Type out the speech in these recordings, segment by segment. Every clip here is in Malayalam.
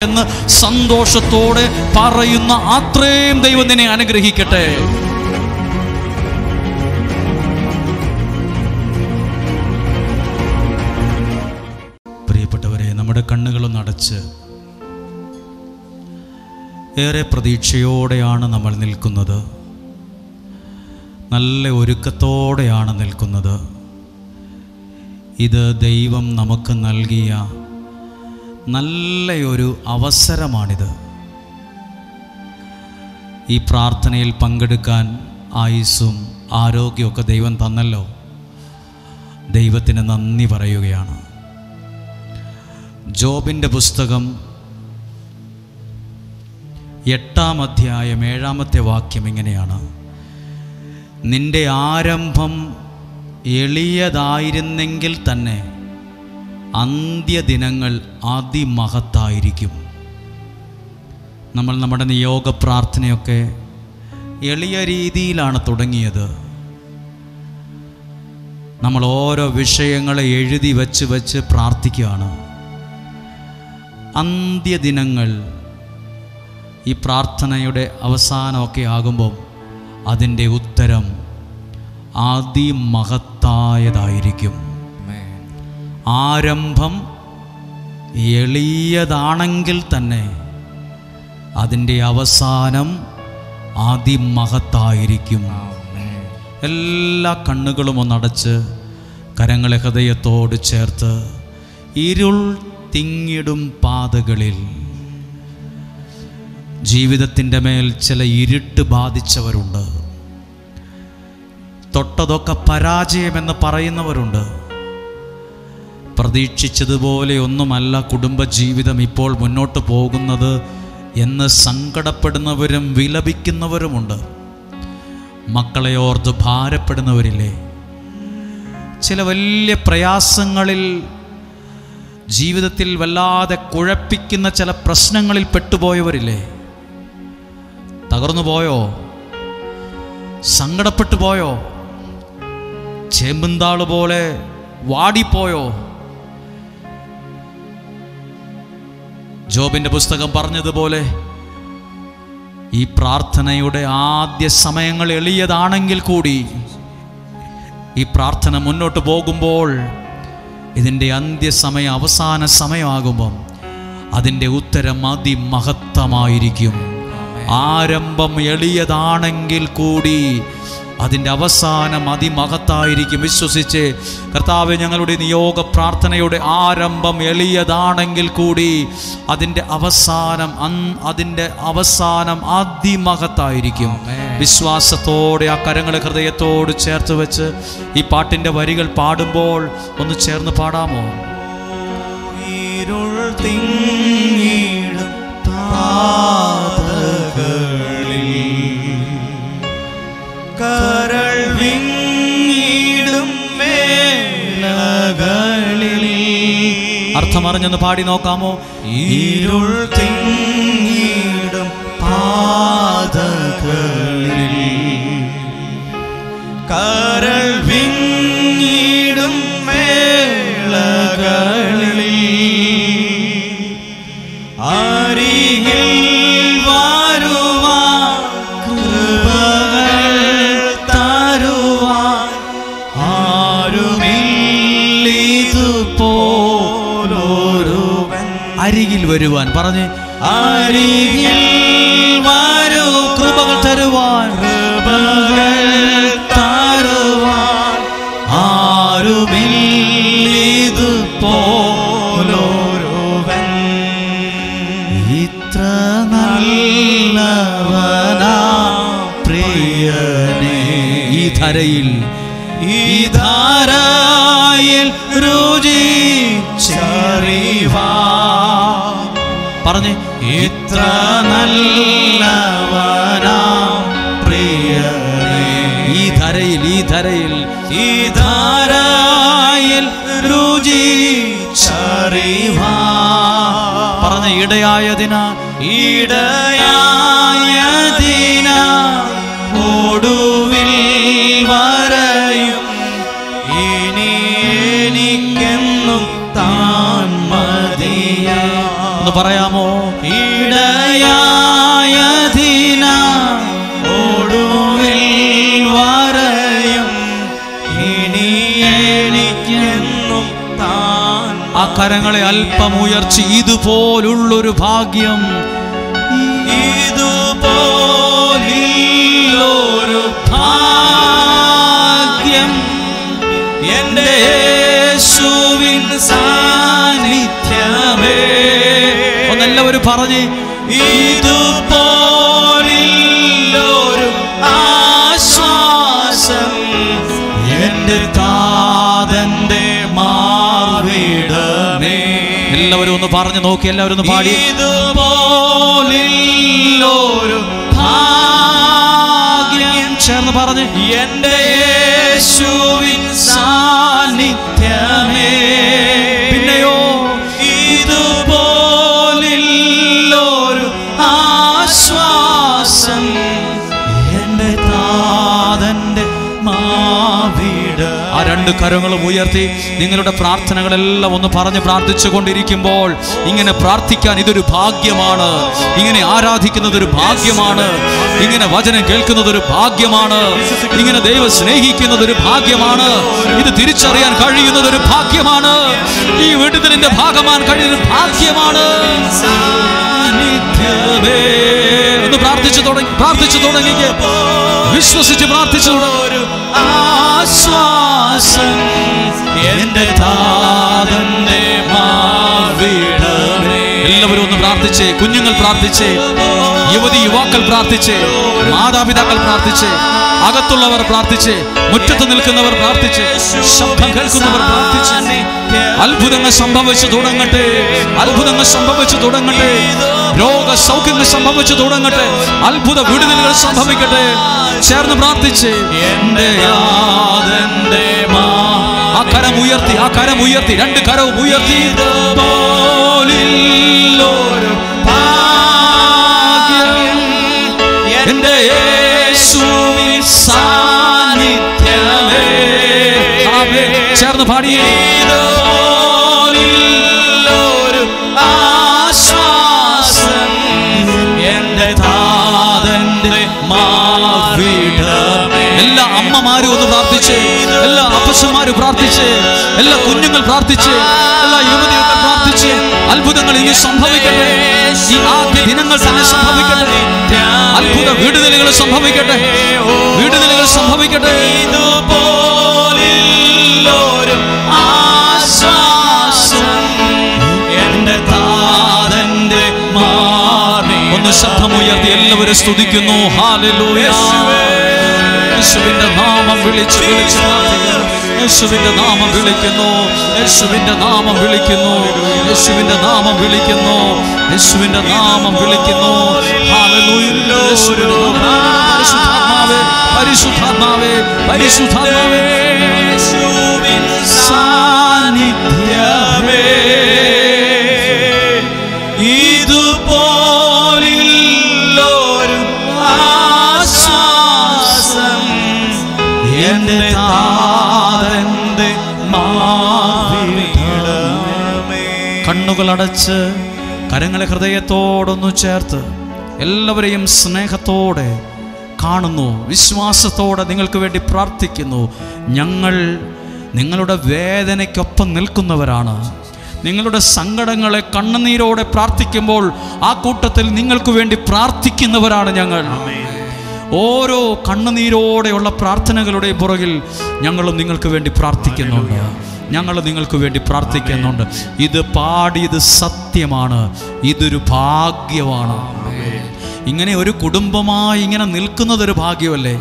എന്ന് സന്തോഷത്തോടെ പറയുന്ന അത്രയും ദൈവം നിന്നെ അനുഗ്രഹിക്കട്ടെ. പ്രിയപ്പെട്ടവരെ, നമ്മുടെ കണ്ണുകളൊന്ന് അടച്ച് ഏറെ പ്രതീക്ഷയോടെയാണ് നമ്മൾ നിൽക്കുന്നത്. നല്ല ഒരുക്കത്തോടെയാണ് നിൽക്കുന്നത്. ഇത് ദൈവം നമുക്ക് നൽകിയ നല്ലൊരു അവസരമാണിത്. ഈ പ്രാർത്ഥനയിൽ പങ്കെടുക്കാൻ ആയുസ്സും ആരോഗ്യമൊക്കെ ദൈവം തന്നല്ലോ. ദൈവത്തിന് നന്ദി പറയുകയാണ്. ജോബിൻ്റെ പുസ്തകം 8-ാം അധ്യായം 7-ാമത്തെ വാക്യം ഇങ്ങനെയാണ്: നിന്റെ ആരംഭം എളിയതായിരുന്നെങ്കിൽ തന്നെ അന്ത്യദിനങ്ങൾ അതിമഹത്തായിരിക്കും. നമ്മൾ നമ്മുടെ നിയോഗ പ്രാർത്ഥനയൊക്കെ എളിയ രീതിയിലാണ് തുടങ്ങിയത്. നമ്മൾ ഓരോ വിഷയങ്ങളെ എഴുതി വെച്ച് പ്രാർത്ഥിക്കുകയാണ്. അന്ത്യദിനങ്ങൾ ഈ പ്രാർത്ഥനയുടെ അവസാനമൊക്കെ ആകുമ്പം അതിൻ്റെ ഉത്തരം അതിമഹത്തായതായിരിക്കും. ആരംഭം എളിയതാണെങ്കിൽ തന്നെ അതിൻ്റെ അവസാനം അതിമഹത്തായിരിക്കും. എല്ലാ കണ്ണുകളും ഒന്നടച്ച് കരങ്ങളെ ഹൃദയത്തോട് ചേർത്ത്, ഇരുൾ തിങ്ങിടും പാതകളിൽ ജീവിതത്തിൻ്റെ മേൽ ചില ഇരുട്ട് ബാധിച്ചവരുണ്ട്. തൊട്ടതൊക്കെ പരാജയമെന്ന് പറയുന്നവരുണ്ട്. പ്രതീക്ഷിച്ചതുപോലെ ഒന്നുമല്ല കുടുംബജീവിതം ഇപ്പോൾ മുന്നോട്ട് പോകുന്നത് എന്ന് സങ്കടപ്പെടുന്നവരും വിലപിക്കുന്നവരുമുണ്ട്. മക്കളെ ഓർത്ത് ഭാരപ്പെടുന്നവരില്ലേ? ചില വലിയ പ്രയാസങ്ങളിൽ, ജീവിതത്തിൽ വല്ലാതെ കുഴപ്പിക്കുന്ന ചില പ്രശ്നങ്ങളിൽ പെട്ടുപോയവരില്ലേ? തകർന്നു പോയോ? സങ്കടപ്പെട്ടു പോയോ? ചേമ്പുംതാള് പോലെ വാടിപ്പോയോ? ജോബിൻ്റെ പുസ്തകം പറഞ്ഞതുപോലെ ഈ പ്രാർത്ഥനയുടെ ആദ്യ സമയങ്ങൾ എളിയതാണെങ്കിൽ കൂടി ഈ പ്രാർത്ഥന മുന്നോട്ട് പോകുമ്പോൾ ഇതിൻ്റെ അന്ത്യസമയം, അവസാന സമയമാകുമ്പം അതിൻ്റെ ഉത്തരം അതിമഹത്തമായിരിക്കും. ആരംഭം എളിയതാണെങ്കിൽ കൂടി അതിൻ്റെ അവസാനം അതിമഹത്തായിരിക്കും. വിശ്വസിച്ച് കർത്താവേ, ഞങ്ങളുടെ നിയോഗ പ്രാർത്ഥനയുടെ ആരംഭം എളിയതാണെങ്കിൽ കൂടി അതിൻ്റെ അവസാനം അതിമഹത്തായിരിക്കും. വിശ്വാസത്തോടെ ആ കരങ്ങളെ ഹൃദയത്തോട് ചേർത്ത് വെച്ച് ഈ പാട്ടിൻ്റെ വരികൾ പാടുമ്പോൾ ഒന്ന് ചേർന്ന് പാടാമോ? ഇരുൾ തിങ്ങിടും പാതകളിൽ കരൾ വിങ്ങിടും മേലകളിൽ. അർത്ഥമറിഞ്ഞൊന്ന് പാടി നോക്കാമോ? ഇരുൾ തിങ്ങിടും പാതകളിൽ കരൾ വിങ്ങിടും മേലകളിൽ അരികിൽ വരുവാൻ കൃപകൾ തരുവാൻ ആരുമില്ലിതുപോലൊരുവൻ. അരികിൽ വരുവാൻ പറഞ്ഞ്, അരികിൽ വരൂ കൃപകൾ തരുവാൻ, കൃപകൾ തരുവാൻ ആരുമില്ലിതുപോലൊരുവൻ. ഇത്ര നല്ലവനാ പ്രിയനേ, ഈ ധരയിൽ രുചിച്ചറിവാ. പറഞ്ഞേ, ഇത്ര നല്ലവനാ പ്രിയനേ. ഈ ധരയിൽ രുചിച്ചറിവാ. പറഞ്ഞ, ഇടയായതിനാ ഒടുവിൽ വരയും ഇനി എനിക്കെന്നും താൻ മതിയാ. ഒന്ന് പറയാമോ? ഇടയായതിന ഒടുവിൽ വരയും ഇനി എനിക്കെന്നും താൻ. ആ കരങ്ങളെ അല്പം ഉയർച്ചി. ഇതുപോലുള്ളൊരു ഭാഗ്യം, ഇതുപോലൊരു ഭാഗ്യം എന്റെ യേശുവിൻ സാന്നിധ്യമേ. ഒന്നെല്ലാവരും പറഞ്ഞ്, ഇതുപോലൊരു ആശ്വാസം എന്റെ താതന്റെ മാർവിടമേ. എല്ലാവരും ഒന്ന് പറഞ്ഞു നോക്കി, എല്ലാവരും ഒന്ന് പാടി. ഇതുപോലൊരു ഭാഗ്യം ചേർന്ന് പറഞ്ഞ്, എന്റെ യേശുവിൻ സാന്നിധ്യമേ. പിന്നെയോ, ഇതുപോലൊരു ആശ്വാസം എന്റെ താതന്റെ മാവിട. ആ രണ്ട് കരങ്ങളും ഉയർത്തി നിങ്ങളുടെ പ്രാർത്ഥനകളെല്ലാം ഒന്ന് പറഞ്ഞ് പ്രാർത്ഥിച്ചു കൊണ്ടിരിക്കുമ്പോൾ ഇങ്ങനെ പ്രാർത്ഥിക്കാൻ ഇതൊരു ഭാഗ്യമാണ്. ഇങ്ങനെ ആരാധിക്കുന്നത് ഒരു ഭാഗ്യമാണ്. ഇങ്ങനെ വചനം കേൾക്കുന്നത് ഒരു ഭാഗ്യമാണ്. ഇങ്ങനെ ദൈവം സ്നേഹിക്കുന്നത് ഒരു ഭാഗ്യമാണ്. ഇത് തിരിച്ചറിയാൻ കഴിയുന്നത് ഒരു ഭാഗ്യമാണ്. ഈ വിടുതലിന്റെ ഭാഗമാൻ കഴിയുന്ന ഭാഗ്യമാണ്. ഒന്ന് പ്രാർത്ഥിച്ചു തുടങ്ങി വിശ്വസിച്ച് പ്രാർത്ഥിച്ചു തുടങ്ങി. ആശ്വാസം എന്റെ താതന്റെ മാർവിടമേ. എല്ലാവരും ഒന്ന് പ്രാർത്ഥിച്ചേ. കുഞ്ഞുങ്ങൾ പ്രാർത്ഥിച്ചേ, യുവതി യുവാക്കൾ പ്രാർത്ഥിച്ചേ, മാതാപിതാക്കൾ പ്രാർത്ഥിച്ചേ, അകത്തുള്ളവർ പ്രാർത്ഥിച്ചേ, മുറ്റത്ത് നിൽക്കുന്നവർ പ്രാർത്ഥിച്ചേ, ശബ്ദം കേൾക്കുന്നവർ പ്രാർത്ഥിച്ചേ. അത്ഭുതങ്ങൾ സംഭവിച്ചു തുടങ്ങട്ടെ, അത്ഭുതങ്ങൾ സംഭവിച്ചു തുടങ്ങട്ടെ, രോഗസൗഖ്യങ്ങൾ സംഭവിച്ചു തുടങ്ങട്ടെ, അത്ഭുത വിടുതലുകൾ സംഭവിക്കട്ടെ. ചേർന്ന് പ്രാർത്ഥിച്ചേ. എന്റെ ആ കരം ഉയർത്തി, ആ കരം ഉയർത്തി, രണ്ട് കരവും ഉയർത്തി. എന്റെ യേശുവിൻ സാന്നിധ്യമേ. ചേർന്ന് പാടിയേ. ആശ്വാസം എന്റെ താതന്റെ മാർവിടമേ. എല്ലാ അമ്മമാരും ഒന്ന് പ്രാർത്ഥിച്ചേ, എല്ലാ അപ്പച്ചന്മാരും പ്രാർത്ഥിച്ചേ, എല്ലാ കുഞ്ഞുങ്ങൾ പ്രാർത്ഥിച്ചേ, എല്ലാ യുവതികൾ പ്രാർത്ഥിച്ചേ. അത്ഭുതങ്ങൾ ഇനി സംഭവിക്കട്ടെ. ഈ ആദ്യ ദിനങ്ങൾ തന്നെ സംഭവിക്കട്ടെ. അത്ഭുത വിടുതലുകൾ സംഭവിക്കട്ടെ, വിടുതലുകൾ സംഭവിക്കട്ടെ. ഇതുപോലൊരു ആശ്വാസം എന്റെ താതന്റെ മാറി. ഒന്ന് ശബ്ദമുയർത്തി എല്ലാവരും സ്തുതിക്കുന്നു. ഹല്ലേലൂയ. യേശുവിന്റെ നാമം വിളിച്ച് യേശുവിന്റെ നാമം വിളിക്കുന്നു, യേശുവിന്റെ നാമം വിളിക്കുന്നു, യേശുവിന്റെ നാമം വിളിക്കുന്നു, യേശുവിന്റെ നാമം വിളിക്കുന്നു. ഹല്ലേലൂയ. പരിശുദ്ധാത്മാവേ, പരിശുദ്ധാത്മാവേ, പരിശുദ്ധാത്മാവേ, യേശുവിൻ സാന്നിധ്യമേ. ഇതുപോലൊരു ആശ്വാസം എന്റെ താതന്റെ മാർവിടമേ. കണ്ണുകൾ അടച്ച് കരങ്ങളെ ഹൃദയത്തോടൊന്നു ചേർത്ത് എല്ലാവരെയും സ്നേഹത്തോടെ കാണുന്നു, വിശ്വാസത്തോടെ നിങ്ങൾക്ക് വേണ്ടി പ്രാർത്ഥിക്കുന്നു. ഞങ്ങൾ നിങ്ങളുടെ വേദനയ്ക്കൊപ്പം നിൽക്കുന്നവരാണ്. നിങ്ങളുടെ സങ്കടങ്ങളെ കണ്ണുനീരോടെ പ്രാർത്ഥിക്കുമ്പോൾ ആ കൂട്ടത്തിൽ നിങ്ങൾക്ക് വേണ്ടി പ്രാർത്ഥിക്കുന്നവരാണ് ഞങ്ങൾ. ഓരോ കണ്ണുനീരോടെയുള്ള പ്രാർത്ഥനകളുടെ പുറകിൽ ഞങ്ങളും നിങ്ങൾക്ക് വേണ്ടി പ്രാർത്ഥിക്കുന്നുണ്ട്, ഞങ്ങൾ നിങ്ങൾക്ക് വേണ്ടി പ്രാർത്ഥിക്കുന്നുണ്ട്. ഇത് പാടിയത് സത്യമാണ്, ഇതൊരു ഭാഗ്യമാണ്. ഇങ്ങനെ ഒരു കുടുംബമായി ഇങ്ങനെ നിൽക്കുന്നതൊരു ഭാഗ്യമല്ലേ?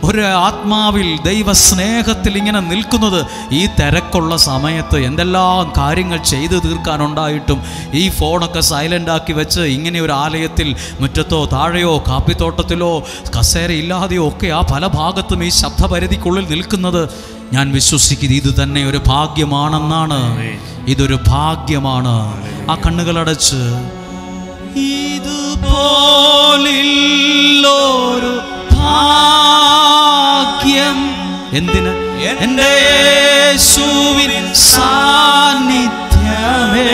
ഒരു ആത്മാവിൽ ദൈവസ്നേഹത്തിൽ ഇങ്ങനെ നിൽക്കുന്നത്. ഈ തിരക്കുള്ള സമയത്ത് എന്തെല്ലാം കാര്യങ്ങൾ ചെയ്തു തീർക്കാനുണ്ടായിട്ടും ഈ ഫോണൊക്കെ സൈലൻ്റാക്കി വെച്ച് ഇങ്ങനെ ഒരു ആലയത്തിൽ മുറ്റത്തോ താഴെയോ കാപ്പിത്തോട്ടത്തിലോ കസേരയില്ലാതെയോ ഒക്കെ ആ പല ഭാഗത്തും ഈ ശബ്ദപരിധിക്കുള്ളിൽ നിൽക്കുന്നത് ഞാൻ വിശ്വസിക്കുന്നത് ഇത് തന്നെ ഒരു ഭാഗ്യമാണെന്നാണ്. ഇതൊരു ഭാഗ്യമാണ്. ആ കണ്ണുകളടച്ച് ഇതുപോലൊരു ഭാഗ്യം എന്തിന്? എൻ്റെ യേശുവിൻ സാന്നിധ്യമേ.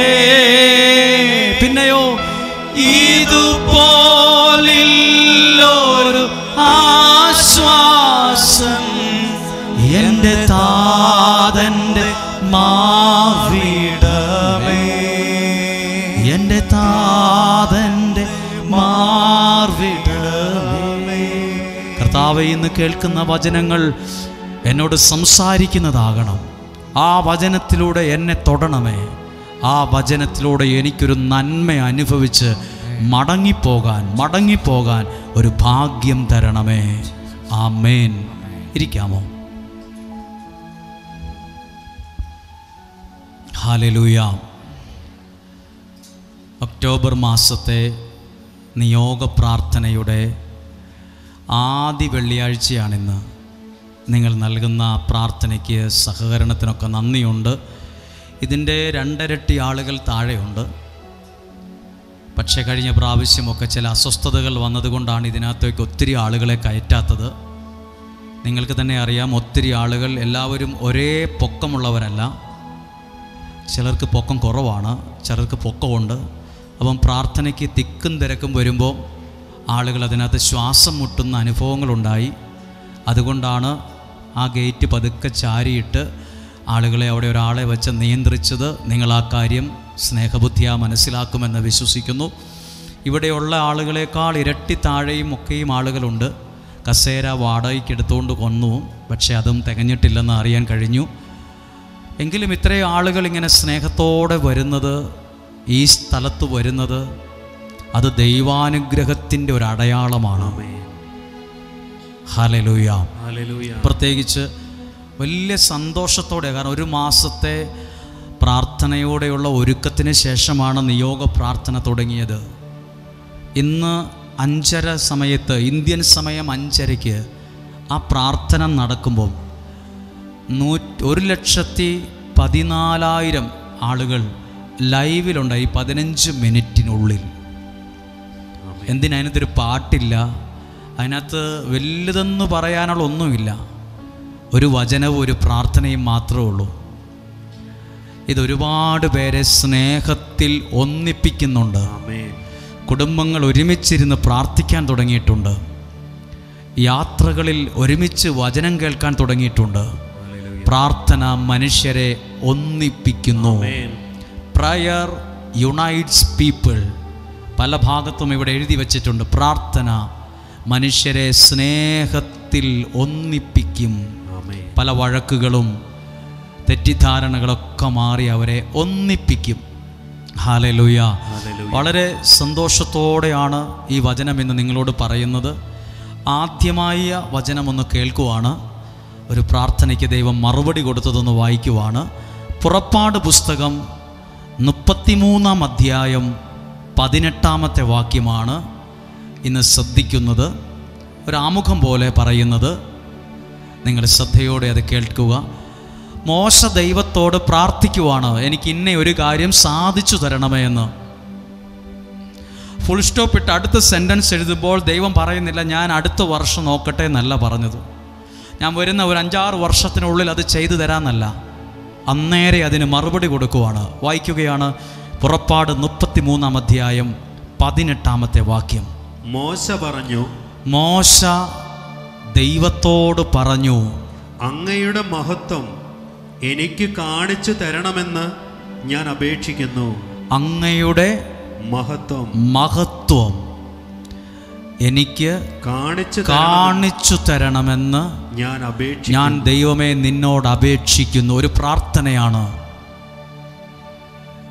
പിന്നെയോ ഇതുപോലൊരു ആശ്വാസം എൻ്റെ താതൻ്റെ മാർവിടമേ, എൻ്റെ താതൻ്റെ മാർവിടമേ. കർത്താവേ, ഇന്ന് കേൾക്കുന്ന വചനങ്ങൾ എന്നോട് സംസാരിക്കുന്നതാകണം. ആ വചനത്തിലൂടെ എന്നെ തൊടണമേ. ആ വചനത്തിലൂടെ എനിക്കൊരു നന്മ അനുഭവിച്ച് മടങ്ങിപ്പോകാൻ ഒരു ഭാഗ്യം തരണമേ. ആമേൻ. ഇരിക്കാമോ? ഹല്ലേലൂയ. ഒക്ടോബർ മാസത്തെ നിയോഗ പ്രാർത്ഥനയുടെ ആദ്യ വെള്ളിയാഴ്ചയാണിന്ന്. നിങ്ങൾ നൽകുന്ന പ്രാർത്ഥനയ്ക്ക് സഹകരണത്തിനൊക്കെ നന്ദിയുണ്ട്. ഇതിൻ്റെ 2 ഇരട്ടി ആളുകൾ താഴെയുണ്ട്. പക്ഷേ കഴിഞ്ഞ പ്രാവശ്യമൊക്കെ ചില അസ്വസ്ഥതകൾ വന്നതുകൊണ്ടാണ് ഇതിനകത്തേക്ക് ഒത്തിരി ആളുകളെ കയറ്റാത്തത്. നിങ്ങൾക്ക് തന്നെ അറിയാം, ഒത്തിരി ആളുകൾ എല്ലാവരും ഒരേ പൊക്കമുള്ളവരല്ല. ചിലർക്ക് പൊക്കം കുറവാണ്, ചിലർക്ക് പൊക്കമുണ്ട്. അപ്പം പ്രാർത്ഥനയ്ക്ക് തിക്കും തിരക്കും വരുമ്പോൾ ആളുകൾ അതിനകത്ത് ശ്വാസം മുട്ടുന്ന അനുഭവങ്ങളുണ്ടായി. അതുകൊണ്ടാണ് ആ ഗേറ്റ് പതുക്കെ ചാരിയിട്ട് ആളുകളെ അവിടെ ഒരാളെ വെച്ച് നിയന്ത്രിച്ചത്. നിങ്ങൾ ആ കാര്യം സ്നേഹബുദ്ധിയാ മനസ്സിലാക്കുമെന്ന് വിശ്വസിക്കുന്നു. ഇവിടെയുള്ള ആളുകളെക്കാൾ ഇരട്ടി താഴെയും ഒക്കെയും ആളുകളുണ്ട്. കസേര വാടകയ്ക്ക് എടുത്തുകൊണ്ട് കൊന്നു, പക്ഷേ അതും തികഞ്ഞിട്ടില്ലെന്ന് അറിയാൻ കഴിഞ്ഞു. എങ്കിലും ഇത്രയും ആളുകൾ ഇങ്ങനെ സ്നേഹത്തോടെ വരുന്നത്, ഈ സ്ഥലത്ത് വരുന്നത്, അത് ദൈവാനുഗ്രഹത്തിൻ്റെ ഒരു അടയാളമാണ്. ഹല്ലേലൂയ. പ്രത്യേകിച്ച് വലിയ സന്തോഷത്തോടെ, കാരണം 1 മാസത്തെ പ്രാർത്ഥനയോടെയുള്ള ഒരുക്കത്തിന് ശേഷമാണ് നിയോഗ പ്രാർത്ഥന തുടങ്ങിയത്. ഇന്ന് 5:30 സമയത്ത്, ഇന്ത്യൻ സമയം 5:30-ക്ക് ആ പ്രാർത്ഥന നടക്കുമ്പോൾ 1,14,000 ആളുകൾ ലൈവിലുണ്ടായി 15 മിനിറ്റിനുള്ളിൽ. അതിനകത്തൊരു പാട്ടില്ല, അതിനകത്ത് വലുതെന്ന് പറയാനുള്ള ഒന്നുമില്ല. ഒരു വചനവും ഒരു പ്രാർത്ഥനയും മാത്രമേ ഉള്ളൂ. ഇതൊരുപാട് പേരെ സ്നേഹത്തിൽ ഒന്നിപ്പിക്കുന്നുണ്ട്. കുടുംബങ്ങൾ ഒരുമിച്ചിരുന്ന് പ്രാർത്ഥിക്കാൻ തുടങ്ങിയിട്ടുണ്ട്. യാത്രകളിൽ ഒരുമിച്ച് വചനം കേൾക്കാൻ തുടങ്ങിയിട്ടുണ്ട്. പ്രാർത്ഥന മനുഷ്യരെ ഒന്നിപ്പിക്കുന്നു. Prayer unites people. പല ഭാഗത്തും ഇവിടെ എഴുതി വച്ചിട്ടുണ്ട്. പ്രാർത്ഥന മനുഷ്യരെ സ്നേഹത്തിൽ ഒന്നിപ്പിക്കും. പല വഴക്കുകളും തെറ്റിദ്ധാരണകളൊക്കെ മാറി അവരെ ഒന്നിപ്പിക്കും. ഹല്ലേലൂയ. വളരെ സന്തോഷത്തോടെയാണ് ഈ വചനം ഇന്ന് നിങ്ങളോട് പറയുന്നത്. ആദ്യമായ വചനമൊന്ന് കേൾക്കുവാണ്. ഒരു പ്രാർത്ഥനയ്ക്ക് ദൈവം മറുപടി കൊടുത്തതൊന്ന് വായിക്കുവാണ്. പുറപ്പാട് പുസ്തകം 33-ാം അധ്യായം 18-ാമത്തെ വാക്യമാണ് ഇന്ന് ശ്രദ്ധിക്കുന്നത്. ഒരു ആമുഖം പോലെ പറയുന്നത്, നിങ്ങൾ ശ്രദ്ധയോടെ അത് കേൾക്കുക. മോശ ദൈവത്തോട് പ്രാർത്ഥിക്കുവാണ്, എനിക്ക് ഇന്ന ഒരു കാര്യം സാധിച്ചു തരണമേ എന്ന്. ഫുൾ സ്റ്റോപ്പ് ഇട്ട് അടുത്ത സെൻറ്റൻസ് എഴുതുമ്പോൾ ദൈവം പറയുന്നില്ല ഞാൻ അടുത്ത വർഷം നോക്കട്ടെ എന്നല്ല പറഞ്ഞത്, ഞാൻ വരുന്ന ഒരു 5-6 വർഷത്തിനുള്ളിൽ അത് ചെയ്തു തരാമെന്നല്ല. അന്നേരെ അതിന് മറുപടി കൊടുക്കുവാണ്. വായിക്കുകയാണ്. പുറപ്പാട് 33-ാം അധ്യായം 18-ാമത്തെ വാക്യം. മോശ ദൈവത്തോട് പറഞ്ഞു, അങ്ങയുടെ മഹത്വം എനിക്ക് കാണിച്ചു തരണമെന്ന് ഞാൻ അപേക്ഷിക്കുന്നു. അങ്ങയുടെ മഹത്വം എനിക്ക് കാണിച്ചു തരണമെന്ന് ഞാൻ ദൈവമേ നിന്നോട് അപേക്ഷിക്കുന്നു. ഒരു പ്രാർത്ഥനയാണ്.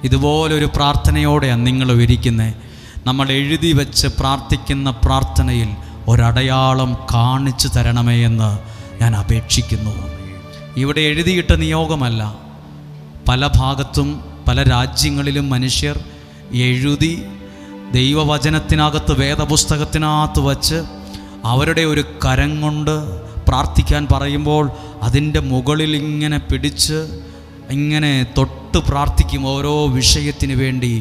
ഇതുപോലൊരു പ്രാർത്ഥനയോടെയാണ് നിങ്ങൾ ഇരിക്കുന്നത്. നമ്മൾ എഴുതി വെച്ച് പ്രാർത്ഥിക്കുന്ന പ്രാർത്ഥനയിൽ ഒരടയാളം കാണിച്ചു തരണമേ എന്ന് ഞാൻ അപേക്ഷിക്കുന്നു. ഇവിടെ എഴുതിയിട്ട നിയോഗമല്ല. പല ഭാഗത്തും പല രാജ്യങ്ങളിലും മനുഷ്യർ എഴുതി ദൈവവചനത്തിനകത്ത്, വേദപുസ്തകത്തിനകത്ത് വച്ച് അവരുടെ ഒരു കരം കൊണ്ട് പ്രാർത്ഥിക്കാൻ പറയുമ്പോൾ അതിൻ്റെ മുകളിൽ ഇങ്ങനെ പിടിച്ച് ഇങ്ങനെ തൊട്ട് പ്രാർത്ഥിക്കും ഓരോ വിഷയത്തിന് വേണ്ടി.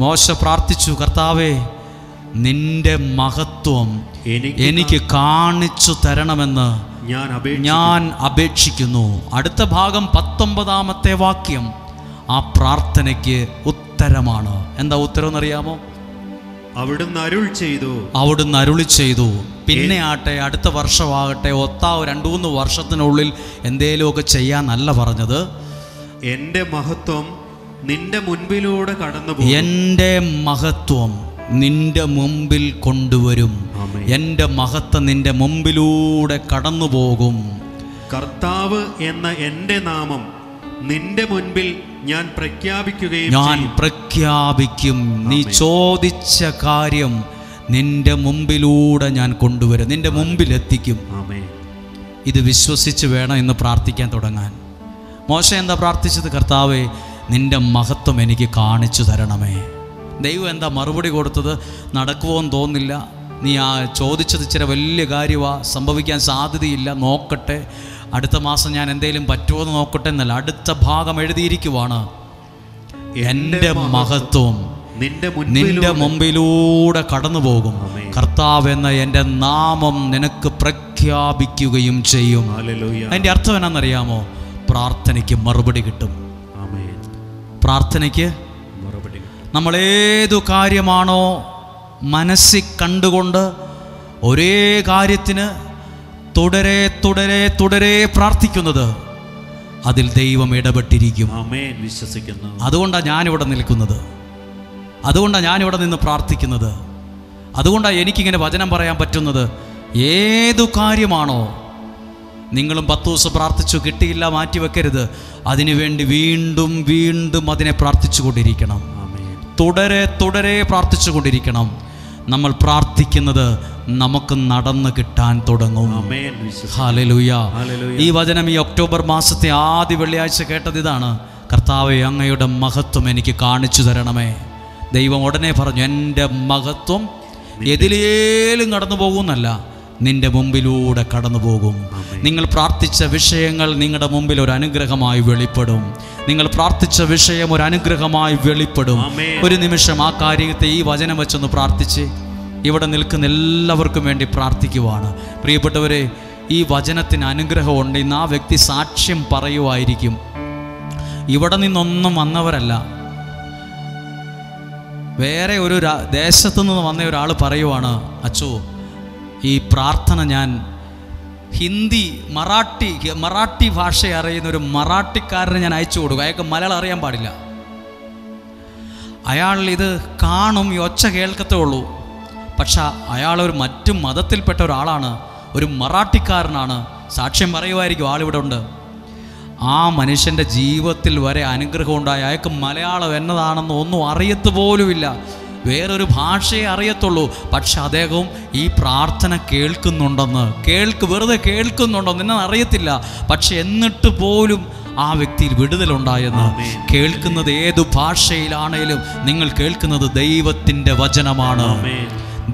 മോശ പ്രാർത്ഥിച്ചു, കർത്താവേ നിന്റെ മഹത്വം എനിക്ക് കാണിച്ചു തരണമെന്ന് ഞാൻ അപേക്ഷിക്കുന്നു. അടുത്ത ഭാഗം 19-ാമത്തെ വാക്യം ആ പ്രാർത്ഥനയ്ക്ക് ഉത്തരമാണ്. എന്താ ഉത്തരം എന്നറിയാമോ? അവിടുന്ന് അരുൾ ചെയ്തു. അവിടുന്ന് അരുളി ചെയ്തു. പിന്നെ ആട്ടെ, അടുത്ത വർഷമാകട്ടെ, 2-3 വർഷത്തിനുള്ളിൽ എന്തേലുമൊക്കെ ചെയ്യാനല്ല പറഞ്ഞത്. എൻ്റെ മഹത്വം നിന്റെ മുൻപിലൂടെ കടന്നുപോകും. എൻ്റെ മഹത്വം നിന്റെ മുമ്പിൽ കൊണ്ടുവരും. എൻ്റെ മഹത്വം നിന്റെ മുമ്പിലൂടെ കടന്നു പോകും. കർത്താവ് എന്ന എൻ്റെ നാമം നിന്റെ മുൻപിൽ ഞാൻ പ്രഖ്യാപിക്കുകയും ഞാൻ പ്രഖ്യാപിക്കും. നീ ചോദിച്ച കാര്യം നിന്റെ മുമ്പിലൂടെ ഞാൻ കൊണ്ടുവരും, നിന്റെ മുമ്പിൽ എത്തിക്കും. ഇത് വിശ്വസിച്ച് വേണം ഇന്ന് പ്രാർത്ഥിക്കാൻ തുടങ്ങാൻ. മോശ എന്താ പ്രാർത്ഥിച്ചത്? കർത്താവേ, നിന്റെ മഹത്വം എനിക്ക് കാണിച്ചു തരണമേ. ദൈവം എന്താ മറുപടി കൊടുത്തത്? നടക്കുമോയെന്ന് തോന്നില്ല, നീ ആ ചോദിച്ചത് ഇച്ചിരി വലിയ കാര്യമാണ്, സംഭവിക്കാൻ സാധ്യതയില്ല, നോക്കട്ടെ, അടുത്ത മാസം ഞാൻ എന്തെങ്കിലും പറ്റുമോ എന്ന് നോക്കട്ടെ എന്നല്ല. അടുത്ത ഭാഗം എഴുതിയിരിക്കുവാണ്, എൻ്റെ മഹത്വം നിന്റെ മുമ്പിലൂടെ കടന്നു പോകും. കർത്താവ് എന്ന എൻ്റെ നാമം നിനക്ക് പ്രഖ്യാപിക്കുകയും ചെയ്യും. അതിൻ്റെ അർത്ഥം എന്നാണെന്നറിയാമോ? പ്രാർത്ഥനയ്ക്ക് മറുപടി കിട്ടും. പ്രാർത്ഥനയ്ക്ക് മറുപടി. നമ്മൾ ഏതു കാര്യമാണോ മനസ്സിൽ കണ്ടുകൊണ്ട് ഒരേ കാര്യത്തിന് തുടരെ തുടരെ തുടരെ പ്രാർത്ഥിക്കുന്നത്, അതിൽ ദൈവം ഇടപെട്ടിരിക്കും. വിശ്വസിക്കുന്നു. അതുകൊണ്ടാണ് ഞാനിവിടെ നിൽക്കുന്നത്, അതുകൊണ്ടാണ് ഞാനിവിടെ നിന്ന് പ്രാർത്ഥിക്കുന്നത്, അതുകൊണ്ടാണ് എനിക്കിങ്ങനെ വചനം പറയാൻ പറ്റുന്നത്. ഏതു കാര്യമാണോ നിങ്ങളും 10 ദിവസം പ്രാർത്ഥിച്ചു, കിട്ടിയില്ല, മാറ്റിവെക്കരുത്. അതിനുവേണ്ടി വീണ്ടും വീണ്ടും അതിനെ പ്രാർത്ഥിച്ചു കൊണ്ടിരിക്കണം. തുടരെ തുടരെ പ്രാർത്ഥിച്ചു കൊണ്ടിരിക്കണം. നമ്മൾ പ്രാർത്ഥിക്കുന്നത് നമുക്ക് നടന്ന് കിട്ടാൻ തുടങ്ങും. ഹല്ലേലൂയ. ഈ വചനം ഈ ഒക്ടോബർ മാസത്തെ ആദ്യ വെള്ളിയാഴ്ച കേട്ടത് ഇതാണ്: കർത്താവേ, അങ്ങയുടെ മഹത്വം എനിക്ക് കാണിച്ചു തരണമേ. ദൈവം ഉടനെ പറഞ്ഞു, എൻ്റെ മഹത്വം എതിലേലും കടന്നു പോകുന്നല്ല, നിന്റെ മുമ്പിലൂടെ കടന്നു പോകും. നിങ്ങൾ പ്രാർത്ഥിച്ച വിഷയങ്ങൾ നിങ്ങളുടെ മുമ്പിൽ ഒരു അനുഗ്രഹമായി വെളിപ്പെടും. നിങ്ങൾ പ്രാർത്ഥിച്ച വിഷയം ഒരു അനുഗ്രഹമായി വെളിപ്പെടും. ഒരു നിമിഷം ആ കാര്യത്തെ ഈ വചനം വെച്ചൊന്ന് പ്രാർത്ഥിച്ച് ഇവിടെ നിൽക്കുന്ന എല്ലാവർക്കും വേണ്ടി പ്രാർത്ഥിക്കുവാണ്. പ്രിയപ്പെട്ടവരെ, ഈ വചനത്തിന് അനുഗ്രഹമുണ്ട്. ഇന്ന് ആ വ്യക്തി സാക്ഷ്യം പറയുമായിരിക്കും. ഇവിടെ നിന്നൊന്നും വന്നവരല്ല, വേറെ ഒരു ദേശത്തു നിന്ന് വന്ന ഒരാൾ പറയുവാണ്, അച്ചോ, ഈ പ്രാർത്ഥന ഞാൻ ഹിന്ദി മറാഠി ഭാഷ അറിയുന്ന ഒരു മറാഠിക്കാരന് ഞാൻ അയച്ചു കൊടുക്കും. അയാൾക്ക് മലയാളം അറിയാൻ പാടില്ല. അയാൾ ഇത് കാണും, ഈ ഒച്ച കേൾക്കത്തേ ഉള്ളൂ. പക്ഷെ അയാളൊരു മറ്റു മതത്തിൽപ്പെട്ട ഒരാളാണ്, ഒരു മറാഠിക്കാരനാണ്. സാക്ഷ്യം പറയുമായിരിക്കും, ആളിവിടെ ഉണ്ട്. ആ മനുഷ്യൻ്റെ ജീവിതത്തിൽ വരെ അനുഗ്രഹം ഉണ്ടായി. അയാൾക്ക് മലയാളം എന്നതാണെന്ന് ഒന്നും അറിയത്ത് പോലുമില്ല, വേറൊരു ഭാഷയെ അറിയത്തുള്ളൂ. പക്ഷെ അദ്ദേഹവും ഈ പ്രാർത്ഥന കേൾക്കുന്നുണ്ടെന്ന്, വെറുതെ കേൾക്കുന്നുണ്ടെന്ന് എന്നെ അറിയത്തില്ല, പക്ഷെ എന്നിട്ട് പോലും ആ വ്യക്തിയിൽ വിടുതലുണ്ടായെന്ന്. കേൾക്കുന്നത് ഏതു ഭാഷയിലാണേലും നിങ്ങൾ കേൾക്കുന്നത് ദൈവത്തിൻ്റെ വചനമാണ്.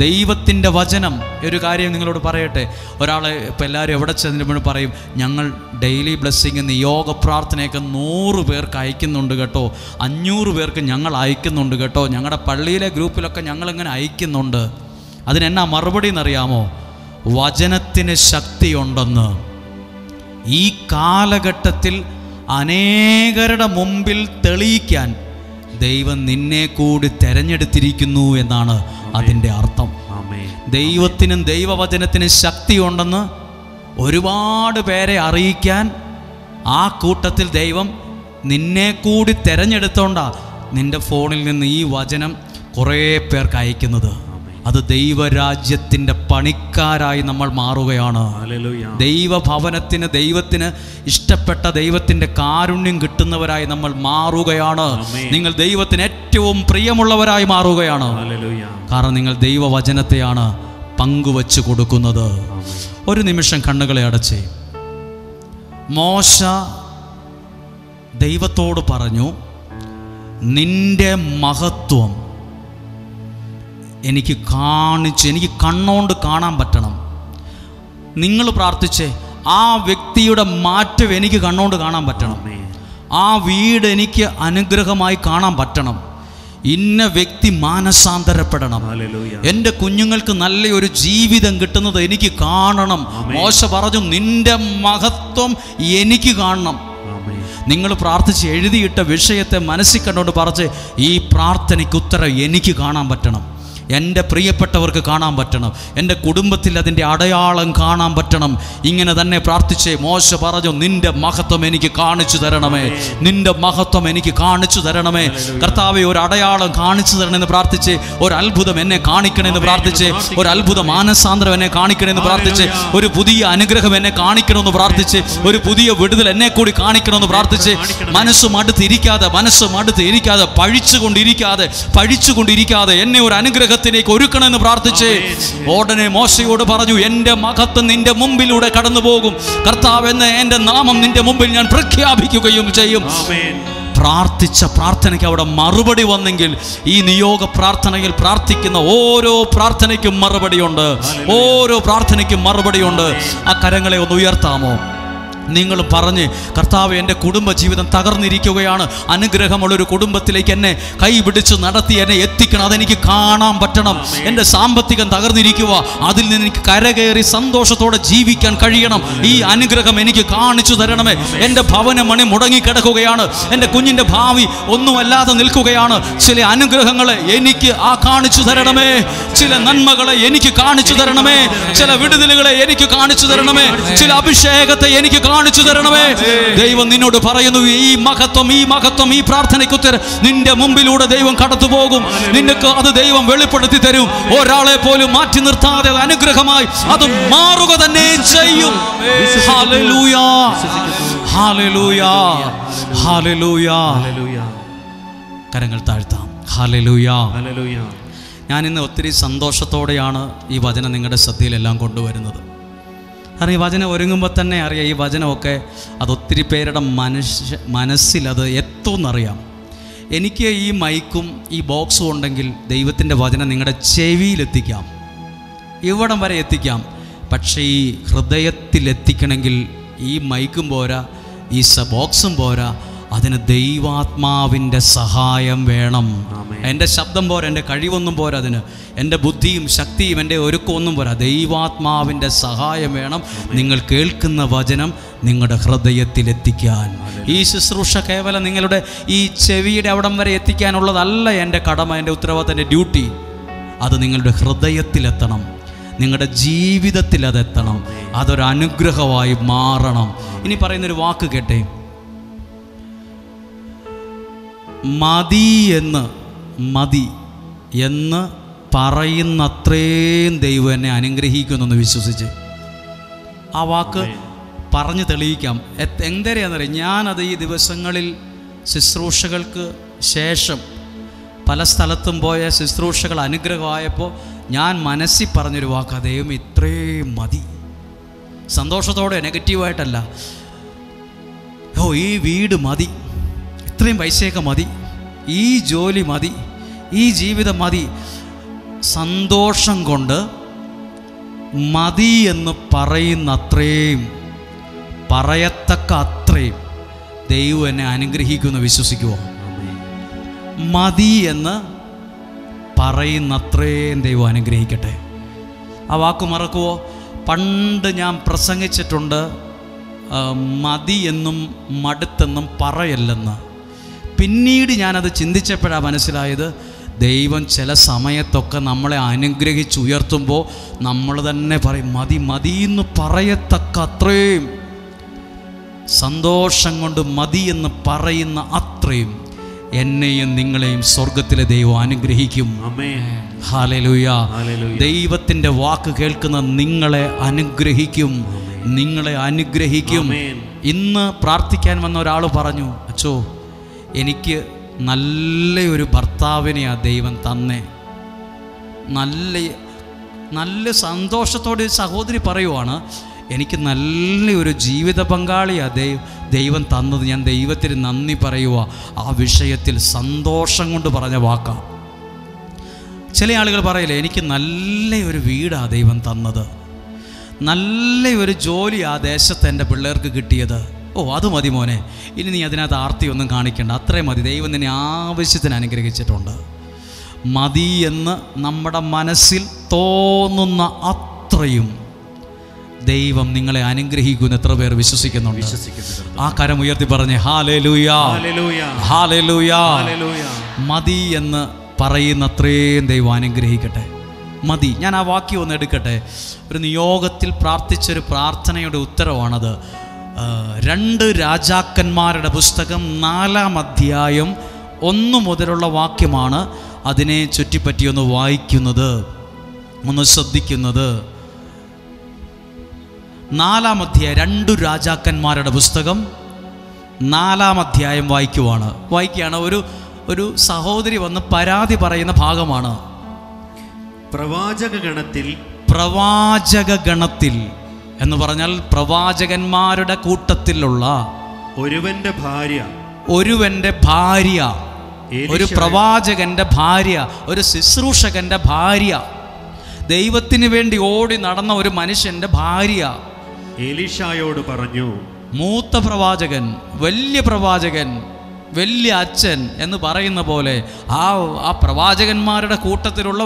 ദൈവത്തിൻ്റെ വചനം. ഒരു കാര്യം നിങ്ങളോട് പറയട്ടെ, ഒരാളെ ഇപ്പോൾ എല്ലാവരും എവിടെ ചെന്നിട്ട് പറയും, ഞങ്ങൾ ഡെയിലി ബ്ലെസ്സിങ് എന്ന് യോഗ പ്രാർത്ഥനയൊക്കെ 100 പേർക്ക് അയക്കുന്നുണ്ട് കേട്ടോ, 500 പേർക്ക് ഞങ്ങൾ അയക്കുന്നുണ്ട് കേട്ടോ, ഞങ്ങളുടെ പള്ളിയിലെ ഗ്രൂപ്പിലൊക്കെ ഞങ്ങളിങ്ങനെ അയക്കുന്നുണ്ട്. അതിനെന്നാ മറുപടി എന്നറിയാമോ? വചനത്തിന് ശക്തിയുണ്ടെന്ന്. ഈ കാലഘട്ടത്തിൽ അനേകരുടെ മുമ്പിൽ തെളിയിക്കാൻ ദൈവം നിന്നെ കൂടി തെരഞ്ഞെടുത്തിരിക്കുന്നു എന്നാണ് അതിൻ്റെ അർത്ഥം. ദൈവത്തിനും ദൈവവചനത്തിനും ശക്തിയുണ്ടെന്ന് ഒരുപാട് പേരെ അറിയിക്കാൻ ആ കൂട്ടത്തിൽ ദൈവം നിന്നെ കൂടി തെരഞ്ഞെടുത്തോണ്ടാ നിൻ്റെ ഫോണിൽ നിന്ന് ഈ വചനം കുറേ പേർക്ക് അയക്കുന്നത്. അത് ദൈവരാജ്യത്തിൻ്റെ പണിക്കാരായി നമ്മൾ മാറുകയാണ്. ദൈവഭവനത്തിന്, ദൈവത്തിന് ഇഷ്ടപ്പെട്ട ദൈവത്തിൻ്റെ കാരുണ്യം കിട്ടുന്നവരായി നമ്മൾ മാറുകയാണ്. നിങ്ങൾ ദൈവത്തിന് ഏറ്റവും പ്രിയമുള്ളവരായി മാറുകയാണ്. കാരണം നിങ്ങൾ ദൈവവചനത്തെയാണ് പങ്കുവച്ച് കൊടുക്കുന്നത്. ഒരു നിമിഷം കണ്ണുകളെ അടച്ച് മോശ ദൈവത്തോട് പറഞ്ഞു, നിന്റെ മഹത്വം എനിക്ക് കണ്ണോണ്ട് കാണാൻ പറ്റണം. നിങ്ങൾ പ്രാർത്ഥിച്ചേ, ആ വ്യക്തിയുടെ മാറ്റം എനിക്ക് കണ്ണോണ്ട് കാണാൻ പറ്റണം. ആ വീട് എനിക്ക് അനുഗ്രഹമായി കാണാൻ പറ്റണം. ഇന്ന വ്യക്തി മാനസാന്തരപ്പെടണം. എൻ്റെ കുഞ്ഞുങ്ങൾക്ക് നല്ലൊരു ജീവിതം കിട്ടുന്നത് എനിക്ക് കാണണം. മോശ പറഞ്ഞു, നിന്റെ മഹത്വം എനിക്ക് കാണണം. നിങ്ങൾ പ്രാർത്ഥിച്ച് എഴുതിയിട്ട വിഷയത്തെ മനസ്സിൽ കണ്ടുകൊണ്ട് പറഞ്ഞ്, ഈ പ്രാർത്ഥനയ്ക്ക് ഉത്തരം എനിക്ക് കാണാൻ പറ്റണം. എൻ്റെ പ്രിയപ്പെട്ടവർക്ക് കാണാൻ പറ്റണം, എൻ്റെ കുടുംബത്തിൽ അതിൻ്റെ അടയാളം കാണാൻ പറ്റണം. ഇങ്ങനെ തന്നെ പ്രാർത്ഥിച്ചേ. മോശ പറഞ്ഞു, നിൻ്റെ മഹത്വം എനിക്ക് കാണിച്ചു തരണമേ, നിൻ്റെ മഹത്വം എനിക്ക് കാണിച്ചു തരണമേ. കർത്താവെ, ഒരു അടയാളം കാണിച്ചു തരണമെന്ന് പ്രാർത്ഥിച്ച്, ഒരു അത്ഭുതം എന്നെ കാണിക്കണമെന്ന് പ്രാർത്ഥിച്ച്, ഒരു അത്ഭുത മാനസാന്തരം എന്നെ കാണിക്കണമെന്ന് പ്രാർത്ഥിച്ച്, ഒരു പുതിയ അനുഗ്രഹം എന്നെ കാണിക്കണമെന്ന് പ്രാർത്ഥിച്ച്, ഒരു പുതിയ വിടുതൽ എന്നെ കൂടി കാണിക്കണമെന്ന് പ്രാർത്ഥിച്ച്, മനസ്സ് മടുത്തിരിക്കാതെ പഴിച്ചുകൊണ്ടിരിക്കാതെ എന്നെ ഒരു അനുഗ്രഹത്തിലേക്ക് ഒരുക്കണമെന്ന് പ്രാർത്ഥിച്ച് ഉടനെ മോശയോട് പറഞ്ഞു, എൻ്റെ മഹത്വം നിന്റെ മുമ്പിലൂടെ കടന്നു പോകും. കർത്താവ് എന്ന എൻ്റെ നാമം നിന്റെ മുമ്പിൽ ഞാൻ പ്രഖ്യാപിക്കുകയും ചെയ്യും. പ്രാർത്ഥിച്ച പ്രാർത്ഥനയ്ക്ക് അവിടെ മറുപടി വന്നെങ്കിൽ, ഈ നിയോഗ പ്രാർത്ഥനയിൽ പ്രാർത്ഥിക്കുന്ന ഓരോ പ്രാർത്ഥനയ്ക്കും മറുപടിയുണ്ട്, ഓരോ പ്രാർത്ഥനയ്ക്കും മറുപടിയുണ്ട്. ആ കരങ്ങളെ ഒന്ന് ഉയർത്താമോ? നിങ്ങൾ പറഞ്ഞ്, കർത്താവ്, എൻ്റെ കുടുംബജീവിതം തകർന്നിരിക്കുകയാണ്, അനുഗ്രഹമുള്ളൊരു കുടുംബത്തിലേക്ക് എന്നെ കൈപിടിച്ച് നടത്തി എന്നെ എത്തിക്കണം, അതെനിക്ക് കാണാൻ പറ്റണം. എൻ്റെ സാമ്പത്തികം തകർന്നിരിക്കുക, അതിൽ നിന്ന് എനിക്ക് കരകയറി സന്തോഷത്തോടെ ജീവിക്കാൻ കഴിയണം. ഈ അനുഗ്രഹം എനിക്ക് കാണിച്ചു തരണമേ. എൻ്റെ ഭവനമണി മുടങ്ങിക്കിടക്കുകയാണ്, എൻ്റെ കുഞ്ഞിൻ്റെ ഭാവി ഒന്നുമല്ലാതെ നിൽക്കുകയാണ്. ചില അനുഗ്രഹങ്ങളെ എനിക്ക് കാണിച്ചു തരണമേ, ചില നന്മകളെ എനിക്ക് കാണിച്ചു തരണമേ, ചില വിടുതലുകളെ എനിക്ക് കാണിച്ചു തരണമേ, ചില അഭിഷേകത്തെ എനിക്ക് കാണിച്ചു തരണമേ. ദൈവം നിന്നോട് പറയുന്നു, ഈ മഹത്വം ഈ പ്രാർത്ഥനയ്ക്ക് ഉത്തരം നിന്റെ മുമ്പിലൂടെ ദൈവം കടന്നു പോകും. നിനക്ക് അത് ദൈവം വെളിപ്പെടുത്തി തരും. ഒരാളെ പോലും മാറ്റി നിർത്താതെ അനുഗ്രഹമായി അത് മാറുക തന്നെ ചെയ്യും. Hallelujah, hallelujah, hallelujah. കരങ്ങൾ താഴ്ത്താം. Hallelujah, hallelujah. ഞാൻ ഇന്ന് ഒത്തിരി സന്തോഷത്തോടെയാണ് ഈ വചനം നിങ്ങളുടെ ശ്രദ്ധയിലെല്ലാം കൊണ്ടുവരുന്നത്. കാരണം ഈ വചനം ഒരുങ്ങുമ്പോൾ തന്നെ അറിയാം, ഈ വചനമൊക്കെ അതൊത്തിരി പേരുടെ മനസ്സിൽ അത് എത്തുമെന്നറിയാം. എനിക്ക് ഈ മൈക്കും ഈ ബോക്സും ഉണ്ടെങ്കിൽ ദൈവത്തിൻ്റെ വചനം നിങ്ങളുടെ ചെവിയിലെത്തിക്കാം, ഇവിടം വരെ എത്തിക്കാം. പക്ഷേ ഈ ഹൃദയത്തിലെത്തിക്കണമെങ്കിൽ ഈ മൈക്കും പോരാ, ഈ ബോക്സും പോരാ, അതിന് ദൈവാത്മാവിൻ്റെ സഹായം വേണം. എൻ്റെ ശബ്ദം പോരാ, എൻ്റെ കഴിവൊന്നും പോരാ, അതിന് എൻ്റെ ബുദ്ധിയും ശക്തിയും എൻ്റെ ഒരുക്കമൊന്നും പോരാ. ദൈവാത്മാവിൻ്റെ സഹായം വേണം നിങ്ങൾ കേൾക്കുന്ന വചനം നിങ്ങളുടെ ഹൃദയത്തിലെത്തിക്കാൻ. ഈ ശുശ്രൂഷ കേവലം നിങ്ങളുടെ ഈ ചെവിയുടെ അവിടം വരെ എത്തിക്കാനുള്ളതല്ല എൻ്റെ കടമ, എൻ്റെ ഉത്തരവാദിത്തം, എൻ്റെ ഡ്യൂട്ടി. അത് നിങ്ങളുടെ ഹൃദയത്തിലെത്തണം, നിങ്ങളുടെ ജീവിതത്തിൽ അതെത്തണം, അതൊരു അനുഗ്രഹമായി മാറണം. ഇനി പറയുന്നൊരു വാക്ക് കേട്ടെ, മതി എന്ന് പറയുന്നത്രയും ദൈവം എന്നെ അനുഗ്രഹിക്കുന്നെന്ന് വിശ്വസിച്ച് ആ വാക്ക് പറഞ്ഞ് തെളിയിക്കാം. എന്തരെയാണെന്നറിയാം, ഞാനത് ഈ ദിവസങ്ങളിൽ ശുശ്രൂഷകൾക്ക് ശേഷം പല സ്ഥലത്തും പോയ ശുശ്രൂഷകൾ അനുഗ്രഹമായപ്പോൾ ഞാൻ മനസ്സിൽ പറഞ്ഞൊരു വാക്ക്, ദൈവം ഇത്രയും മതി. സന്തോഷത്തോടെ, നെഗറ്റീവായിട്ടല്ല. ഈ വീട് മതി, ഇത്രയും പൈസയൊക്കെ മതി, ഈ ജോലി മതി, ഈ ജീവിതം മതി. സന്തോഷം കൊണ്ട് മതി എന്ന് പറയുന്ന അത്രയും, പറയത്തക്ക അത്രയും ദൈവം എന്നെ അനുഗ്രഹിക്കുമെന്ന് വിശ്വസിക്കുമോ? മതി എന്ന് പറയുന്നത്രയും ദൈവം അനുഗ്രഹിക്കട്ടെ. ആ വാക്ക് മറക്കുമോ? പണ്ട് ഞാൻ പ്രസംഗിച്ചിട്ടുണ്ട്, മതി എന്നും മടുത്തെന്നും പറയല്ലെന്ന്. പിന്നീട് ഞാനത് ചിന്തിച്ചപ്പോഴാണ് മനസ്സിലായത്, ദൈവം ചില സമയത്തൊക്കെ നമ്മളെ അനുഗ്രഹിച്ചുയർത്തുമ്പോൾ നമ്മൾ തന്നെ പറയും, മതിയെന്ന് പറയത്തക്ക അത്രയും, സന്തോഷം കൊണ്ട് മതിയെന്ന് പറയുന്ന അത്രയും എന്നെയും നിങ്ങളെയും സ്വർഗത്തിലെ ദൈവം അനുഗ്രഹിക്കും. ഹല്ലേലൂയ. ദൈവത്തിൻ്റെ വാക്ക് കേൾക്കുന്ന നിങ്ങളെ അനുഗ്രഹിക്കും. ഇന്ന് പ്രാർത്ഥിക്കാൻ വന്ന ഒരാൾ പറഞ്ഞു, അച്ചോ, എനിക്ക് നല്ലൊരു ഭർത്താവിനെയാണ് ദൈവം തന്നെ. നല്ല സന്തോഷത്തോടെ സഹോദരി പറയുവാണ്, എനിക്ക് നല്ലൊരു ജീവിത പങ്കാളിയാണ് ദൈവം തന്നത്, ഞാൻ ദൈവത്തിന് നന്ദി പറയുക. ആ വിഷയത്തിൽ സന്തോഷം കൊണ്ട് പറഞ്ഞ വാക്കാണ്. ചില ആളുകൾ പറയില്ലേ, എനിക്ക് നല്ലൊരു വീടാണ് ദൈവം തന്നത്, നല്ലൊരു ജോലി ആ ദേശത്ത് എൻ്റെ പിള്ളേർക്ക് കിട്ടിയത്. അത് മതി മോനെ, ഇനി നീ അതിനകത്ത് ആർത്തിയൊന്നും കാണിക്കേണ്ട, അത്രയും മതി, ദൈവം നിന്നെ ആവശ്യത്തിന് അനുഗ്രഹിച്ചിട്ടുണ്ട്. മതി എന്ന് നമ്മുടെ മനസ്സിൽ തോന്നുന്ന അത്രയും ദൈവം നിങ്ങളെ അനുഗ്രഹിക്കുന്ന എത്ര പേർ വിശ്വസിക്കുന്നുണ്ട്? ആ കരം ഉയർത്തി പറഞ്ഞേ, ഹല്ലേലൂയ, ഹല്ലേലൂയ. മതി എന്ന് പറയുന്നത്രയും ദൈവം അനുഗ്രഹിക്കട്ടെ. മതി, ഞാൻ ആ വാക്യം ഒന്ന് എടുക്കട്ടെ. ഒരു നിയോഗത്തിൽ പ്രാർത്ഥിച്ചൊരു പ്രാർത്ഥനയുടെ ഉത്തരവാണത്. 2 രാജാക്കന്മാരുടെ പുസ്തകം 4-ാം അധ്യായം 1 മുതലുള്ള വാക്യമാണ്. അതിനെ ചുറ്റിപ്പറ്റി ഒന്ന് വായിക്കുന്നത്, ഒന്ന് ശ്രദ്ധിക്കുന്നത്. 4-ാം അധ്യായം, 2 രാജാക്കന്മാരുടെ പുസ്തകം 4-ാം അധ്യായം വായിക്കുകയാണ്. ഒരു സഹോദരി വന്ന് പരാതി പറയുന്ന ഭാഗമാണ്. പ്രവാചക എന്ന് പറഞ്ഞാൽ പ്രവാചകന്മാരുടെ കൂട്ടത്തിലുള്ള ഒരുവന്റെ ഭാര്യ, ഒരു പ്രവാചകന്റെ ഭാര്യ, ഒരു ശുശ്രൂഷകന്റെ ഭാര്യ, ദൈവത്തിന് വേണ്ടി ഓടി നടന്ന ഒരു മനുഷ്യന്റെ ഭാര്യ എലീശായോട് പറഞ്ഞു. മൂത്ത പ്രവാചകൻ, വലിയ പ്രവാചകൻ, വലിയ അച്ഛൻ എന്ന് പറയുന്ന പോലെ ആ പ്രവാചകന്മാരുടെ കൂട്ടത്തിലുള്ള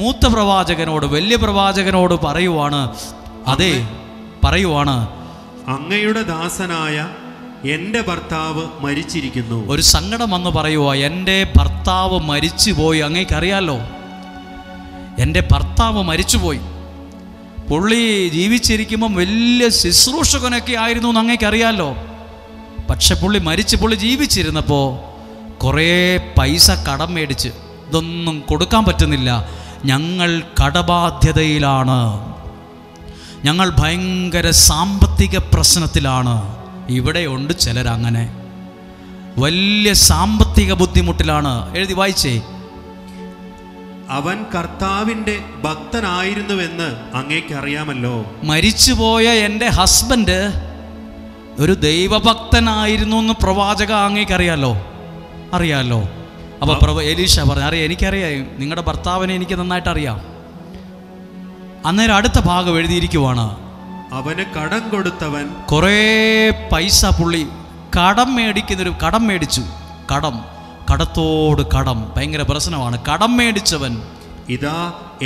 മൂത്ത പ്രവാചകനോട്, വലിയ പ്രവാചകനോട് പറയുവാണ്, അങ്ങയുടെ ദാസനായ എൻ്റെ ഭർത്താവ് മരിച്ചിരിക്കുന്നു. ഒരു സങ്കടം വന്ന് പറയുവാ, എൻ്റെ ഭർത്താവ് മരിച്ചുപോയി. അങ്ങേക്കറിയാലോ, എൻ്റെ ഭർത്താവ് മരിച്ചുപോയി. പുള്ളി ജീവിച്ചിരിക്കുമ്പം വലിയ ശുശ്രൂഷകനൊക്കെ ആയിരുന്നു എന്ന് അങ്ങേക്കറിയാലോ. പക്ഷെ പുള്ളി ജീവിച്ചിരുന്നപ്പോൾ കുറേ പൈസ കടം മേടിച്ച്, ഇതൊന്നും കൊടുക്കാൻ പറ്റുന്നില്ല, ഞങ്ങൾ കടബാധ്യതയിലാണ്, ഞങ്ങൾ ഭയങ്കര സാമ്പത്തിക പ്രശ്നത്തിലാണ്. ഇവിടെയുണ്ട് ചിലരങ്ങനെ വലിയ സാമ്പത്തിക ബുദ്ധിമുട്ടിലാണ്. എഴുതി വായിച്ചേ. അവൻ കർത്താവിൻ്റെ ഭക്തനായിരുന്നുവെന്ന് അങ്ങേക്കറിയാമല്ലോ. മരിച്ചുപോയ എൻ്റെ ഹസ്ബൻഡ് ഒരു ദൈവഭക്തനായിരുന്നു എന്ന് പ്രവാചക അങ്ങേക്കറിയാലോ. അപ്പോൾ എലീശ പറഞ്ഞു, എനിക്കറിയാം, നിങ്ങളുടെ ഭർത്താവിനെ എനിക്ക് നന്നായിട്ട് അറിയാം. അന്നേരം അടുത്ത ഭാഗം എഴുതിയിരിക്കുവാണ്, അവന് കടം കൊടുത്തവൻ കുറേ പൈസ പുള്ളി കടം മേടിച്ചു. കടത്തോട് കടം ഭയങ്കര പ്രശ്നമാണ്. കടം മേടിച്ചവൻ, ഇതാ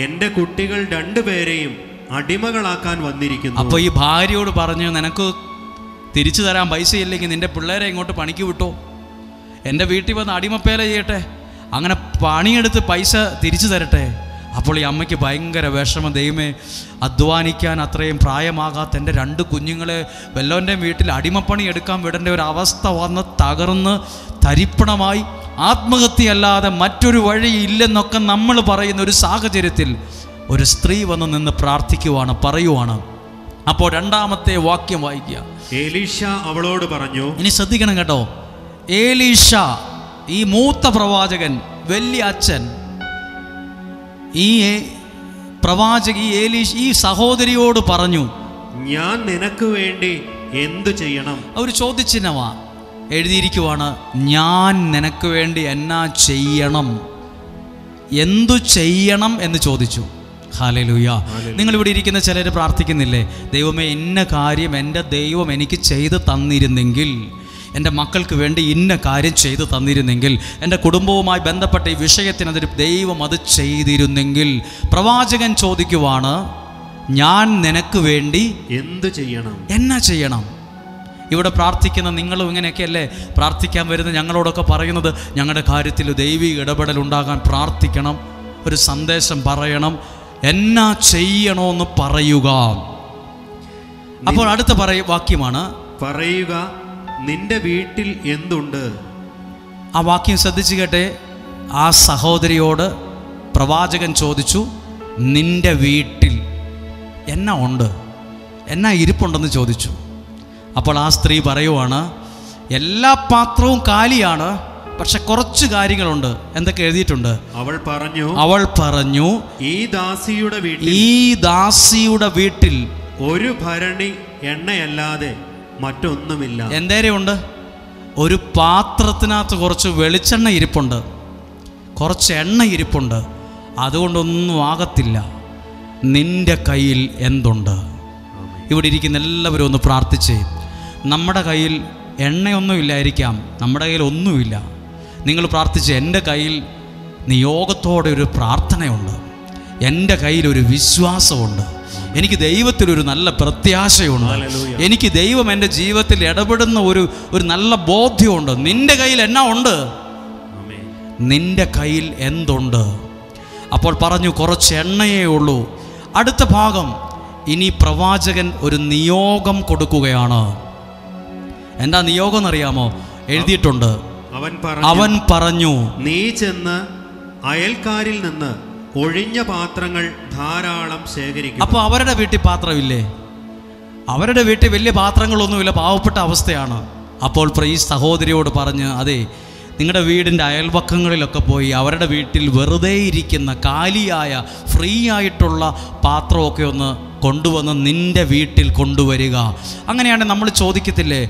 എൻ്റെ കുട്ടികൾ 2 പേരെയും അടിമകളാക്കാൻ വന്നിരിക്കുന്നു. അപ്പോൾ ഈ ഭാര്യയോട് പറഞ്ഞു, നിനക്ക് തിരിച്ചു തരാൻ പൈസ ഇല്ലെങ്കിൽ നിന്റെ പിള്ളേരെ ഇങ്ങോട്ട് പണിക്ക് വിട്ടോ, എൻ്റെ വീട്ടിൽ വന്ന് അടിമപ്പേല ചെയ്യട്ടെ, അങ്ങനെ പണിയെടുത്ത് പൈസ തിരിച്ചു തരട്ടെ. അപ്പോൾ ഈ അമ്മയ്ക്ക് ഭയങ്കര വിഷമം. ദൈവമേ, അധ്വാനിക്കാൻ അത്രയും പ്രായമാകാത്ത എൻ്റെ 2 കുഞ്ഞുങ്ങളെ വല്ലവൻ്റെ വീട്ടിൽ അടിമപ്പണി എടുക്കാൻ വിടേണ്ട ഒരു അവസ്ഥ വന്ന് തകർന്ന് തരിപ്പണമായി ആത്മഹത്യയല്ലാതെ മറ്റൊരു വഴി ഇല്ലെന്നൊക്കെ നമ്മൾ പറയുന്ന ഒരു സാഹചര്യത്തിൽ ഒരു സ്ത്രീ വന്ന് നിന്ന് പറയുവാണ്. അപ്പോൾ 2-ാമത്തെ വാക്യം വായിക്കുക. എലീശ അവളോട് പറഞ്ഞു. ഇനി ശ്രദ്ധിക്കണം കേട്ടോ. എലീശ, ഈ മൂത്ത പ്രവാചകൻ, വലിയ അച്ഛൻ, ഈ സഹോദരിയോട് പറഞ്ഞു, ഞാൻ നിനക്ക് വേണ്ടി എന്തു ചെയ്യണം? ഒരു ചോദ്യചിഹ്നമാ എഴുതിയിരിക്കുവാണ്. ഞാൻ നിനക്ക് വേണ്ടി എന്നാ ചെയ്യണം, എന്തു ചെയ്യണം എന്ന് ചോദിച്ചു. ഹല്ലേലൂയ. നിങ്ങളിവിടെ ഇരിക്കുന്ന ചിലർ പ്രാർത്ഥിക്കുന്നില്ലേ, ദൈവമേ, ഇന്ന കാര്യം എൻ്റെ ദൈവം എനിക്ക് ചെയ്തു തന്നിരുന്നെങ്കിൽ, എൻ്റെ മക്കൾക്ക് വേണ്ടി ഇന്ന കാര്യം ചെയ്തു തന്നിരുന്നെങ്കിൽ, എൻ്റെ കുടുംബവുമായി ബന്ധപ്പെട്ട ഈ വിഷയത്തിനതൊരു ദൈവം അത് ചെയ്തിരുന്നെങ്കിൽ. പ്രവാചകൻ ചോദിക്കുവാണ്, ഞാൻ നിനക്ക് വേണ്ടി എന്തു ചെയ്യണം, എന്നാ ചെയ്യണം? ഇവിടെ പ്രാർത്ഥിക്കുന്ന നിങ്ങളും ഇങ്ങനെയൊക്കെയല്ലേ പ്രാർത്ഥിക്കാൻ വരുന്ന ഞങ്ങളോടൊക്കെ പറയുന്നത്, ഞങ്ങളുടെ കാര്യത്തിൽ ദൈവിക ഇടപെടൽ ഉണ്ടാകാൻ പ്രാർത്ഥിക്കണം, ഒരു സന്ദേശം പറയണം, എന്നാ ചെയ്യണമെന്ന് പറയുക. അപ്പോൾ അടുത്ത വാക്യമാണ്, പറയുക, നിന്റെ വീട്ടിൽ എന്തുണ്ട്? ആ വാക്യം ശ്രദ്ധിച്ചു കേട്ടെ. ആ സഹോദരിയോട് പ്രവാചകൻ ചോദിച്ചു, നിന്റെ വീട്ടിൽ എന്നാ ഉണ്ട്, എന്നാ ഇരിപ്പുണ്ടെന്ന് ചോദിച്ചു. അപ്പോൾ ആ സ്ത്രീ പറയുവാണ്, എല്ലാ പാത്രവും കാലിയാണ്, പക്ഷെ കുറച്ച് കാര്യങ്ങളുണ്ട്. എന്തൊക്കെ എഴുതിയിട്ടുണ്ട്? അവൾ പറഞ്ഞു ഈ ദാസിയുടെ വീട്ടിൽ ഒരു ഭരണി എണ്ണയല്ലാതെ മറ്റൊന്നുമില്ല. എന്തേരെയുണ്ട്? ഒരു പാത്രത്തിനകത്ത് കുറച്ച് വെളിച്ചെണ്ണ ഇരിപ്പുണ്ട്, കുറച്ച് എണ്ണ ഇരിപ്പുണ്ട്, അതുകൊണ്ടൊന്നും ആകത്തില്ല. നിന്റെ കയ്യിൽ എന്തുണ്ട്? ഇവിടെ ഇരിക്കുന്ന എല്ലാവരും ഒന്ന് പ്രാർത്ഥിച്ചേ. നമ്മുടെ കയ്യിൽ എണ്ണയൊന്നുമില്ലായിരിക്കാം, നമ്മുടെ കയ്യിൽ ഒന്നുമില്ല. നിങ്ങൾ പ്രാർത്ഥിച്ച്, എൻ്റെ കയ്യിൽ നിയോഗത്തോടെ ഒരു പ്രാർത്ഥനയുണ്ട്, എൻ്റെ കയ്യിലൊരു വിശ്വാസമുണ്ട്, എനിക്ക് ദൈവത്തിലൊരു നല്ല പ്രത്യാശയുണ്ട്, എനിക്ക് ദൈവം എൻ്റെ ജീവിതത്തിൽ ഇടപെടുന്ന ഒരു നല്ല ബോധ്യമുണ്ട്. നിൻ്റെ കയ്യിൽ എന്നാ ഉണ്ട്? നിന്റെ കയ്യിൽ എന്തുണ്ട്? അപ്പോൾ പറഞ്ഞു, കുറച്ച് എണ്ണയേ ഉള്ളൂ. അടുത്ത ഭാഗം, ഇനി പ്രവാചകൻ ഒരു നിയോഗം കൊടുക്കുകയാണ്. എന്താ നിയോഗം എന്നറിയാമോ? എഴുതിയിട്ടുണ്ട്. അവൻ പറഞ്ഞു, നീ ചെന്ന് അയൽക്കാരിൽ നിന്ന് ഒഴിഞ്ഞ പാത്രങ്ങൾ ധാരാളം ശേഖരിക്കും. അപ്പോൾ അവരുടെ വീട്ടിൽ പാത്രമില്ലേ? അവരുടെ വീട്ടിൽ വലിയ പാത്രങ്ങളൊന്നുമില്ല, പാവപ്പെട്ട അവസ്ഥയാണ്. അപ്പോൾ ഈ സഹോദരിയോട് പറഞ്ഞ്, അതെ, നിങ്ങളുടെ വീടിൻ്റെ അയൽവക്കങ്ങളിലൊക്കെ പോയി അവരുടെ വീട്ടിൽ വെറുതെ ഇരിക്കുന്ന കാലിയായ ഫ്രീ ആയിട്ടുള്ള പാത്രമൊക്കെ ഒന്ന് കൊണ്ടുവന്ന് നിൻ്റെ വീട്ടിൽ കൊണ്ടുവരിക. അങ്ങനെയാണെങ്കിൽ നമ്മൾ ചോദിക്കത്തില്ലേ,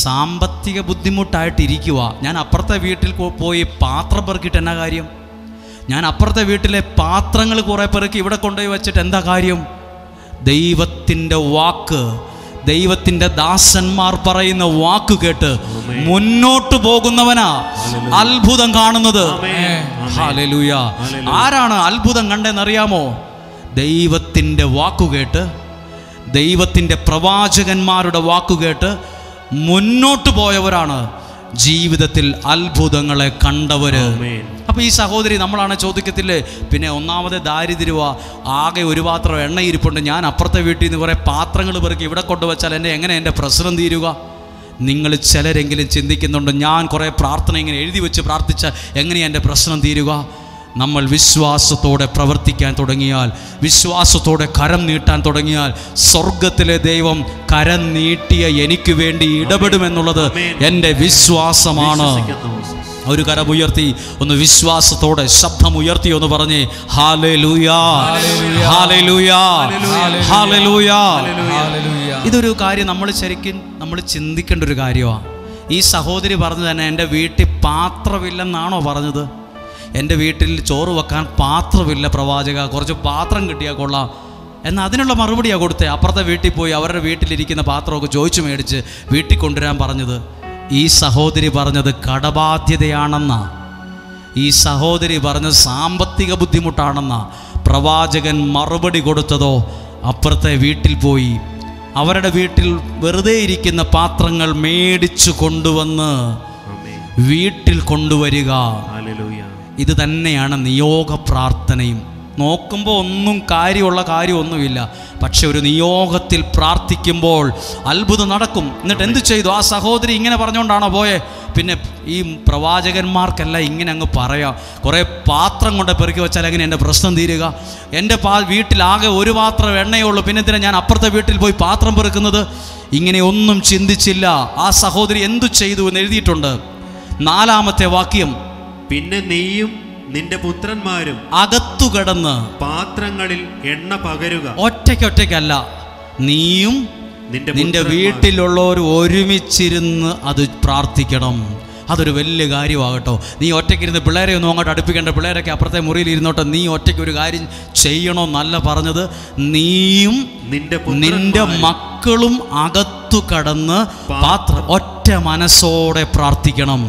സാമ്പത്തിക ബുദ്ധിമുട്ടായിട്ടിരിക്കുക, ഞാൻ അപ്പുറത്തെ വീട്ടിൽ പോയി പാത്രം പെറുക്കിയിട്ട് എന്നാ കാര്യം? ഞാൻ അപ്പുറത്തെ വീട്ടിലെ പാത്രങ്ങൾ കുറേ പെറുക്കി ഇവിടെ കൊണ്ടുപോയി വെച്ചിട്ട് എന്താ കാര്യം? ദൈവത്തിൻ്റെ വാക്ക്, ദൈവത്തിൻ്റെ ദാസന്മാർ പറയുന്ന വാക്ക് കേട്ട് മുന്നോട്ട് പോകുന്നവനാ അത്ഭുതം കാണുന്നത്. ഹല്ലേലൂയ. ആരാണ് അത്ഭുതം കണ്ടെന്നറിയാമോ? ദൈവത്തിൻ്റെ വാക്കുകേട്ട്, ദൈവത്തിൻ്റെ പ്രവാചകന്മാരുടെ വാക്കുകേട്ട് മുന്നോട്ട് പോയവരാണ് ജീവിതത്തിൽ അത്ഭുതങ്ങളെ കണ്ടവര്. അപ്പോൾ ഈ സഹോദരി നമ്മളാണ് ചോദിക്കത്തില്ലേ, പിന്നെ ഒന്നാമത് ദാരിദ്ര്യവാ, ആകെ ഒരു പാത്രം എണ്ണ ഇരിപ്പുണ്ട്, ഞാൻ അപ്പുറത്തെ വീട്ടിൽ നിന്ന് കുറേ പാത്രങ്ങൾ പെറുക്കി ഇവിടെ കൊണ്ടുവച്ചാൽ എങ്ങനെ എൻ്റെ പ്രശ്നം തീരുക? നിങ്ങൾ ചിലരെങ്കിലും ചിന്തിക്കുന്നുണ്ട്, ഞാൻ കുറേ പ്രാർത്ഥന ഇങ്ങനെ എഴുതി വെച്ച് പ്രാർത്ഥിച്ചാൽ എങ്ങനെയാണ് എൻ്റെ പ്രശ്നം തീരുക? നമ്മൾ വിശ്വാസത്തോടെ പ്രവർത്തിക്കാൻ തുടങ്ങിയാൽ, വിശ്വാസത്തോടെ കരം നീട്ടാൻ തുടങ്ങിയാൽ, സ്വർഗത്തിലെ ദൈവം കരം നീട്ടിയ എനിക്ക് വേണ്ടി ഇടപെടുമെന്നുള്ളത് എൻ്റെ വിശ്വാസമാണ്. ഒരു കരമുയർത്തി ഒന്ന് വിശ്വാസത്തോടെ ശബ്ദമുയർത്തി ഒന്ന് പറഞ്ഞേ, ഹല്ലേലൂയ, ഹല്ലേലൂയ, ഹല്ലേലൂയ. ഇതൊരു കാര്യം നമ്മൾ ചിന്തിക്കേണ്ട ഒരു കാര്യമാണ്. ഈ സഹോദരി പറഞ്ഞു തന്നെ, എൻ്റെ വീട്ടിൽ പാത്രമില്ലെന്നാണോ പറഞ്ഞത്? എൻ്റെ വീട്ടിൽ ചോറ് വെക്കാൻ പാത്രമില്ല പ്രവാചക, കുറച്ച് പാത്രം കിട്ടിയാൽ കൊള്ളാം. എന്നാൽ അതിനുള്ള മറുപടിയാണ് കൊടുത്തത്. അപ്പുറത്തെ വീട്ടിൽ പോയി അവരുടെ വീട്ടിലിരിക്കുന്ന പാത്രമൊക്കെ ചോദിച്ചു മേടിച്ച് വീട്ടിൽ കൊണ്ടുവരാൻ പറഞ്ഞത്. ഈ സഹോദരി പറഞ്ഞത് കടബാധ്യതയാണെന്നാ. ഈ സഹോദരി പറഞ്ഞത് സാമ്പത്തിക ബുദ്ധിമുട്ടാണെന്നാ. പ്രവാചകൻ മറുപടി കൊടുത്തതോ, അപ്പുറത്തെ വീട്ടിൽ പോയി അവരുടെ വീട്ടിൽ വെറുതെ ഇരിക്കുന്ന പാത്രങ്ങൾ മേടിച്ചു കൊണ്ടുവന്ന് വീട്ടിൽ കൊണ്ടുവരിക. ഇത് തന്നെയാണ് നിയോഗ പ്രാർത്ഥനയും. നോക്കുമ്പോൾ ഒന്നും കാര്യമൊന്നുമില്ല, പക്ഷെ ഒരു നിയോഗത്തിൽ പ്രാർത്ഥിക്കുമ്പോൾ അത്ഭുതം നടക്കും. എന്നിട്ട് എന്ത് ചെയ്തു? ആ സഹോദരി ഇങ്ങനെ പറഞ്ഞുകൊണ്ടാണോ പോയെ? പിന്നെ ഈ പ്രവാചകന്മാർക്കെല്ലാം ഇങ്ങനെ അങ്ങ് പറയാം, കുറേ പാത്രം കൊണ്ട് പെറുക്കി വെച്ചാൽ എങ്ങനെ എൻ്റെ പ്രശ്നം തീരുക? എൻ്റെ വീട്ടിലാകെ ഒരു പാത്രം എണ്ണയേ ഉള്ളൂ, പിന്നെ എന്തിനാ ഞാൻ അപ്പുറത്തെ വീട്ടിൽ പോയി പാത്രം പെറുക്കുന്നത്? ഇങ്ങനെ ഒന്നും ചിന്തിച്ചില്ല. ആ സഹോദരി എന്തു ചെയ്തു എന്ന് എഴുതിയിട്ടുണ്ട്. 4-ാമത്തെ വാക്യം, പിന്നെ നീയും നിന്റെ പുത്രന്മാരും അകത്തു കിടന്ന് പാത്രങ്ങളിൽ എണ്ണ പകരുക. ഒറ്റയ്ക്കല്ല, നീയും നിന്റെ വീട്ടിലുള്ളവർ ഒരുമിച്ചിരുന്ന് അത് പ്രാർത്ഥിക്കണം. അതൊരു വലിയ കാര്യമാകട്ടോ. നീ ഒറ്റയ്ക്കിരുന്ന് പിള്ളേരെ ഒന്നും അങ്ങോട്ട് അടുപ്പിക്കേണ്ട, പിള്ളേരൊക്കെ അപ്പുറത്തെ മുറിയിൽ ഇരുന്നോട്ടെ. നീ ഒറ്റയ്ക്ക് ഒരു കാര്യം ചെയ്യണമെന്നല്ല പറഞ്ഞത്, നീയും നിന്റെ മക്കളും അകത്തു കടന്ന് പാത്രം ഒറ്റ മനസ്സോടെ പ്രാർത്ഥിക്കണം.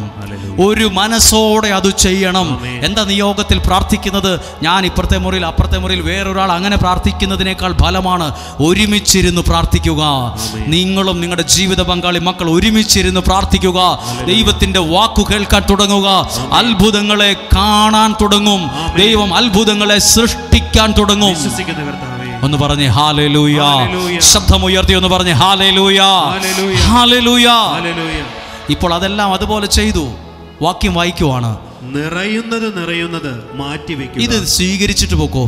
ഒരു മനസ്സോടെ അത് ചെയ്യണം. എന്താ നിയോഗത്തിൽ പ്രാർത്ഥിക്കുന്നത്? ഞാൻ ഇപ്പുറത്തെ മുറിയിൽ അപ്പുറത്തെ മുറിയിൽ വേറൊരാൾ അങ്ങനെ പ്രാർത്ഥിക്കുന്നതിനേക്കാൾ ഫലമാണ് ഒരുമിച്ചിരുന്ന് പ്രാർത്ഥിക്കുക. നിങ്ങളും നിങ്ങളുടെ ജീവിത പങ്കാളി മക്കൾ ഒരുമിച്ചിരുന്ന് പ്രാർത്ഥിക്കുക. ദൈവത്തിന്റെ വാക്കു കേൾക്കാൻ തുടങ്ങുക. അത്ഭുതങ്ങളെ കാണാൻ തുടങ്ങും. ദൈവം അത്ഭുതങ്ങളെ സൃഷ്ടിക്കാൻ തുടങ്ങും. ഒന്ന് പറഞ്ഞേ ഹല്ലേലൂയ. ശബ്ദമുയർത്തി ഒന്ന് പറഞ്ഞേ ഹല്ലേലൂയ, ഹല്ലേലൂയ. ഇപ്പോൾ അതെല്ലാം അതുപോലെ ചെയ്തു. വാക്യം വായിക്കുവാണ്, നിറയുന്നത് മാറ്റിവെക്കുക. ഇത് സ്വീകരിച്ചിട്ട് പോക്കോ.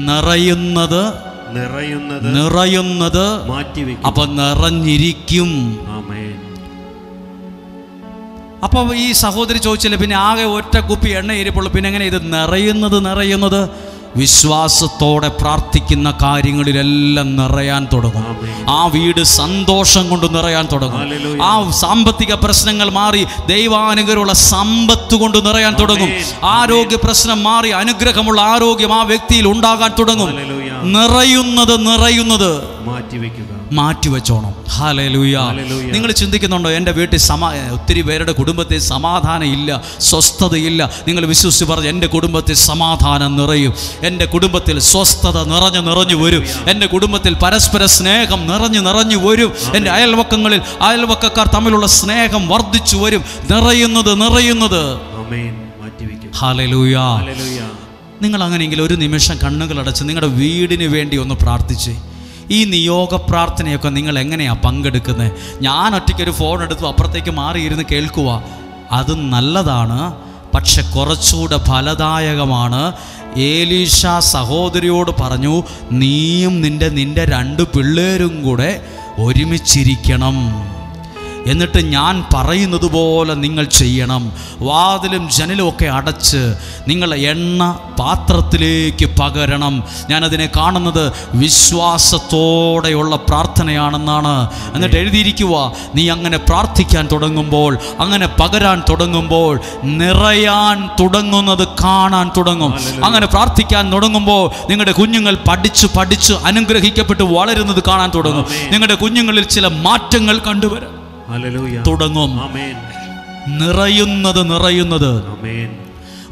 നിറയുന്നത് മാറ്റിവെക്കുക. അപ്പൊ നിറഞ്ഞിരിക്കും. അപ്പൊ ഈ സഹോദരി ചോദിച്ചില്ലേ, പിന്നെ ആകെ ഒറ്റ കുപ്പി എണ്ണ ഇരിപ്പുള്ളൂ, പിന്നെ എങ്ങനെ ഇത് നിറയുന്നത്? വിശ്വാസത്തോടെ പ്രാർത്ഥിക്കുന്ന കാര്യങ്ങളിലെല്ലാം നിറയാൻ തുടങ്ങും. ആ വീട് സന്തോഷം കൊണ്ട് നിറയാൻ തുടങ്ങും. ആ സാമ്പത്തിക പ്രശ്നങ്ങൾ മാറി ദൈവാനുഗ്രഹമുള്ള സമ്പത്ത് കൊണ്ട് നിറയാൻ തുടങ്ങും. ആരോഗ്യ പ്രശ്നം മാറി അനുഗ്രഹമുള്ള ആരോഗ്യം ആ വ്യക്തിയിൽ ഉണ്ടാകാൻ തുടങ്ങും. നിറയുന്നത് മാറ്റിവെച്ചോണം. ഹല്ലേലൂയ. നിങ്ങൾ ചിന്തിക്കുന്നുണ്ടോ, എൻ്റെ വീട്ടിൽ ഒത്തിരി പേരുടെ കുടുംബത്തിൽ സമാധാനം ഇല്ല, സ്വസ്ഥതയില്ല. നിങ്ങൾ വിശ്വസിച്ച് പറഞ്ഞു, എൻ്റെ കുടുംബത്തിൽ സമാധാനം നിറയും, എൻ്റെ കുടുംബത്തിൽ സ്വസ്ഥത നിറഞ്ഞു വരും, എൻ്റെ കുടുംബത്തിൽ പരസ്പര സ്നേഹം നിറഞ്ഞു വരും, എൻ്റെ അയൽവക്കക്കാർ തമ്മിലുള്ള സ്നേഹം വർദ്ധിച്ചു വരും. നിറയുന്നത് ഹല്ലേലൂയ. ഹല്ലേലൂയ. നിങ്ങൾ അങ്ങനെയെങ്കിൽ ഒരു നിമിഷം കണ്ണുകളടച്ച് നിങ്ങളുടെ വീടിന് വേണ്ടി ഒന്ന് പ്രാർത്ഥിച്ച്. ഈ നിയോഗ പ്രാർത്ഥനയൊക്കെ നിങ്ങൾ എങ്ങനെയാണ് പങ്കെടുക്കുന്നത്? ഞാൻ ഒറ്റയ്ക്കൊരു ഫോൺ എടുത്തു അപ്പുറത്തേക്ക് മാറിയിരുന്ന് കേൾക്കുക, അത് നല്ലതാണ്. പക്ഷെ കുറച്ചുകൂടെ ഫലദായകമാണ്. ഏലീഷ സഹോദരിയോട് പറഞ്ഞു, നീയും നിൻ്റെ 2 പിള്ളേരും കൂടെ ഒരുമിച്ചിരിക്കണം, എന്നിട്ട് ഞാൻ പറയുന്നത് പോലെ നിങ്ങൾ ചെയ്യണം. വാതിലും ജനലും ഒക്കെ അടച്ച് നിങ്ങൾ എണ്ണ പാത്രത്തിലേക്ക് പകരണം. ഞാനതിനെ കാണുന്നത് വിശ്വാസത്തോടെയുള്ള പ്രാർത്ഥനയാണെന്നാണ്. എന്നിട്ട് എഴുതിയിരിക്കുക, നീ അങ്ങനെ പ്രാർത്ഥിക്കാൻ തുടങ്ങുമ്പോൾ, അങ്ങനെ പകരാൻ തുടങ്ങുമ്പോൾ നിറയാൻ തുടങ്ങുന്നത് കാണാൻ തുടങ്ങും. അങ്ങനെ പ്രാർത്ഥിക്കാൻ തുടങ്ങുമ്പോൾ നിങ്ങളുടെ കുഞ്ഞുങ്ങൾ പഠിച്ച് അനുഗ്രഹിക്കപ്പെട്ട് വളരുന്നത് കാണാൻ തുടങ്ങും. നിങ്ങളുടെ കുഞ്ഞുങ്ങളിൽ ചില മാറ്റങ്ങൾ കണ്ടുവരാം തുടങ്ങും. നിറയുന്നത്.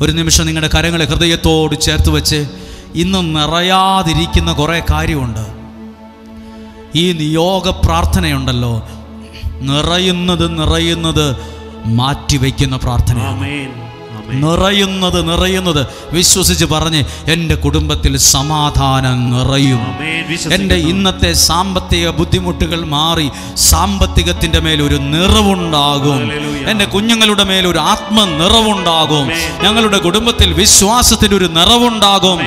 ഒരു നിമിഷം നിങ്ങളുടെ കരങ്ങളെ ഹൃദയത്തോട് ചേർത്ത് വെച്ച്, ഇന്ന് നിറയാതിരിക്കുന്ന കുറേ കാര്യമുണ്ട്. ഈ നിയോഗ പ്രാർത്ഥനയുണ്ടല്ലോ, നിറയുന്നത് മാറ്റിവെക്കുന്ന പ്രാർത്ഥനയാണ്. നിറയുന്നത് വിശ്വസിച്ച് പറഞ്ഞ്, എൻ്റെ കുടുംബത്തിൽ സമാധാനം നിറയും. എൻ്റെ ഇന്നത്തെ സാമ്പത്തിക ബുദ്ധിമുട്ടുകൾ മാറി സാമ്പത്തികത്തിൻ്റെ മേലൊരു നിറവുണ്ടാകും. എൻ്റെ കുഞ്ഞുങ്ങളുടെ മേലൊരു ആത്മനിറവുണ്ടാകും. ഞങ്ങളുടെ കുടുംബത്തിൽ വിശ്വാസത്തിൻ്റെ ഒരു നിറവുണ്ടാകും.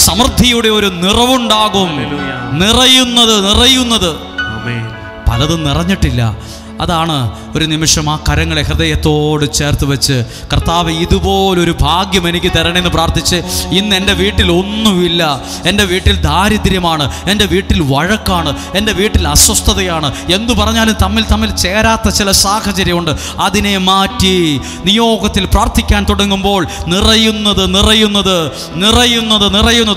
സമൃദ്ധിയുടെ ഒരു നിറവുണ്ടാകും. നിറയുന്നത്. പലതും നിറഞ്ഞിട്ടില്ല. അതാണ് ഒരു നിമിഷം ആ കരങ്ങളെ ഹൃദയത്തോട് ചേർത്ത് വെച്ച്, കർത്താവ് ഇതുപോലൊരു ഭാഗ്യം എനിക്ക് തരണമെന്ന് പ്രാർത്ഥിച്ച്. ഇന്ന് എൻ്റെ വീട്ടിൽ ഒന്നുമില്ല, എൻ്റെ വീട്ടിൽ ദാരിദ്ര്യമാണ്, എൻ്റെ വീട്ടിൽ വഴക്കാണ്, എൻ്റെ വീട്ടിൽ അസ്വസ്ഥതയാണ്, എന്തു പറഞ്ഞാലും തമ്മിൽ ചേരാത്ത ചില സാഹചര്യമുണ്ട്. അതിനെ മാറ്റി നിയോഗത്തിൽ പ്രാർത്ഥിക്കാൻ തുടങ്ങുമ്പോൾ നിറയുന്നത്.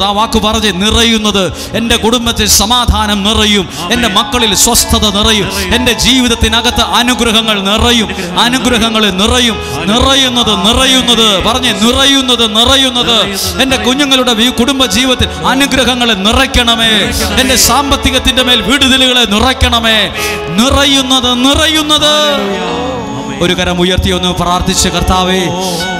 ആ വാക്ക് പറഞ്ഞ്, നിറയുന്നത്. എൻ്റെ കുടുംബത്തിൽ സമാധാനം നിറയും, എൻ്റെ മക്കളിൽ സ്വസ്ഥത നിറയും, എൻ്റെ ജീവിതത്തിനകത്ത് അനുഗ്രഹങ്ങൾ നിറയും. നിറയുന്നത് പറഞ്ഞ്, നിറയുന്നത്. എൻ്റെ കുഞ്ഞുങ്ങളുടെ കുടുംബ ജീവിതത്തിൽ അനുഗ്രഹങ്ങളെ നിറയ്ക്കണമേ. എൻ്റെ സാമ്പത്തികത്തിൻ്റെ മേൽ വിടുതലുകളെ നിറയ്ക്കണമേ. നിറയുന്നത്. ഒരു കരം ഉയർത്തി ഒന്ന് പ്രാർത്ഥിച്ച്, കർത്താവേ,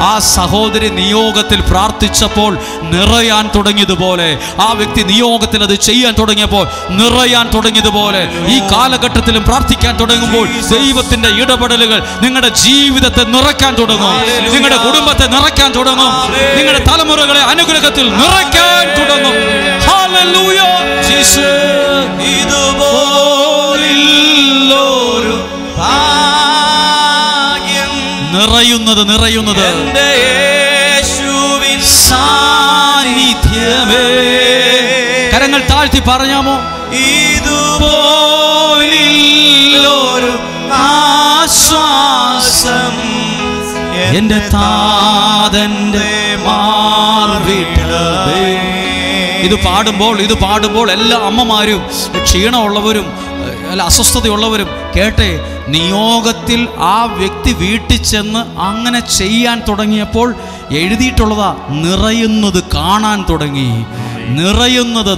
ആ സഹോദരി നിയോഗത്തിൽ പ്രാർത്ഥിച്ചപ്പോൾ നിറയാൻ തുടങ്ങിയതുപോലെ, ആ വ്യക്തി നിയോഗത്തിൽ അത് ചെയ്യാൻ തുടങ്ങിയപ്പോൾ നിറയാൻ തുടങ്ങിയതുപോലെ, ഈ കാലഘട്ടത്തിലും പ്രാർത്ഥിക്കാൻ തുടങ്ങുമ്പോൾ ദൈവത്തിന്റെ ഇടപെടലുകൾ നിങ്ങളുടെ ജീവിതത്തെ നിറയ്ക്കാൻ തുടങ്ങും. നിങ്ങളുടെ കുടുംബത്തെ നിറയ്ക്കാൻ തുടങ്ങും. നിങ്ങളുടെ തലമുറകളെ അനുഗ്രഹത്തിൽ നിറയ്ക്കാൻ തുടങ്ങും. ഹല്ലേലൂയ. ഇതുപോലൊരു നിറയുന്നത് എൻ്റെ യേശുവിൻ സാന്നിധ്യമേ. കരങ്ങൾ താഴ്ത്തി പറഞ്ഞാമോ? ഇതുപോലൊരു ആശ്വാസം എൻ്റെ താതന്റെ മാർവിടമേ. ഇത് പാടുമ്പോൾ എല്ലാ അമ്മമാരും ക്ഷീണമുള്ളവരും അല്ല അസ്വസ്ഥതയുള്ളവരും കേട്ടെ, നിയോഗത്തിൽ ആ വ്യക്തി വീട്ടിൽ ചെന്ന് അങ്ങനെ ചെയ്യാൻ തുടങ്ങിയപ്പോൾ എഴുതിയിട്ടുള്ളതാ, നിറയുന്നത് കാണാൻ തുടങ്ങി. നിറയുന്നത്.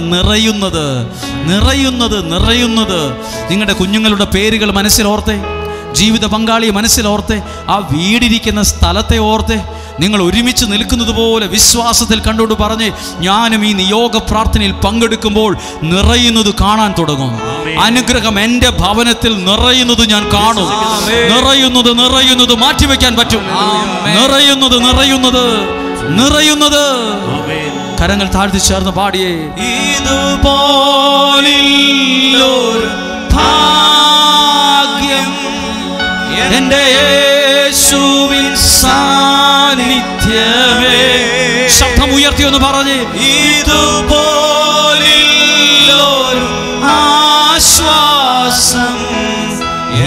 നിങ്ങളുടെ കുഞ്ഞുങ്ങളുടെ പേരുകൾ മനസ്സിലോർത്തെ, ജീവിത പങ്കാളിയെ മനസ്സിലോർത്തെ, ആ വീടിരിക്കുന്ന സ്ഥലത്തെ ഓർത്തെ, നിങ്ങൾ ഒരുമിച്ച് നിൽക്കുന്നത് പോലെ വിശ്വാസത്തിൽ കണ്ടുകൊണ്ട് പറഞ്ഞ്, ഞാനും ഈ നിയോഗ പ്രാർത്ഥനയിൽ പങ്കെടുക്കുമ്പോൾ നിറയുന്നത് കാണാൻ തുടങ്ങും. അനുഗ്രഹം എൻ്റെ ഭവനത്തിൽ നിറയുന്നത് ഞാൻ കാണും. നിറയുന്നത് മാറ്റിവെക്കാൻ പറ്റും. നിറയുന്നത്. കരങ്ങൾ താഴ്ത്തി ചേർന്ന് പാടിയേ. ഇതുപോലൊരു ഭാഗ്യം എൻ്റെ യേശുവിൻ സാന്നിധ്യമേ. ശബ്ദം ഉയർത്തി ഒന്ന് പറഞ്ഞ്, ഇതുപോലൊരു ആശ്വാസം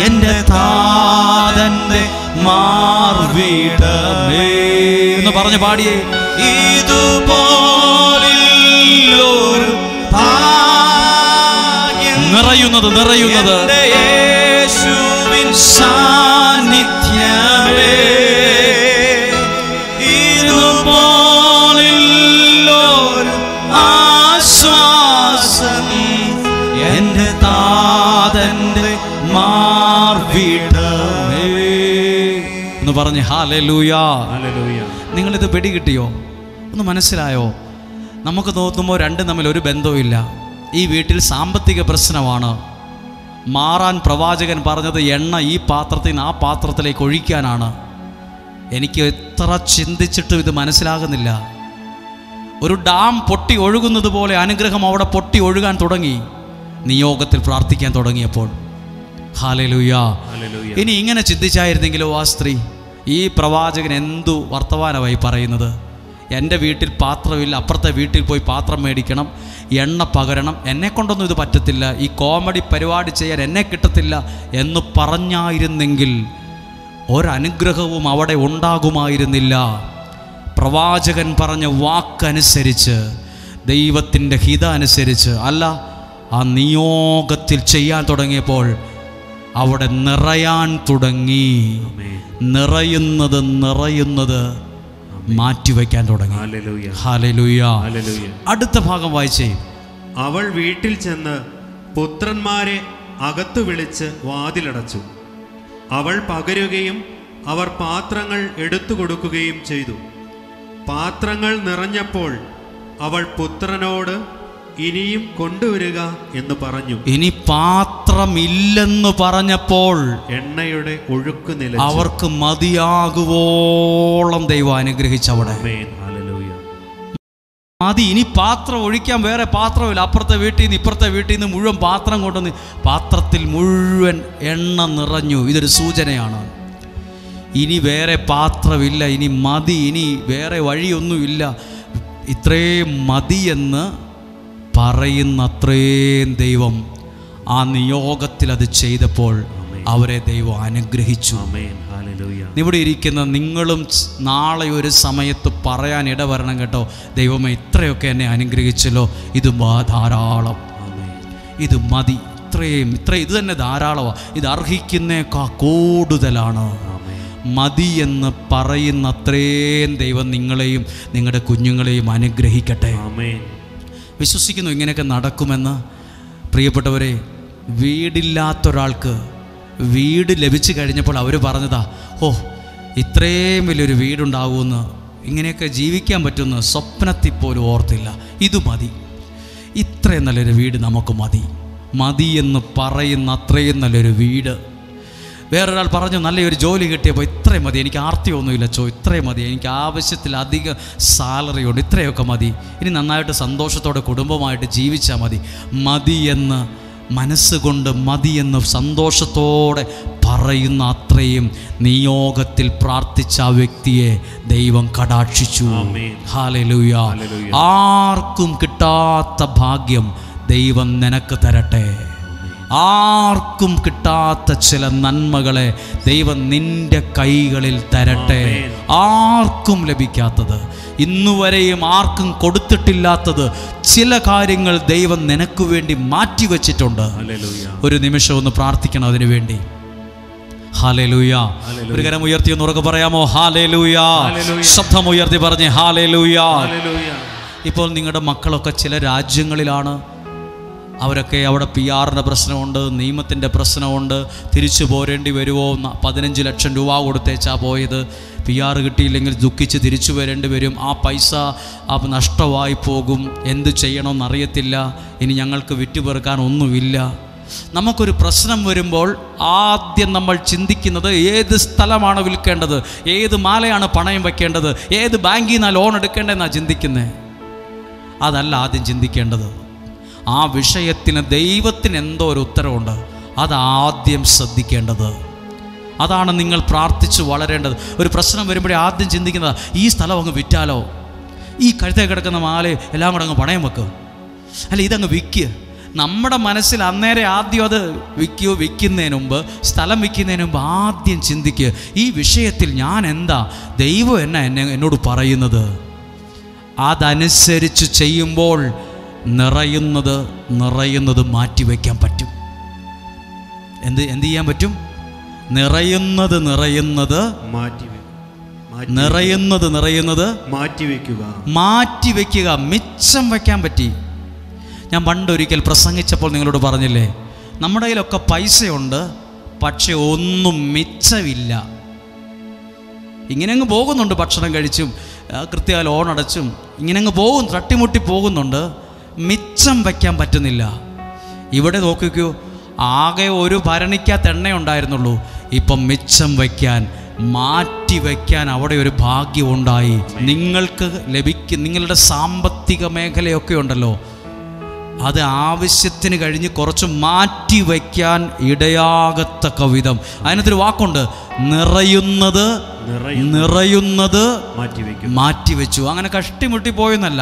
എൻ്റെ താതന്റെ മാർവിടമേ എന്ന് പറഞ്ഞ് പാടിയേ. ഇതുപോലൊരു ഭാഗ്യം നിറയുന്നത് യേശുവിൻ സാന്നിധ്യമേ. ഇതുപോലൊരു ആശ്വാസം എൻ്റെ താതന്റെ മാർവിടമേ എന്ന് പറഞ്ഞ് ഹല്ലേലൂയ. നിങ്ങളിത് പിടികിട്ടിയോ? ഒന്ന് മനസ്സിലായോ? നമുക്ക് തോന്നുമ്പോൾ രണ്ടും തമ്മിൽ ഒരു ബന്ധവുമില്ല. ഈ വീട്ടിൽ സാമ്പത്തിക പ്രശ്നമാണ്. മാറാൻ പ്രവാചകൻ പറഞ്ഞത് എണ്ണ ഈ പാത്രത്തിൽ നിന്ന് ആ പാത്രത്തിലേക്ക് ഒഴിക്കാനാണ്. എനിക്ക് എത്ര ചിന്തിച്ചിട്ടും ഇത് മനസ്സിലാകുന്നില്ല. ഒരു ഡാം പൊട്ടി ഒഴുകുന്നത് പോലെ അനുഗ്രഹം അവിടെ പൊട്ടി ഒഴുകാൻ തുടങ്ങി നിയോഗത്തിൽ പ്രാർത്ഥിക്കാൻ തുടങ്ങിയപ്പോൾ. ഹല്ലേലൂയ. ഇനി ഇങ്ങനെ ചിന്തിച്ചായിരുന്നെങ്കിലോ ആ സ്ത്രീ, ഈ പ്രവാചകൻ എന്തു വർത്തമാനമായി പറയുന്നത്? എൻ്റെ വീട്ടിൽ പാത്രമില്ല, അപ്പുറത്തെ വീട്ടിൽ പോയി പാത്രം മേടിക്കണം, എണ്ണ പകരണം, എന്നെക്കൊണ്ടൊന്നും ഇത് പറ്റത്തില്ല, ഈ കോമഡി പരിപാടി ചെയ്യാൻ എന്നെ കിട്ടത്തില്ല എന്ന് പറഞ്ഞായിരുന്നെങ്കിൽ ഒരനുഗ്രഹവും അവിടെ ഉണ്ടാകുമായിരുന്നില്ല. പ്രവാചകൻ പറഞ്ഞ വാക്കനുസരിച്ച്, ദൈവത്തിൻ്റെ ഹിത അനുസരിച്ച് അല്ല, ആ നിയോഗത്തിൽ ചെയ്യാൻ തുടങ്ങിയപ്പോൾ അവിടെ നിറയാൻ തുടങ്ങി. നിറയുന്നത് മാറ്റിവെക്കാൻ തുടങ്ങി. ഹല്ലേലൂയ. അടുത്ത ഭാഗം വായിച്ചേ. അവൾ വീട്ടിൽ ചെന്ന് പുത്രന്മാരെ അകത്തു വിളിച്ച് വാതിലടച്ചു. അവൾ പകരുകയും അവർ പാത്രങ്ങൾ എടുത്തു കൊടുക്കുകയും ചെയ്തു. പാത്രങ്ങൾ നിറഞ്ഞപ്പോൾ അവൾ പുത്രനോട് ഇനിയും കൊണ്ടുവരിക എന്ന് പറഞ്ഞു. ഇനി പാത്രമില്ലെന്ന് പറഞ്ഞപ്പോൾ എണ്ണയുടെ ഒഴുക്ക് നിലച്ചു. അവർക്ക് മതിയാകുവോളം ദൈവം അനുഗ്രഹിച്ചവിടെ. മതി, ഇനി പാത്രം ഒഴിക്കാൻ വേറെ പാത്രമില്ല. അപ്പുറത്തെ വീട്ടിൽ നിന്ന് ഇപ്പുറത്തെ വീട്ടിൽ നിന്ന് മുഴുവൻ പാത്രം കൊണ്ടുവന്ന് പാത്രത്തിൽ മുഴുവൻ എണ്ണ നിറഞ്ഞു. ഇതൊരു സൂചനയാണ്. ഇനി വേറെ പാത്രമില്ല, ഇനി മതി, ഇനി വേറെ വഴിയൊന്നുമില്ല, ഇത്രയും മതിയെന്ന് പറയുന്നത്രയും ദൈവം ആ നിയോഗത്തിൽ അത് ചെയ്തപ്പോൾ അവരെ ദൈവം അനുഗ്രഹിച്ചു. ഇവിടെ ഇരിക്കുന്ന നിങ്ങളും നാളെ ഒരു സമയത്ത് പറയാൻ ഇടവരണം കേട്ടോ, ദൈവമേ ഇത്രയൊക്കെ എന്നെ അനുഗ്രഹിച്ചല്ലോ, ഇത് ധാരാളം, ഇത് മതി, ഇത്ര ഇത് തന്നെ ധാരാളമാണ്, ഇത് അർഹിക്കുന്നേക്കാൾ കൂടുതലാണ്. മതി എന്ന് പറയുന്ന അത്രയും ദൈവം നിങ്ങളെയും നിങ്ങളുടെ കുഞ്ഞുങ്ങളെയും അനുഗ്രഹിക്കട്ടെ. വിശ്വസിക്കുന്നു ഇങ്ങനെയൊക്കെ നടക്കുമെന്ന്. പ്രിയപ്പെട്ടവരെ, വീടില്ലാത്തൊരാൾക്ക് വീട് ലഭിച്ചു കഴിഞ്ഞപ്പോൾ അവർ പറഞ്ഞതാ, ഓ ഇത്രയും വലിയൊരു വീടുണ്ടാവുമെന്ന്, ഇങ്ങനെയൊക്കെ ജീവിക്കാൻ പറ്റുമെന്ന് സ്വപ്നത്തിൽ പോലും ഓർത്തില്ല. ഇത് മതി, ഇത്രയും നല്ലൊരു വീട് നമുക്ക് മതി. മതി എന്ന് പറയുന്ന അത്രയും നല്ലൊരു വീട്. വേറൊരാൾ പറഞ്ഞു, നല്ലൊരു ജോലി കിട്ടിയപ്പോൾ ഇത്രയും മതി, എനിക്ക് ആർത്തിയൊന്നുമില്ല ചോ, ഇത്രയും മതി, എനിക്ക് ആവശ്യത്തിലധികം സാലറി ഉണ്ട്, ഇത്രയൊക്കെ മതി, ഇനി നന്നായിട്ട് സന്തോഷത്തോടെ കുടുംബമായിട്ട് ജീവിച്ചാൽ മതി. മതിയെന്ന് മനസ്സുകൊണ്ട് മതിയെന്ന് സന്തോഷത്തോടെ പറയുന്ന അത്രയും നിയോഗത്തിൽ പ്രാർത്ഥിച്ച ആ വ്യക്തിയെ ദൈവം കടാക്ഷിച്ചു. ഹല്ലേലൂയ. ആർക്കും കിട്ടാത്ത ഭാഗ്യം ദൈവം നിനക്ക് തരട്ടെ. ആർക്കും കിട്ടാത്ത ചില നന്മകളെ ദൈവം നിന്റെ കൈകളിൽ തരട്ടെ. ആർക്കും ലഭിക്കാത്തത്, ഇന്നുവരെയും ആർക്കും കൊടുത്തിട്ടില്ലാത്തത് ചില കാര്യങ്ങൾ ദൈവം നിനക്ക് വേണ്ടി മാറ്റിവെച്ചിട്ടുണ്ട്. ഒരു നിമിഷം ഒന്ന് പ്രാർത്ഥിക്കണം അതിനു വേണ്ടി. ഹല്ലേലൂയ. ഒരു കരം ഉയർത്തി ഒന്ന് ഉറക്കെ പറയാമോ? ഹല്ലേലൂയ. ശബ്ദം ഉയർത്തി പറഞ്ഞേ ഹല്ലേലൂയ. ഇപ്പോൾ നിങ്ങളുടെ മക്കളൊക്കെ ചില രാജ്യങ്ങളിലാണ്. അവരൊക്കെ അവിടെ PR-ൻ്റെ പ്രശ്നമുണ്ട്, നിയമത്തിൻ്റെ പ്രശ്നമുണ്ട്, തിരിച്ചു പോരേണ്ടി വരുമോ, 15 ലക്ഷം രൂപ കൊടുത്തേച്ചാ പോയത്, PR കിട്ടിയില്ലെങ്കിൽ ദുഃഖിച്ച് തിരിച്ചു വരേണ്ടി വരും, ആ പൈസ നഷ്ടമായി പോകും, എന്ത് ചെയ്യണമെന്നറിയത്തില്ല, ഇനി ഞങ്ങൾക്ക് വിറ്റുപെറുക്കാൻ ഒന്നുമില്ല. നമുക്കൊരു പ്രശ്നം വരുമ്പോൾ ആദ്യം നമ്മൾ ചിന്തിക്കുന്നത് ഏത് സ്ഥലമാണ് വിൽക്കേണ്ടത്, ഏത് മാലയാണ് പണയം വയ്ക്കേണ്ടത്, ഏത് ബാങ്കിൽ നിന്നാണ് ലോൺ എടുക്കേണ്ടതെന്നാണ് ചിന്തിക്കുന്നത്. അതല്ല ആദ്യം ചിന്തിക്കേണ്ടത്. ആ വിഷയത്തിന് ദൈവത്തിന് എന്തോ ഒരു ഉത്തരവുണ്ട്, അതാദ്യം ശ്രദ്ധിക്കേണ്ടത്. അതാണ് നിങ്ങൾ പ്രാർത്ഥിച്ച് വളരേണ്ടത്. ഒരു പ്രശ്നം വരുമ്പോഴേ ആദ്യം ചിന്തിക്കുന്നത്, ഈ സ്ഥലം അങ്ങ് വിറ്റാലോ, ഈ കഴുത്തേ കിടക്കുന്ന മാല എല്ലാം കൂടെ അങ്ങ് പണയം വെക്കുക, അല്ല ഇതങ്ങ് വിൽക്കുക. നമ്മുടെ മനസ്സിൽ അന്നേരം ആദ്യം അത് വിൽക്കുന്നതിന് മുമ്പ്, സ്ഥലം വിൽക്കുന്നതിന് മുമ്പ് ആദ്യം ചിന്തിക്കുക, ഈ വിഷയത്തിൽ ഞാൻ എന്താ, ദൈവം എന്നോട് പറയുന്നത്. അതനുസരിച്ച് ചെയ്യുമ്പോൾ നിറയുന്നത് മാറ്റിവെക്കാൻ പറ്റും. എന്ത് ചെയ്യാൻ പറ്റും? നിറയുന്നത് മാറ്റിവെക്കുക, മിച്ചം വയ്ക്കാൻ പറ്റി. ഞാൻ പണ്ടൊരിക്കൽ പ്രസംഗിച്ചപ്പോൾ നിങ്ങളോട് പറഞ്ഞില്ലേ, നമ്മുടെ കയ്യിലൊക്കെ പൈസയുണ്ട്, പക്ഷെ ഒന്നും മിച്ചമില്ല. ഇങ്ങനെ അങ്ങ് പോകുന്നുണ്ട്, ഭക്ഷണം കഴിച്ചും കൃത്യ ലോൺ അടച്ചും ഇങ്ങനെ അങ്ങ് പോകും, തട്ടിമുട്ടി പോകുന്നുണ്ട്. മിച്ചം വയ്ക്കാൻ പറ്റുന്നില്ല. ഇവിടെ നോക്കിക്കോ, ആകെ ഒരു ഭരണിക്കകത്ത് എണ്ണയുണ്ടായിരുന്നുള്ളൂ. ഇപ്പം മിച്ചം വയ്ക്കാൻ, മാറ്റി വയ്ക്കാൻ അവിടെ ഒരു ഭാഗ്യമുണ്ടായി. നിങ്ങൾക്ക് നിങ്ങളുടെ സാമ്പത്തിക മേഖലയൊക്കെ ഉണ്ടല്ലോ, അത് ആവശ്യത്തിന് കഴിഞ്ഞ് കുറച്ച് മാറ്റി വയ്ക്കാൻ ഇടയാകത്തക്ക വിധം. അതിനകത്തൊരു വാക്കുണ്ട്, നിറയുന്നത് മാറ്റിവെച്ചു. അങ്ങനെ കഷ്ടിമുട്ടി പോയെന്നല്ല,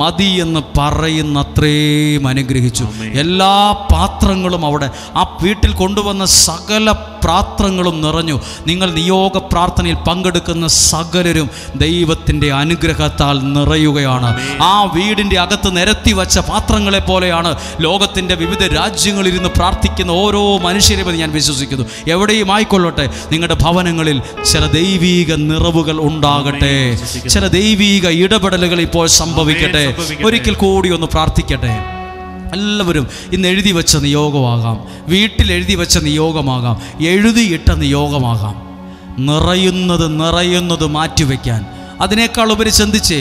മതി എന്ന് പറയുന്ന അത്രയും അനുഗ്രഹിച്ചു. എല്ലാ പാത്രങ്ങളും അവിടെ ആ വീട്ടിൽ കൊണ്ടുവന്ന സകല പാത്രങ്ങളും നിറഞ്ഞു. നിങ്ങൾ നിയോഗ പ്രാർത്ഥനയിൽ പങ്കെടുക്കുന്ന സകലരും ദൈവത്തിൻ്റെ അനുഗ്രഹത്താൽ നിറയുകയാണ്. ആ വീടിൻ്റെ അകത്ത് നിരത്തി വച്ച പാത്രങ്ങളെ പോലെയാണ് ലോകത്തിൻ്റെ വിവിധ രാജ്യങ്ങളിലിരുന്ന് പ്രാർത്ഥിക്കുന്ന ഓരോ മനുഷ്യരെയും ഞാൻ വിശ്വസിക്കുന്നു. എവിടെയും ആയിക്കൊള്ളട്ടെ, നിങ്ങളുടെ ഭവനങ്ങളിൽ ചില ദൈവീക നിറവുകൾ ഉണ്ടാകട്ടെ, ചില ദൈവീക ഇടപെടലുകൾ ഇപ്പോൾ സംഭവിക്കട്ടെ. ഒരിക്കൽ കൂടി ഒന്ന് പ്രാർത്ഥിക്കട്ടെ. എല്ലാവരും ഇന്ന് എഴുതി വെച്ച നിയോഗമാകാം, വീട്ടിൽ എഴുതി വെച്ച നിയോഗമാകാം, എഴുതിയിട്ട നിയോഗമാകാം. നിറയുന്നത് മാറ്റിവെക്കാൻ. അതിനേക്കാൾ ഉപരി ചിന്തിച്ചേ,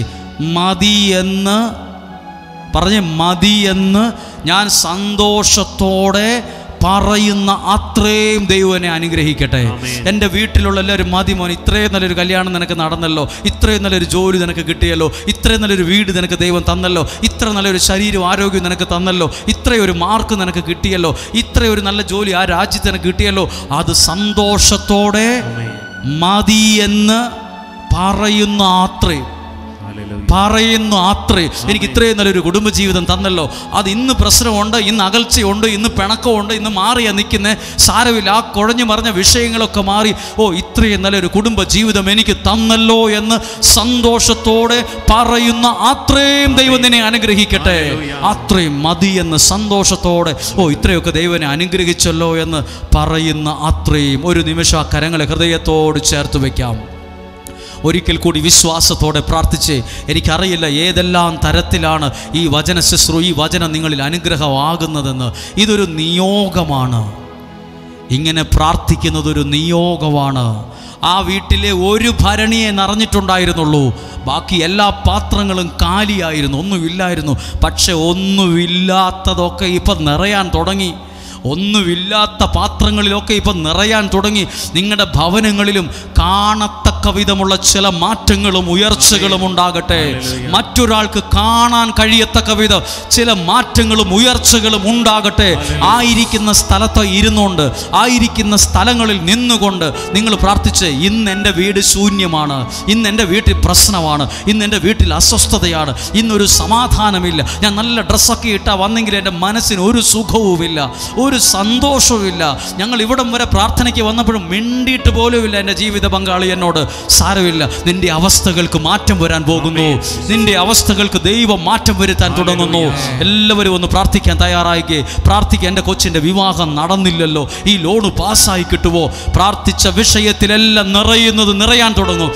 മതിയെന്ന് ഞാൻ സന്തോഷത്തോടെ പറയുന്ന അത്രയും ദൈവം എന്നെ അനുഗ്രഹിക്കട്ടെ. എൻ്റെ വീട്ടിലുള്ള എല്ലാവരും, മതി മോൻ, ഇത്രയും നല്ലൊരു കല്യാണം നിനക്ക് നടന്നല്ലോ, ഇത്രയും നല്ലൊരു ജോലി നിനക്ക് കിട്ടിയല്ലോ, ഇത്രയും നല്ലൊരു വീട് നിനക്ക് ദൈവം തന്നല്ലോ, ഇത്ര നല്ലൊരു ശരീരവും ആരോഗ്യവും നിനക്ക് തന്നല്ലോ, ഇത്രയൊരു മാർക്ക് നിനക്ക് കിട്ടിയല്ലോ, ഇത്രയൊരു നല്ല ജോലി ആ രാജ്യത്ത് നിനക്ക് കിട്ടിയല്ലോ. അത് സന്തോഷത്തോടെ മതി എന്ന് പറയുന്ന അത്രയും എനിക്ക് ഇത്രയും നല്ലൊരു കുടുംബജീവിതം തന്നല്ലോ. അത് ഇന്ന് പ്രശ്നമുണ്ട്, ഇന്ന് അകൽച്ചയുണ്ട്, ഇന്ന് പിണക്കമുണ്ട്, ഇന്ന് മാറിയാ നിൽക്കുന്നത്, സാരമില്ല, ആ കുഴഞ്ഞു മറിഞ്ഞ വിഷയങ്ങളൊക്കെ മാറി, ഇത്രയും നല്ലൊരു കുടുംബ ജീവിതം എനിക്ക് തന്നല്ലോ എന്ന് സന്തോഷത്തോടെ പറയുന്ന അത്രയും ദൈവം നിന്നെ അനുഗ്രഹിക്കട്ടെ. അത്രയും മതി എന്ന് സന്തോഷത്തോടെ ഇത്രയൊക്കെ ദൈവനെ അനുഗ്രഹിച്ചല്ലോ എന്ന് പറയുന്ന അത്രയും. ഒരു നിമിഷം ആ കരങ്ങളെ ഹൃദയത്തോട് ചേർത്ത് വയ്ക്കാം. ഒരിക്കൽ കൂടി വിശ്വാസത്തോടെ പ്രാർത്ഥിച്ച്, എനിക്കറിയില്ല ഏതെല്ലാം തരത്തിലാണ് ഈ വചനം നിങ്ങളിൽ അനുഗ്രഹമാകുന്നതെന്ന്. ഇതൊരു നിയോഗമാണ്. ഇങ്ങനെ പ്രാർത്ഥിക്കുന്നതൊരു നിയോഗമാണ്. ആ വീട്ടിലെ ഒരു ഭരണിയെ നിറഞ്ഞിട്ടുണ്ടായിരുന്നുള്ളൂ, ബാക്കി എല്ലാ പാത്രങ്ങളും കാലിയായിരുന്നു, ഒന്നുമില്ലായിരുന്നു. പക്ഷെ ഒന്നുമില്ലാത്തതൊക്കെ ഇപ്പം നിറയാൻ തുടങ്ങി. ഒന്നുമില്ലാത്ത പാത്രങ്ങളിലൊക്കെ ഇപ്പം നിറയാൻ തുടങ്ങി. നിങ്ങളുടെ ഭവനങ്ങളിലും കാണത്തക്ക വിധമുള്ള ചില മാറ്റങ്ങളും ഉയർച്ചകളും ഉണ്ടാകട്ടെ. മറ്റൊരാൾക്ക് കാണാൻ കഴിയത്തക്ക വിധം ചില മാറ്റങ്ങളും ഉയർച്ചകളും ഉണ്ടാകട്ടെ. ആയിരിക്കുന്ന സ്ഥലത്ത് ഇരുന്നുകൊണ്ട്, ആയിരിക്കുന്ന സ്ഥലങ്ങളിൽ നിന്നുകൊണ്ട് നിങ്ങൾ പ്രാർത്ഥിച്ച്, ഇന്ന് എൻ്റെ വീട് ശൂന്യമാണ്, ഇന്ന് എൻ്റെ വീട്ടിൽ പ്രശ്നമാണ്, ഇന്ന് എൻ്റെ വീട്ടിൽ അസ്വസ്ഥതയാണ്, ഇന്നൊരു സമാധാനമില്ല, ഞാൻ നല്ല ഡ്രസ്സൊക്കെ ഇട്ടാൽ വന്നെങ്കിൽ എൻ്റെ മനസ്സിന് ഒരു സുഖവുമില്ല, ഒരു സന്തോഷവുമില്ല. ഞങ്ങൾ ഇവിടം വരെ പ്രാർത്ഥനയ്ക്ക് വന്നപ്പോഴും മിണ്ടിയിട്ട് പോലുമില്ല എൻ്റെ ജീവിത പങ്കാളി എന്നോട്. സാരമില്ല, നിന്റെ അവസ്ഥകൾക്ക് മാറ്റം വരാൻ പോകുന്നു, നിന്റെ അവസ്ഥകൾക്ക് ദൈവം മാറ്റം വരുത്താൻ തുടങ്ങുന്നു. എല്ലാവരും ഒന്ന് പ്രാർത്ഥിക്കാൻ തയ്യാറായിക്കേ. പ്രാർത്ഥിക്കുക. എൻ്റെ കൊച്ചിൻ്റെ വിവാഹം നടന്നില്ലല്ലോ, ഈ ലോണ് പാസ്സായി കിട്ടുമോ? പ്രാർത്ഥിച്ച വിഷയത്തിലെല്ലാം നിറയാൻ തുടങ്ങും.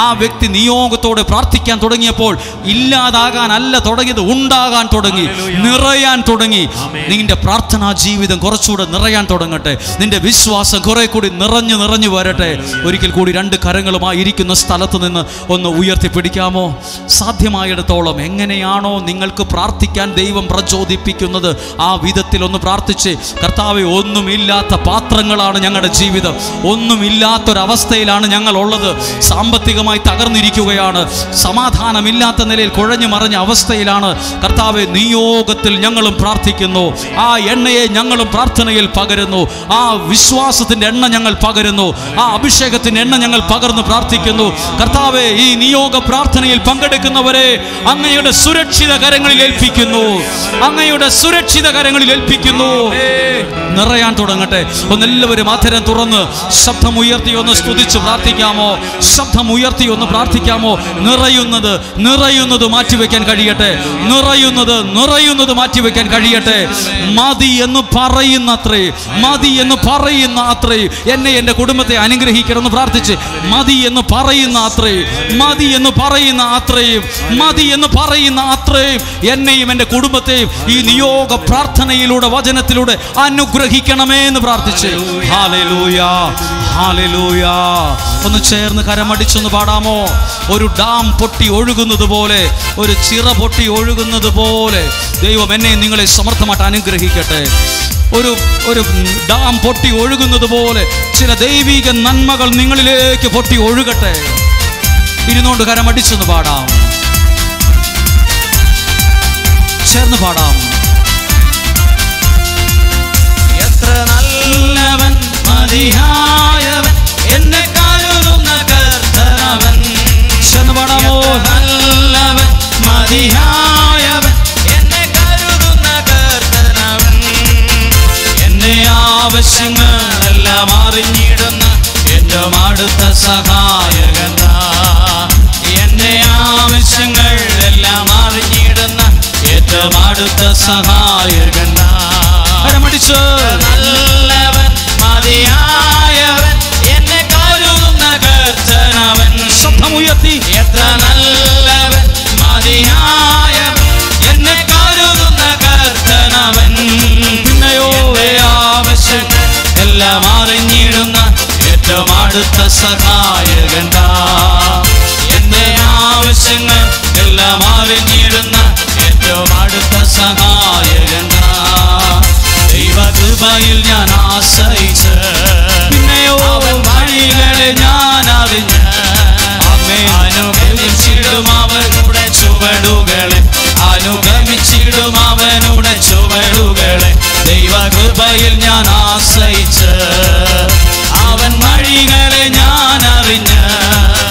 ആ വ്യക്തി നിയോഗത്തോടെ പ്രാർത്ഥിക്കാൻ തുടങ്ങിയപ്പോൾ ഇല്ലാതാകാനല്ല തുടങ്ങിയത്, ഉണ്ടാകാൻ തുടങ്ങി, നിറയാൻ തുടങ്ങി. നിന്റെ പ്രാർത്ഥനാ ജീവിതം കുറച്ചുകൂടെ നിറയാൻ തുടങ്ങട്ടെ. നിന്റെ വിശ്വാസം കുറെ കൂടി നിറഞ്ഞു വരട്ടെ. ഒരിക്കൽ കൂടി രണ്ട് കരങ്ങളുമായി ഇരിക്കുന്ന സ്ഥലത്ത് നിന്ന് ഒന്ന് ഉയർത്തിപ്പിടിക്കാമോ? സാധ്യമായിടത്തോളം എങ്ങനെയാണോ നിങ്ങൾക്ക് പ്രാർത്ഥിക്കാൻ ദൈവം പ്രചോദിപ്പിക്കുന്നത് ആ വിധത്തിൽ ഒന്ന് പ്രാർത്ഥിച്ച്, കർത്താവേ, ഒന്നുമില്ലാത്ത പാത്രങ്ങളാണ് ഞങ്ങളുടെ ജീവിതം, ഒന്നുമില്ലാത്തൊരവസ്ഥയിലാണ് ഞങ്ങൾ ഉള്ളത്, സാമ്പത്തികമായി തകർന്നിരിക്കുകയാണ്, സമാധാനമില്ലാത്ത നിലയിൽ കുഴഞ്ഞു മറിഞ്ഞ അവസ്ഥയിലാണ്. കർത്താവേ, നിയോഗത്തിൽ ഞങ്ങളും പ്രാർത്ഥിക്കുന്നു. ആ എണ്ണയെ ഞങ്ങളും പ്രാർത്ഥനയിൽ പകരുന്നു. ആ വിശ്വാസത്തിന്റെ എണ്ണ ഞങ്ങൾ പകരുന്നു. ആ അഭിഷേകത്തിന്റെ എണ്ണ ഞങ്ങൾ പകർന്ന് പ്രാർത്ഥിക്കുന്നു. കർത്താവേ, ഈ നിയോഗ പ്രാർത്ഥനയിൽ പങ്കെടുക്കുന്നവരെ അങ്ങയുടെ സുരക്ഷിത കരങ്ങളിൽ ഏൽപ്പിക്കുന്നു, അങ്ങയുടെ സുരക്ഷിത കരങ്ങളിൽ ഏൽപ്പിക്കുന്നു. നിറയാൻ തുടങ്ങട്ടെ. ഒന്നെല്ലാവരും അധരം തുറന്ന് ശബ്ദമുയർത്തി ഒന്ന് സ്തുതിച്ച് പ്രാർത്ഥിക്കാമോ? ശബ്ദമുയർത്തി ഒന്ന് പ്രാർത്ഥിക്കാമോ? നിറയുന്നത് മാറ്റിവെക്കാൻ കഴിയട്ടെ. നിറയുന്നത് മാറ്റിവെക്കാൻ കഴിയട്ടെ. മതി എന്ന് പറയുന്ന അത്രേ എന്നെ എൻ്റെ കുടുംബത്തെ അനുഗ്രഹിക്കണമെന്ന് പ്രാർത്ഥിക്കുന്നു. പ്രാർത്ഥിച്ച് മതി എന്ന് പറയുന്ന അത്രയും, മതി എന്ന് പറയുന്ന അത്രയും, മതി എന്ന് പറയുന്ന അത്രയും എന്നെയും എൻ്റെ കുടുംബത്തെയും ഈ നിയോഗ പ്രാർത്ഥനയിലൂടെ വചനത്തിലൂടെ അനുഗ്രഹിക്കണമേ എന്ന് പ്രാർത്ഥിച്ച് ഹല്ലേലൂയ, ഹല്ലേലൂയ. ഒന്ന് ചേർന്ന് കരമടിച്ചൊന്ന് പാടാമോ? ഒരു ഡാം പൊട്ടി ഒഴുകുന്നത് പോലെ, ഒരു ചിറ പൊട്ടി ഒഴുകുന്നത് പോലെ ദൈവം എന്നെ നിങ്ങളെ സമർത്ഥമായിട്ട് അനുഗ്രഹിക്കട്ടെ. ഒരു ഡാം പൊട്ടി ഒഴുകുന്നത് പോലെ ചില ദൈവിക നന്മകൾ നിങ്ങളിലേക്ക് പൊട്ടി ഒഴുകട്ടെ. ഇരുന്നുകൊണ്ട് കരമടിച്ചൊന്ന് പാടാം, ചേർന്ന് പാടാം. എത്ര നല്ലവൻ മതിയായവൻ എന്നെ കരുതുന്ന കർത്താവൻ. ചേർന്ന് പാടാമോ? നല്ലവൻ മതിയായവൻ എന്നെ കരുതുന്ന കർത്താവൻ. എന്നെ ആവശ്യങ്ങളെല്ലാം അറിഞ്ഞിടുന്ന ഏറ്റവും അടുത്ത സഹായകൻ. എന്നെ ആവശ്യങ്ങളെല്ലാം അറിഞ്ഞിടുന്ന ഏറ്റവും അടുത്ത സഹായകൻ. നല്ലവൻ മതിയായവൻ എന്നെ കരുതുന്ന കർത്താവൻ. ശബ്ദമുയർത്തി എത്ര നല്ലവൻ മതിയായവൻ എന്നെ കരുതുന്ന കർത്താവൻ. പിന്നെയോ ആവശ്യങ്ങൾ എല്ലാം അറിഞ്ഞിടുന്ന ഏറ്റവും അടുത്ത സഹായകൻ. എന്റെ ആവശ്യങ്ങൾ എല്ലാം അറിഞ്ഞിടുന്ന ഏറ്റവും അടുത്ത സഹായകൻ. ദൈവകൃപയിൽ ഞാൻ ആശ്രയിച്ച് പിന്നെയോ വഴികളെ ഞാൻ അറിഞ്ഞ് അനുഗമിച്ചിടും അവരുടെ ചുവടുകളെ, അനുഗമിച്ചിടും അവനുടെ ചുവടുകളെ. ദൈവകൃപയിൽ ഞാൻ ആശ്രയിച്ച് അവൻ വഴികളെ ഞാൻ അറിഞ്ഞ്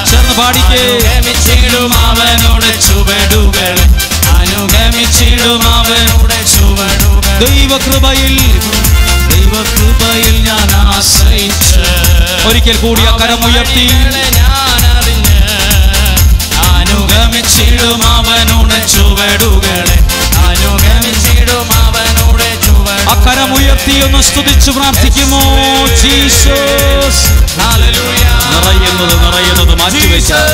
ചേർന്ന് പാടിക്കേ. അനുഗമിച്ചിടും അവനുടെ ചുവടുകളെ, അനുഗമിച്ചിടും അവനുടെ ചുവടുകൾ. ദൈവകൃപയിൽ ഞാൻ ആശ്രയിച്ച് ഒരിക്കൽ കൂടി ആ കരമുയർത്തി ഞാൻ അറിഞ്ഞ് അനുഗമിച്ചിടും അവനുടെ ചുവടുകളെ, അനുഗമിച്ചിടും അവനുടെ ചുവടുകളെ. ആ കരമുയർത്തി ഒന്ന് സ്തുതിച്ച് പ്രാർത്ഥിക്കുമോ? ജീസസ്. നിറയുന്നത് മാറ്റിവെക്കാൻ,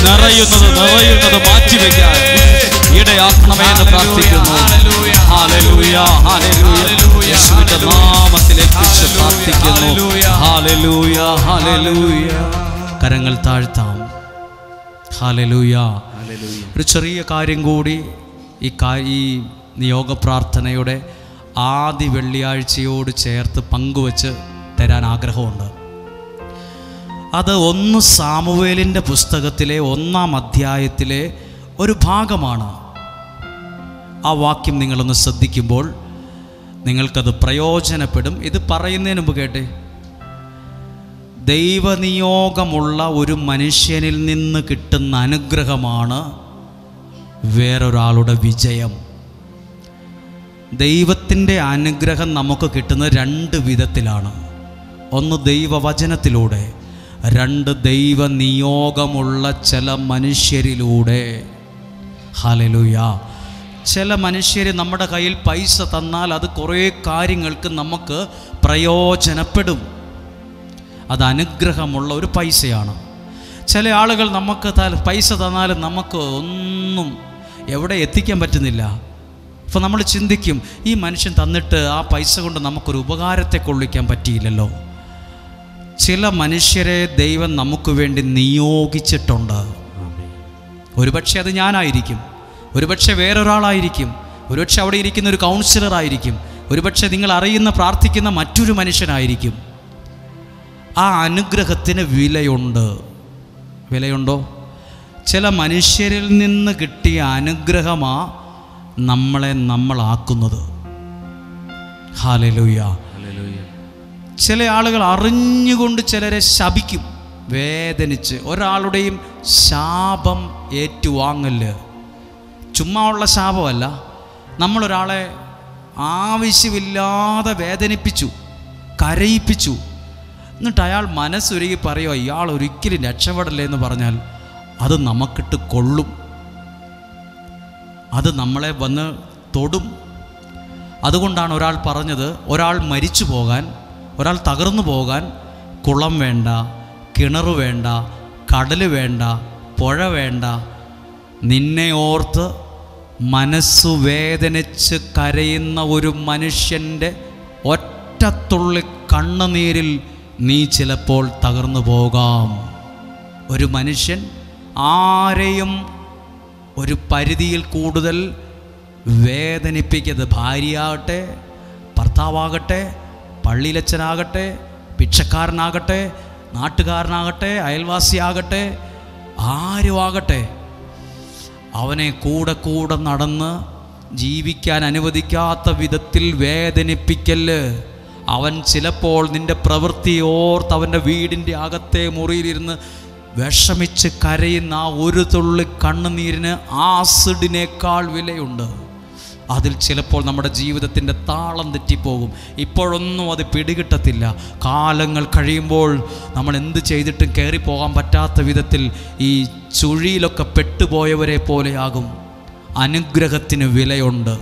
നിറയുന്നത് മാറ്റിവെക്കാൻ ഇടയാക്കണമേ എന്ന് പ്രാർത്ഥിക്കുന്നു. Hallelujah, hallelujah. യേശുവിന്റെ നാമത്തിൽ എത്തിച്ച് പ്രാർത്ഥിക്കുന്നു. Hallelujah, hallelujah. കരങ്ങൾ താഴ്ത്താം. ഹല്ലേലൂയ. ഒരു ചെറിയ കാര്യം കൂടി ഈ നിയോഗ പ്രാർത്ഥനയുടെ ആദ്യ വെള്ളിയാഴ്ചയോട് ചേർത്ത് പങ്കുവച്ച് തരാൻ ആഗ്രഹമുണ്ട്. അത് 1 സാമുവേലിൻ്റെ പുസ്തകത്തിലെ 1-ാം അധ്യായത്തിലെ ഒരു ഭാഗമാണ്. ആ വാക്യം നിങ്ങളൊന്ന് ശ്രദ്ധിക്കുമ്പോൾ നിങ്ങൾക്കത് പ്രയോജനപ്പെടും. ഇത് പറയുന്നതിന് മുമ്പ് കേട്ടെ, ദൈവനിയോഗമുള്ള ഒരു മനുഷ്യനിൽ നിന്ന് കിട്ടുന്ന അനുഗ്രഹമാണ് വേറൊരാളുടെ വിജയം. ദൈവത്തിൻ്റെ അനുഗ്രഹം നമുക്ക് കിട്ടുന്നത് 2 വിധത്തിലാണ്. ഒന്ന് ദൈവവചനത്തിലൂടെ, 2 ദൈവനിയോഗമുള്ള ചില മനുഷ്യരിലൂടെ. ഹല്ലേലൂയ. ചില മനുഷ്യർ നമ്മുടെ കയ്യിൽ പൈസ തന്നാൽ അത് കുറേ കാര്യങ്ങൾക്ക് നമുക്ക് പ്രയോജനപ്പെടും. അത് അനുഗ്രഹമുള്ള ഒരു പൈസയാണ്. ചില ആളുകൾ നമുക്ക് പൈസ തന്നാലും നമുക്ക് ഒന്നും എവിടെ എത്തിക്കാൻ പറ്റുന്നില്ല. അപ്പോൾ നമ്മൾ ചിന്തിക്കും, ഈ മനുഷ്യൻ തന്നിട്ട് ആ പൈസ കൊണ്ട് നമുക്കൊരു ഉപകാരത്തെ കൊള്ളിക്കാൻ പറ്റിയില്ലല്ലോ. ചില മനുഷ്യരെ ദൈവം നമുക്ക് വേണ്ടി നിയോഗിച്ചിട്ടുണ്ട്. ഒരുപക്ഷെ അത് ഞാനായിരിക്കും, ഒരുപക്ഷെ വേറൊരാളായിരിക്കും, ഒരുപക്ഷെ അവിടെ ഇരിക്കുന്ന ഒരു കൗൺസിലറായിരിക്കും, ഒരുപക്ഷെ നിങ്ങൾ അറിയുന്ന പ്രാർത്ഥിക്കുന്ന മറ്റൊരു മനുഷ്യനായിരിക്കും. ആ അനുഗ്രഹത്തിന് വിലയുണ്ടോ? ചില മനുഷ്യരിൽ നിന്ന് കിട്ടിയ അനുഗ്രഹമാണ് നമ്മളാക്കുന്നത്. ഹല്ലേലൂയ. ചില ആളുകൾ അറിഞ്ഞുകൊണ്ട് ചിലരെ ശപിക്കും, വേദനിച്ച്. ഒരാളുടെയും ശാപം ഏറ്റുവാങ്ങല് ചുമ്മാ ഉള്ള ശാപമല്ല. നമ്മളൊരാളെ ആവശ്യമില്ലാതെ വേദനിപ്പിച്ചു, കരയിപ്പിച്ചു, എന്നിട്ട് അയാൾ മനസ്സൊരുക്കി പറയുമോ ഇയാൾ ഒരിക്കലും രക്ഷപ്പെടല്ലേ എന്ന് പറഞ്ഞാൽ അത് നമുക്കിട്ട് കൊള്ളും, അത് നമ്മളെ വന്ന് തൊടും. അതുകൊണ്ടാണ് ഒരാൾ പറഞ്ഞത്, ഒരാൾ മരിച്ചു പോകാൻ, ഒരാൾ തകർന്നു പോകാൻ കുളം വേണ്ട, കിണർ വേണ്ട, കടൽ വേണ്ട, പുഴ വേണ്ട. നിന്നെ ഓർത്ത് മനസ്സു വേദനിച്ച് കരയുന്ന ഒരു മനുഷ്യൻ്റെ ഒറ്റത്തുള്ളി കണ്ണുനീരിൽ നീ ചിലപ്പോൾ തകർന്നു പോകാം. ഒരു മനുഷ്യൻ ആരെയും ഒരു പരിധിയിൽ കൂടുതൽ വേദനിപ്പിക്കരുത്. ഭാര്യയാകട്ടെ, ഭർത്താവാകട്ടെ, പള്ളിയിലച്ഛനാകട്ടെ, ഭിക്ഷക്കാരനാകട്ടെ, നാട്ടുകാരനാകട്ടെ, അയൽവാസിയാകട്ടെ, ആരുമാകട്ടെ, അവനെ കൂടെ കൂടെ നടന്ന് ജീവിക്കാൻ അനുവദിക്കാത്ത വിധത്തിൽ വേദനിപ്പിക്കല്. അവൻ ചിലപ്പോൾ നിൻ്റെ പ്രവൃത്തി ഓർത്ത് അവൻ്റെ വീടിൻ്റെ അകത്തെ മുറിയിലിരുന്ന് വിഷമിച്ച് കരയുന്ന ആ ഒരു തുള്ളി കണ്ണുനീരിന് ആസിഡിനേക്കാൾ വിലയുണ്ട്. അതിൽ ചിലപ്പോൾ നമ്മുടെ ജീവിതത്തിൻ്റെ താളം തെറ്റിപ്പോകും. ഇപ്പോഴൊന്നും അത് പിടികിട്ടത്തില്ല. കാലങ്ങൾ കഴിയുമ്പോൾ നമ്മൾ എന്ത് ചെയ്തിട്ടും കയറിപ്പോകാൻ പറ്റാത്ത വിധത്തിൽ ഈ ചുഴിയിലൊക്കെ പെട്ടുപോയവരെ പോലെയാകും. അനുഗ്രഹത്തിന് വിലയുണ്ട്,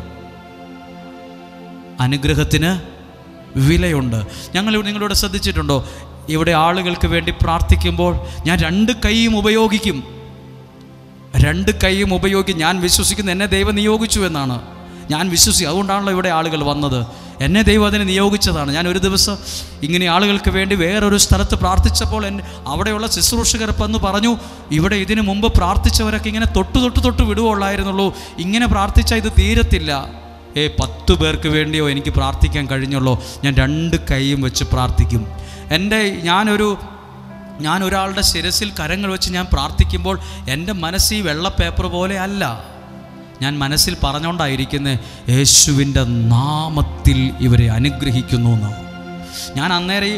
അനുഗ്രഹത്തിന് വിലയുണ്ട്. ഞങ്ങൾ നിങ്ങളോട് ശ്രദ്ധിച്ചിട്ടുണ്ടോ? ഇവിടെ ആളുകൾക്ക് വേണ്ടി പ്രാർത്ഥിക്കുമ്പോൾ ഞാൻ രണ്ട് കൈയും ഉപയോഗിക്കും. ഞാൻ വിശ്വസിക്കുന്നു എന്നെ ദൈവം നിയോഗിച്ചു എന്നാണ്. ഞാൻ വിശ്വസിക്കും. അതുകൊണ്ടാണല്ലോ ഇവിടെ ആളുകൾ വന്നത്. എന്നെ ദൈവം അതിനെ നിയോഗിച്ചതാണ്. ഞാൻ ഒരു ദിവസം ഇങ്ങനെ ആളുകൾക്ക് വേണ്ടി വേറൊരു സ്ഥലത്ത് പ്രാർത്ഥിച്ചപ്പോൾ അവിടെയുള്ള ശുശ്രൂഷകർപ്പെന്ന് പറഞ്ഞു, ഇവിടെ ഇതിനു മുമ്പ് പ്രാർത്ഥിച്ചവരൊക്കെ ഇങ്ങനെ തൊട്ട് വിടുകയുള്ളായിരുന്നുള്ളൂ, ഇങ്ങനെ പ്രാർത്ഥിച്ചാൽ ഇത് തീരത്തില്ല. 10 പേർക്ക് വേണ്ടിയോ എനിക്ക് പ്രാർത്ഥിക്കാൻ കഴിഞ്ഞുള്ളൂ. ഞാൻ 2 കൈയും വെച്ച് പ്രാർത്ഥിക്കും. ഞാൻ ഒരാളുടെ ശിരസിൽ കരങ്ങൾ വെച്ച് ഞാൻ പ്രാർത്ഥിക്കുമ്പോൾ എൻ്റെ മനസ്സ് ഈ വെള്ള പേപ്പർ പോലെ അല്ല. ഞാൻ മനസ്സിൽ പറഞ്ഞുകൊണ്ടായിരിക്കുന്നത് യേശുവിൻ്റെ നാമത്തിൽ ഇവരെ അനുഗ്രഹിക്കുന്നു എന്ന്. ഞാൻ അന്നേരം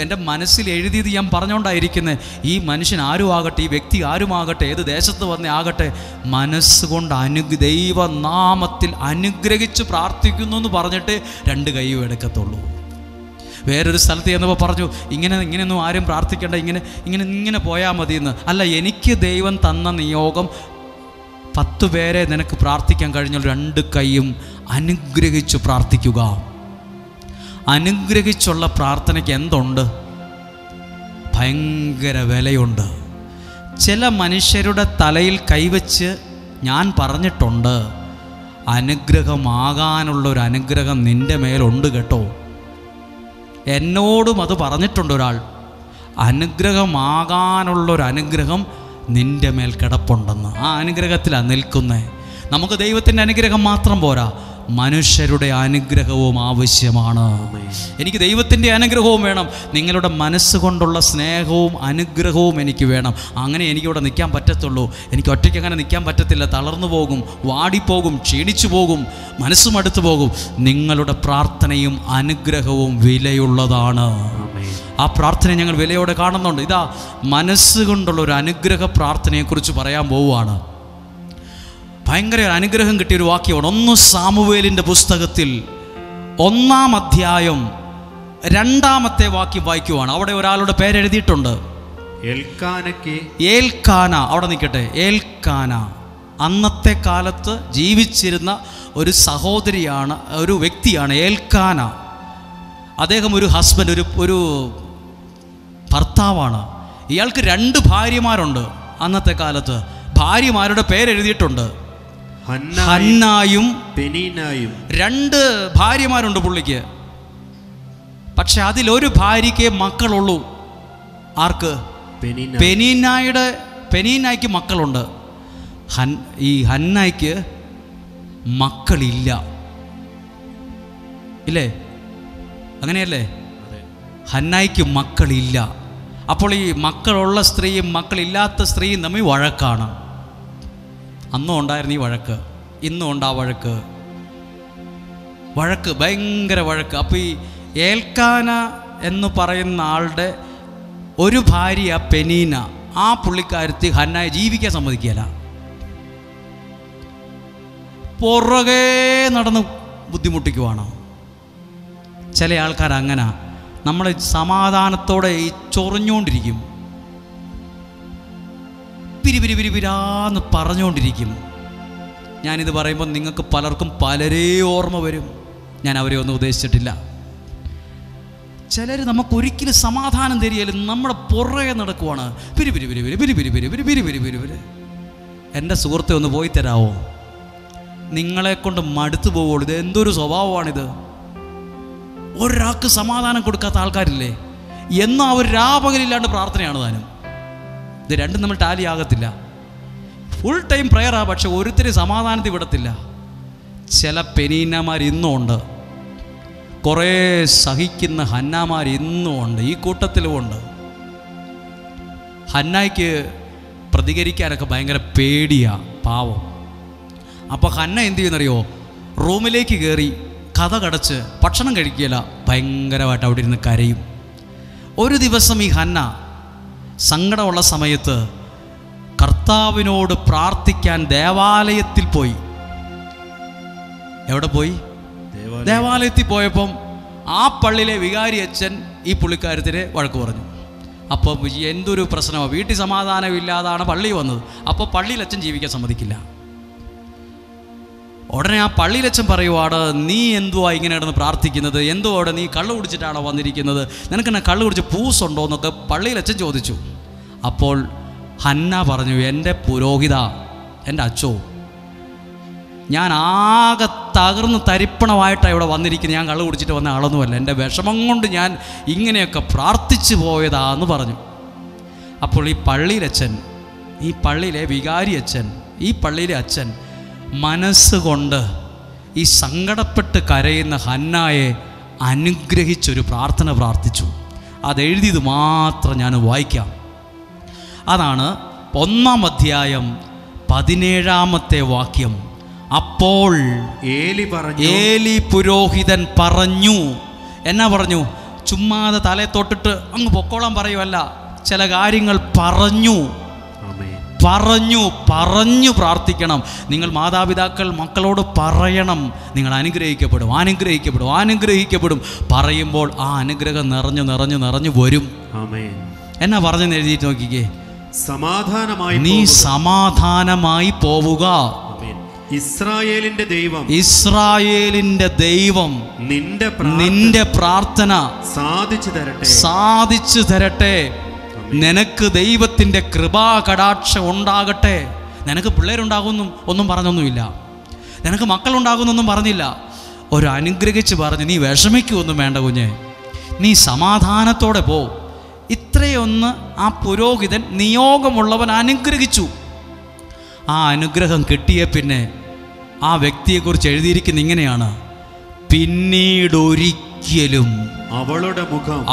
എൻ്റെ മനസ്സിൽ എഴുതിയത് ഞാൻ പറഞ്ഞുകൊണ്ടായിരിക്കുന്നത് ഈ മനുഷ്യൻ ആരും ആകട്ടെ, ഈ വ്യക്തി ആരുമാകട്ടെ, ഏത് ദേശത്ത് വന്നേ ആകട്ടെ, മനസ്സുകൊണ്ട് ദൈവനാമത്തിൽ അനുഗ്രഹിച്ച് പ്രാർത്ഥിക്കുന്നു എന്ന് പറഞ്ഞിട്ട് 2 കൈയും എടുക്കത്തുള്ളൂ. വേറൊരു സ്ഥലത്ത് ചെന്നപ്പോൾ പറഞ്ഞു, ഇങ്ങനെയൊന്നും ആരും പ്രാർത്ഥിക്കേണ്ട, ഇങ്ങനെ പോയാൽ മതിയെന്ന്. അല്ല, എനിക്ക് ദൈവം തന്ന നിയോഗം 10 പേരെ നിനക്ക് പ്രാർത്ഥിക്കാൻ കഴിഞ്ഞാൽ 2 കൈയും അനുഗ്രഹിച്ചു പ്രാർത്ഥിക്കുക. അനുഗ്രഹിച്ചുള്ള പ്രാർത്ഥനയ്ക്ക് എന്തുണ്ട്? ഭയങ്കര വിലയുണ്ട്. ചില മനുഷ്യരുടെ തലയിൽ കൈവച്ച് ഞാൻ പറഞ്ഞിട്ടുണ്ട്, അനുഗ്രഹമാകാനുള്ളൊരു അനുഗ്രഹം നിൻ്റെ മേലുണ്ട് കേട്ടോ. എന്നോടും അത് പറഞ്ഞിട്ടുണ്ട് ഒരാൾ. അനുഗ്രഹമാകാനുള്ളൊരു അനുഗ്രഹം നിൻ്റെ മേൽ കിടപ്പുണ്ടെന്ന്. ആ അനുഗ്രഹത്തിലാണ് നിൽക്കുന്നത്. നമുക്ക് ദൈവത്തിൻ്റെ അനുഗ്രഹം മാത്രം പോരാ, മനുഷ്യരുടെ അനുഗ്രഹവും ആവശ്യമാണ്. എനിക്ക് ദൈവത്തിൻ്റെ അനുഗ്രഹവും വേണം, നിങ്ങളുടെ മനസ്സുകൊണ്ടുള്ള സ്നേഹവും അനുഗ്രഹവും എനിക്ക് വേണം. അങ്ങനെ എനിക്കിവിടെ നിൽക്കാൻ പറ്റത്തുള്ളൂ. എനിക്ക് ഒറ്റയ്ക്ക് അങ്ങനെ നിൽക്കാൻ പറ്റത്തില്ല. തളർന്നു പോകും, വാടിപ്പോകും, ക്ഷീണിച്ചു പോകും, മനസ്സും അടുത്തു പോകും. നിങ്ങളുടെ പ്രാർത്ഥനയും അനുഗ്രഹവും വിലയുള്ളതാണ്. ആ പ്രാർത്ഥന ഞങ്ങൾ വിലയോടെ കാണുന്നുണ്ട്. ഇതാ, മനസ്സുകൊണ്ടുള്ള ഒരു അനുഗ്രഹ പ്രാർത്ഥനയെക്കുറിച്ച് പറയാൻ പോവുകയാണ്. ഭയങ്കര അനുഗ്രഹം കിട്ടിയൊരു വാക്യമാണ്. 1 സാമുവേലിൻ്റെ പുസ്തകത്തിൽ 1-ാം അധ്യായം 2-ാമത്തെ വാക്യം വായിക്കുവാണ്. അവിടെ ഒരാളുടെ പേരെഴുതിയിട്ടുണ്ട്, ഏൽക്കാന. അവിടെ നിൽക്കട്ടെ. ഏൽക്കാന അന്നത്തെ കാലത്ത് ജീവിച്ചിരുന്ന ഒരു സഹോദരിയാണ്, ഒരു വ്യക്തിയാണ് ഏൽക്കാന. അദ്ദേഹം ഒരു ഹസ്ബൻഡ്, ഒരു ഭർത്താവാണ്. ഇയാൾക്ക് 2 ഭാര്യമാരുണ്ട്. അന്നത്തെ കാലത്ത് ഭാര്യമാരുടെ പേരെഴുതിയിട്ടുണ്ട്, ഹന്നായും പെനീനായും. 2 ഭാര്യമാരുണ്ട് പുള്ളിക്ക്. പക്ഷെ അതിലൊരു ഭാര്യയ്ക്ക് മക്കളുള്ളൂ. ആർക്ക്? പെനീനായ്ക്ക് മക്കളുണ്ട്. ഈ ഹന്നായ്ക്ക് മക്കളില്ല. ഇല്ലേ? അങ്ങനെയല്ലേ? ഹന്നായ്ക്ക് മക്കളില്ല. അപ്പോൾ ഈ മക്കളുള്ള സ്ത്രീയും മക്കളില്ലാത്ത സ്ത്രീയും തമ്മിൽ വഴക്കാണ്. അന്നും ഉണ്ടായിരുന്നു ഈ വഴക്ക്, ഇന്നും ഉണ്ട് ആ വഴക്ക്, ഭയങ്കര വഴക്ക്. അപ്പോൾ ഈ ഏൽക്കാന എന്ന് പറയുന്ന ആളുടെ ഒരു ഭാര്യ പെനീന, ആ പുള്ളിക്കാരത്തി ഹന്നായെ ജീവിക്കാൻ സമ്മതിക്കുകയില്ല. പുറകെ നടന്ന് ബുദ്ധിമുട്ടിക്കുവാണ്. ചില ആൾക്കാർ അങ്ങനെ നമ്മൾ സമാധാനത്തോടെ ഈ ചൊറിഞ്ഞുകൊണ്ടിരിക്കും, പിരിപിരാന്ന് പറഞ്ഞുകൊണ്ടിരിക്കും. ഞാനിത് പറയുമ്പോൾ നിങ്ങൾക്ക് പലർക്കും പലരേ ഓർമ്മ വരും. ഞാൻ അവരെ ഒന്നും ഉദ്ദേശിച്ചിട്ടില്ല. ചിലർ നമുക്കൊരിക്കലും സമാധാനം തരികയില്ല, നമ്മുടെ പുറകെ നടക്കുവാണ്. പിരി പിരി പിരി പിരി പിരി പിരി പിരി പിരി പിരി പിരി പിരി പിരി. എൻ്റെ സുഹൃത്തെ ഒന്ന് പോയി തരാമോ? നിങ്ങളെ കൊണ്ട് മടുത്തു പോവുള്ളൂ. ഇത് എന്തൊരു സ്വഭാവമാണിത്? ഒരാൾക്ക് സമാധാനം കൊടുക്കാത്ത ആൾക്കാരില്ലേ? എന്നും അവർ രാപകലില്ലാണ്ട് പ്രാർത്ഥനയാണ് താനും. ഇത് രണ്ടും നമ്മൾ ടാലി ആകത്തില്ല. ഫുൾ ടൈം പ്രെയറാണ്, പക്ഷെ ഒരുത്തരും സമാധാനത്തിൽ വിടത്തില്ല. ചില പെനീന്നമാർ ഇന്നും ഉണ്ട്, കുറേ സഹിക്കുന്ന ഹന്നാമാർ ഇന്നും ഉണ്ട്, ഈ കൂട്ടത്തിലും ഉണ്ട്. ഹന്നായ്ക്ക് പ്രതികരിക്കാനൊക്കെ ഭയങ്കര പേടിയാണ്, പാവം. അപ്പോൾ ഹന്ന എന്ത് ചെയ്യുന്നറിയോ? റൂമിലേക്ക് കയറി കഥ കടച്ച് ഭക്ഷണം കഴിക്കുകയില്ല, ഭയങ്കരമായിട്ട് അവിടെ ഇരുന്ന് കരയും. ഒരു ദിവസം ഈ ഹന്ന സങ്കടമുള്ള സമയത്ത് കർത്താവിനോട് പ്രാർത്ഥിക്കാൻ ദേവാലയത്തിൽ പോയി. എവിടെ പോയി? ദേവാലയത്തിൽ പോയപ്പം ആ പള്ളിയിലെ വികാരി അച്ഛൻ ഈ പുള്ളിക്കാരത്തിനെ വഴക്ക് പറഞ്ഞു. അപ്പോൾ എന്തൊരു പ്രശ്നമാണ്, വീട്ടിൽ സമാധാനമില്ലാതാണ് പള്ളി വന്നത്. അപ്പോൾ പള്ളിയിൽ അച്ഛൻ ജീവിക്കാൻ സമ്മതിക്കില്ല. ഉടനെ ആ പള്ളിയിലച്ഛൻ പറയുവാണ്, നീ എന്തുവാ ഇങ്ങനെ കിടന്ന് പ്രാർത്ഥിക്കുന്നത്? എന്തുവാടെ നീ കള്ളു കുടിച്ചിട്ടാണോ വന്നിരിക്കുന്നത്? നിനക്കെന്നെ കള്ളു കുടിച്ച് പൂസുണ്ടോ എന്നൊക്കെ പള്ളിയിലച്ഛൻ ചോദിച്ചു. അപ്പോൾ ഹന്ന പറഞ്ഞു, എൻ്റെ പുരോഹിത, എൻ്റെ അച്ചോ, ഞാൻ ആകെ തകർന്ന് തരിപ്പണമായിട്ടാണ് ഇവിടെ വന്നിരിക്കുന്നത്. ഞാൻ കള്ളു കുടിച്ചിട്ട് വന്ന ആളൊന്നുമല്ല, എൻ്റെ വിഷമം കൊണ്ട് ഞാൻ ഇങ്ങനെയൊക്കെ പ്രാർത്ഥിച്ചു പോയതാന്ന് പറഞ്ഞു. അപ്പോൾ ഈ പള്ളിയിലച്ഛൻ, ഈ പള്ളിയിലെ വികാരി അച്ഛൻ, ഈ പള്ളിയിലെ അച്ഛൻ മനസ്സുകൊണ്ട് ഈ സങ്കടപ്പെട്ട് കരയുന്ന ഹന്നായെ അനുഗ്രഹിച്ചൊരു പ്രാർത്ഥന പ്രാർത്ഥിച്ചു. അതെഴുതിയത് മാത്രം ഞാൻ വായിക്കാം. അതാണ് 1-ാം അധ്യായം 17-ാമത്തെ വാക്യം. അപ്പോൾ ഏലി പുരോഹിതൻ പറഞ്ഞു. എന്നാ പറഞ്ഞു? ചുമ്മാതെ തലയെ തൊട്ടിട്ട് അങ്ങ് പൊക്കോളാൻ പറയുമല്ല, ചില കാര്യങ്ങൾ പറഞ്ഞു പറഞ്ഞു പ്രാർത്ഥിക്കണം. നിങ്ങൾ മാതാപിതാക്കൾ മക്കളോട് പറയണം, നിങ്ങൾ അനുഗ്രഹിക്കപ്പെടും, അനുഗ്രഹിക്കപ്പെടും, അനുഗ്രഹിക്കപ്പെടും. പറയുമ്പോൾ ആ അനുഗ്രഹം നിറഞ്ഞു നിറഞ്ഞു നിറഞ്ഞു വരും. എന്നാ പറഞ്ഞെന്ന് എഴുതിയിട്ട് നോക്കിക്കേ. നീ സമാധാനമായി പോവുക. ഇസ്രായേലിന്റെ ദൈവം നിന്റെ പ്രാർത്ഥന സാധിച്ചു തരട്ടെ. നിനക്ക് ദൈവത്തിൻ്റെ കൃപാകടാക്ഷം ഉണ്ടാകട്ടെ. നിനക്ക് പിള്ളേരുണ്ടാകുന്നു ഒന്നും പറഞ്ഞൊന്നുമില്ല, നിനക്ക് മക്കളുണ്ടാകുന്നൊന്നും പറഞ്ഞില്ല. ഒരു അനുഗ്രഹിച്ച് പറഞ്ഞ് നീ വിഷമിക്കുമൊന്നും വേണ്ട കുഞ്ഞെ, നീ സമാധാനത്തോടെ പോ. ഇത്രയൊന്ന് ആ പുരോഹിതൻ നിയോഗമുള്ളവൻ അനുഗ്രഹിച്ചു. ആ അനുഗ്രഹം കിട്ടിയ പിന്നെ ആ വ്യക്തിയെക്കുറിച്ച് എഴുതിയിരിക്കുന്ന ഇങ്ങനെയാണ്: പിന്നീടൊരിക്കലും